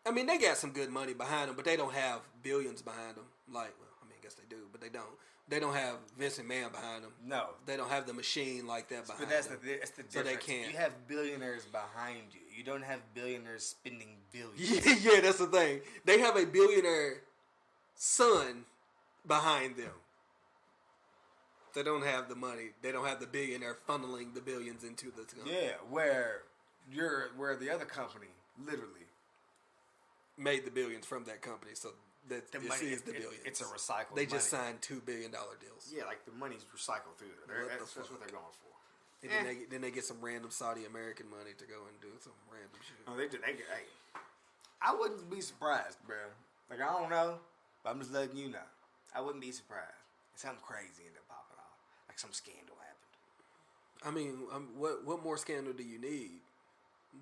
I mean, they got some good money behind them, but they don't have billions behind them. Like, well, I mean, I guess they do, but they don't. They don't have Vince McMahon behind them. No, they don't have the machine like that behind them. But that's the difference. So they can't. You have billionaires behind you. You don't have billionaires spending billions. Yeah, that's the thing. They have a billionaire son behind them. They don't have the money. They don't have the billionaire funneling the billions into the company. Yeah, where the other company literally made the billions from that company. So that the money is the billions. It's a recycled. They just signed $2 billion deals. Yeah, like the money's recycled through there. That's what they're going for. And then they get some random Saudi American money to go and do some random shit. Oh, they get. Hey, I wouldn't be surprised, bro. Like, I don't know, but I'm just letting you know. I wouldn't be surprised if something crazy ended up popping off, like some scandal happened. I mean, what more scandal do you need?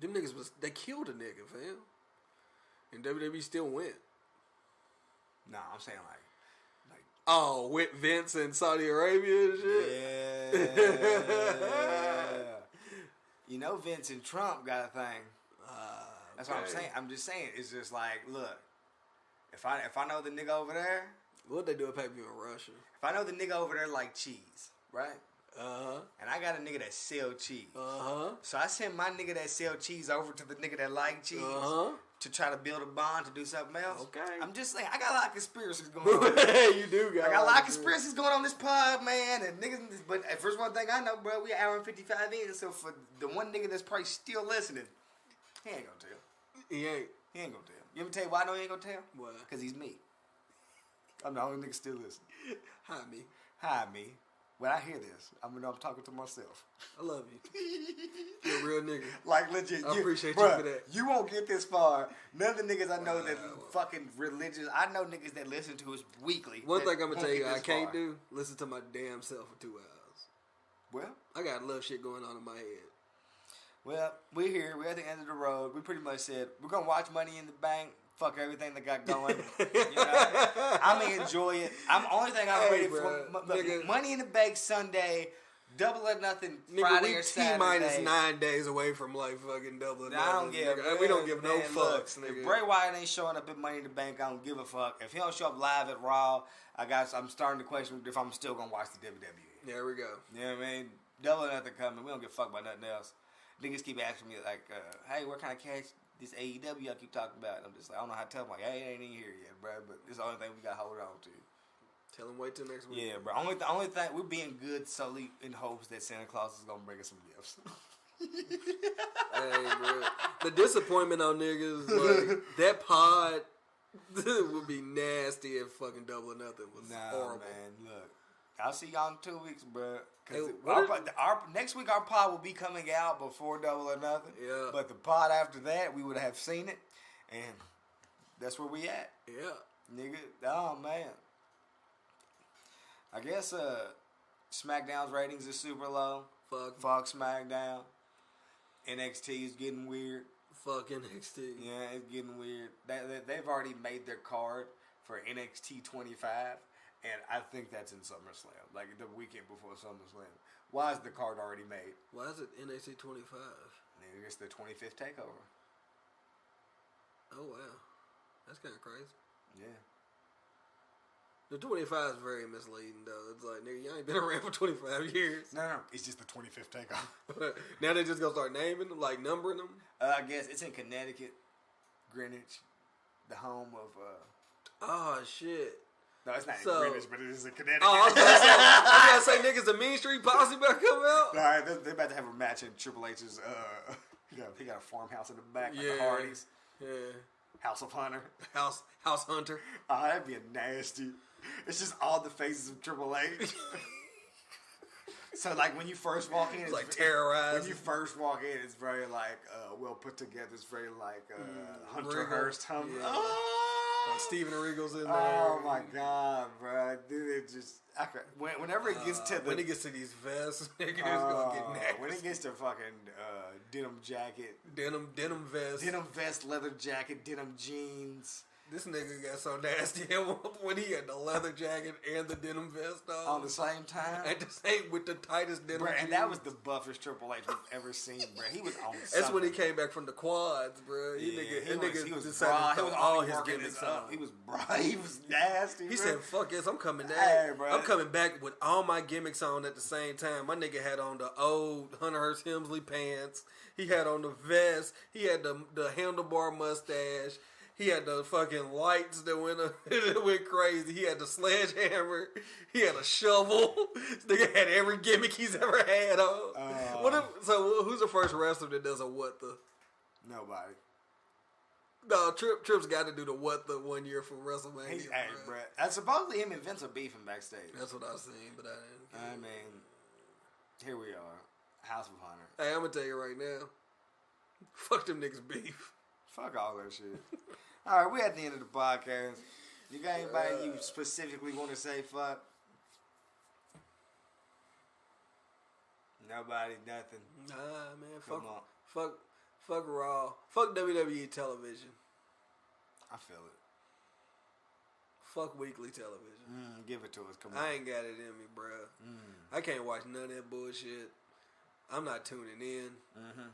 Them niggas they killed a nigga, fam, and WWE still went. No, I'm saying like oh, with Vince and Saudi Arabia and shit. Yeah. You know, Vince and Trump got a thing. That's what I'm saying. I'm just saying. It's just like, look, if I know the nigga over there, what they do a pay-per-view in Russia? If I know the nigga over there like cheese, right? Uh-huh. And I got a nigga that sell cheese. Uh-huh. So I send my nigga that sell cheese over to the nigga that like cheese. Uh-huh. To try to build a bond to do something else. Okay. I'm just saying, I got a lot of conspiracies going on. You do got. I got a lot of conspiracies going on this pod, man. And niggas, but first one thing I know, bro, we an hour and 55 in. So for the one nigga that's probably still listening, he ain't gonna tell. He ain't. He ain't gonna tell. You ever tell you why I know he ain't gonna tell? Why? Because he's me. I'm the only nigga still listening. Hi, me. Hi, me. When I hear this, I'm talking to myself. I love you. You're a real nigga. Like, legit. I appreciate you for that. You won't get this far. None of the niggas I know that fucking religious. I know niggas that listen to us weekly. One thing I'm going to tell you I can't do, listen to my damn self for 2 hours. Well, I got a little shit going on in my head. Well, we're here. We're at the end of the road. We pretty much said, we're going to watch Money in the Bank. Fuck everything that got going. You know? I'm going to enjoy it. Only thing I'm ready for. Money in the Bank Sunday. Double or Nothing Friday or Saturday. T-minus 9 days away from like fucking Double or Nothing. I don't give. We don't give no fucks, look, nigga. If Bray Wyatt ain't showing up at Money in the Bank, I don't give a fuck. If he don't show up live at Raw, I'm starting to question if I'm still gonna watch the WWE. There we go. You know what I mean? Double or Nothing coming. We don't give a fuck about nothing else. Niggas keep asking me like, "Hey, where can I catch this AEW I keep talking about?" And I'm just like, I don't know how to tell them. Like, hey, it ain't in here yet, bro. But it's the only thing we got to hold on to. Tell them wait till next week. Yeah, bro. The only thing, we're being good solely in hopes that Santa Claus is going to bring us some gifts. Hey, bro. The disappointment on niggas, like, that pod would be nasty if fucking Double or Nothing was horrible. Man. Look, I'll see y'all in 2 weeks, bro. Because Hey, next week our pod will be coming out before Double or Nothing. Yeah. But the pod after that, we would have seen it. And that's where we at. Yeah. Nigga, oh, man. I guess SmackDown's ratings is super low. Fuck SmackDown. NXT is getting weird. Fuck NXT. Yeah, it's getting weird. They've already made their card for NXT 25, and I think that's in SummerSlam, like the weekend before SummerSlam. Why is the card already made? Why is it NXT 25? Nigga, it's the 25th takeover. Oh, wow. That's kind of crazy. Yeah. The 25 is very misleading, though. It's like, nigga, you ain't been around for 25 years. No, it's just the 25th takeover. Now they just gonna start naming them, like numbering them? I guess it's in Connecticut, Greenwich, the home of... Oh, shit. No, it's not in Greenwich, but it is in Connecticut. Oh, I was gonna say, niggas, the Mean Street Posse about to come out? No, they're about to have a match in Triple H's... he got a farmhouse in the back, like the Hardys. Yeah. House of Hunter. House Hunter. Oh, that'd be a nasty... It's just all the faces of Triple H. So, like, when you first walk in... It's like terrorized. When you first walk in, it's very, like, well put together. It's very, like, Hunter Hearst. Yeah. Oh! Steven Regal's in there. Oh my god, bro, dude, it just whenever it gets to when it gets to these vests, nigga, it's gonna get nasty. when it gets to fucking denim jacket, denim vest, leather jacket, denim jeans. This nigga got so nasty when he had the leather jacket and the denim vest on the same time. At the same with the tightest denim jeans. And that was the buffest Triple H we've ever seen, bro. He was on. That's when he came back from the quads, bro. He was decided to throw all his gimmicks on. He was broad. He was nasty. He said, "Fuck this, I'm coming back. Hey, bro. I'm coming back with all my gimmicks on at the same time." My nigga had on the old Hunter Hearst Helmsley pants. He had on the vest. He had the handlebar mustache. He had the fucking lights that went crazy. He had the sledgehammer. He had a shovel. This nigga had every gimmick he's ever had on. So who's the first wrestler that does a what the? Nobody. No, Tripp's got to do the what the 1 year for WrestleMania. Bro. Supposedly him and Vince are beefing backstage. That's what I seen, but I didn't. I mean, here we are, House of Hunter. Hey, I'm gonna tell you right now. Fuck them niggas beef. Fuck all that shit. All right, we're at the end of the podcast. You got anybody you specifically want to say fuck? Nobody, nothing. Nah, man. Come on. Fuck Raw. Fuck WWE television. I feel it. Fuck weekly television. Give it to us. Come on. I ain't got it in me, bruh. I can't watch none of that bullshit. I'm not tuning in.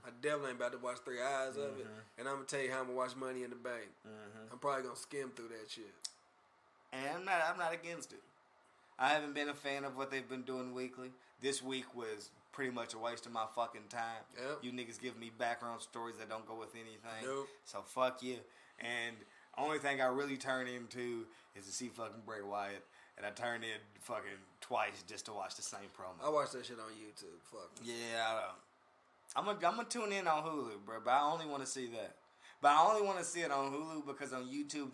I definitely ain't about to watch 3 hours of it. And I'm going to tell you how I'm going to watch Money in the Bank. I'm probably going to skim through that shit. And I'm not against it. I haven't been a fan of what they've been doing weekly. This week was pretty much a waste of my fucking time. Yep. You niggas give me background stories that don't go with anything. Nope. So fuck you. And only thing I really turn into is to see fucking Bray Wyatt. And I turned in fucking twice just to watch the same promo. I watch that shit on YouTube. Fuck. Yeah, I'm gonna tune in on Hulu, bro. But I only want to see that. But I only want to see it on Hulu because on YouTube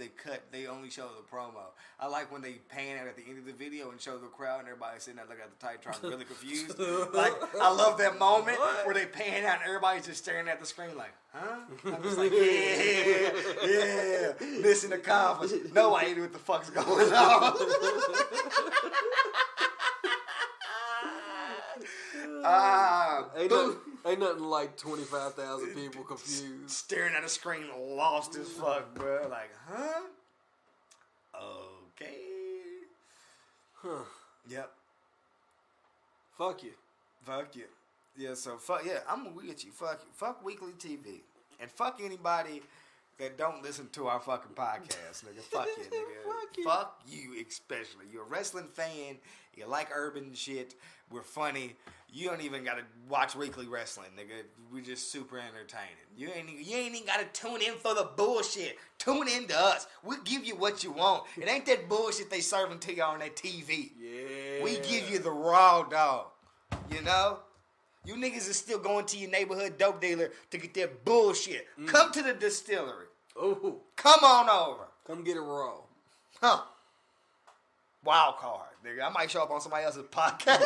they only show the promo. I like when they pan out at the end of the video and show the crowd and everybody sitting there looking at the Titantron really confused. Like, I love that moment where they pan out and everybody's just staring at the screen like, huh? I'm just like, yeah, listen to confidence. No idea what the fuck's going on. Ain't nothing like 25,000 people confused. Staring at a screen lost as fuck, bro. Like, huh? Okay. Huh. Yep. Fuck you. Fuck you. Yeah, so fuck, yeah, I'm with you. Fuck you. Fuck weekly TV. And fuck anybody that don't listen to our fucking podcast, nigga. Fuck you, nigga. Fuck you especially. You're a wrestling fan. You like urban shit. We're funny. You don't even gotta watch weekly wrestling, nigga. We're just super entertaining. You ain't even gotta tune in for the bullshit. Tune in to us. We'll give you what you want. It ain't that bullshit they serving to you on that TV. Yeah. We give you the raw dog. You know? You niggas is still going to your neighborhood dope dealer to get that bullshit. Come to the distillery. Ooh. Come on over. Come get it raw. Huh. Wild card, nigga. I might show up on somebody else's podcast.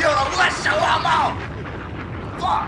Yo, let's show them out. Fuck.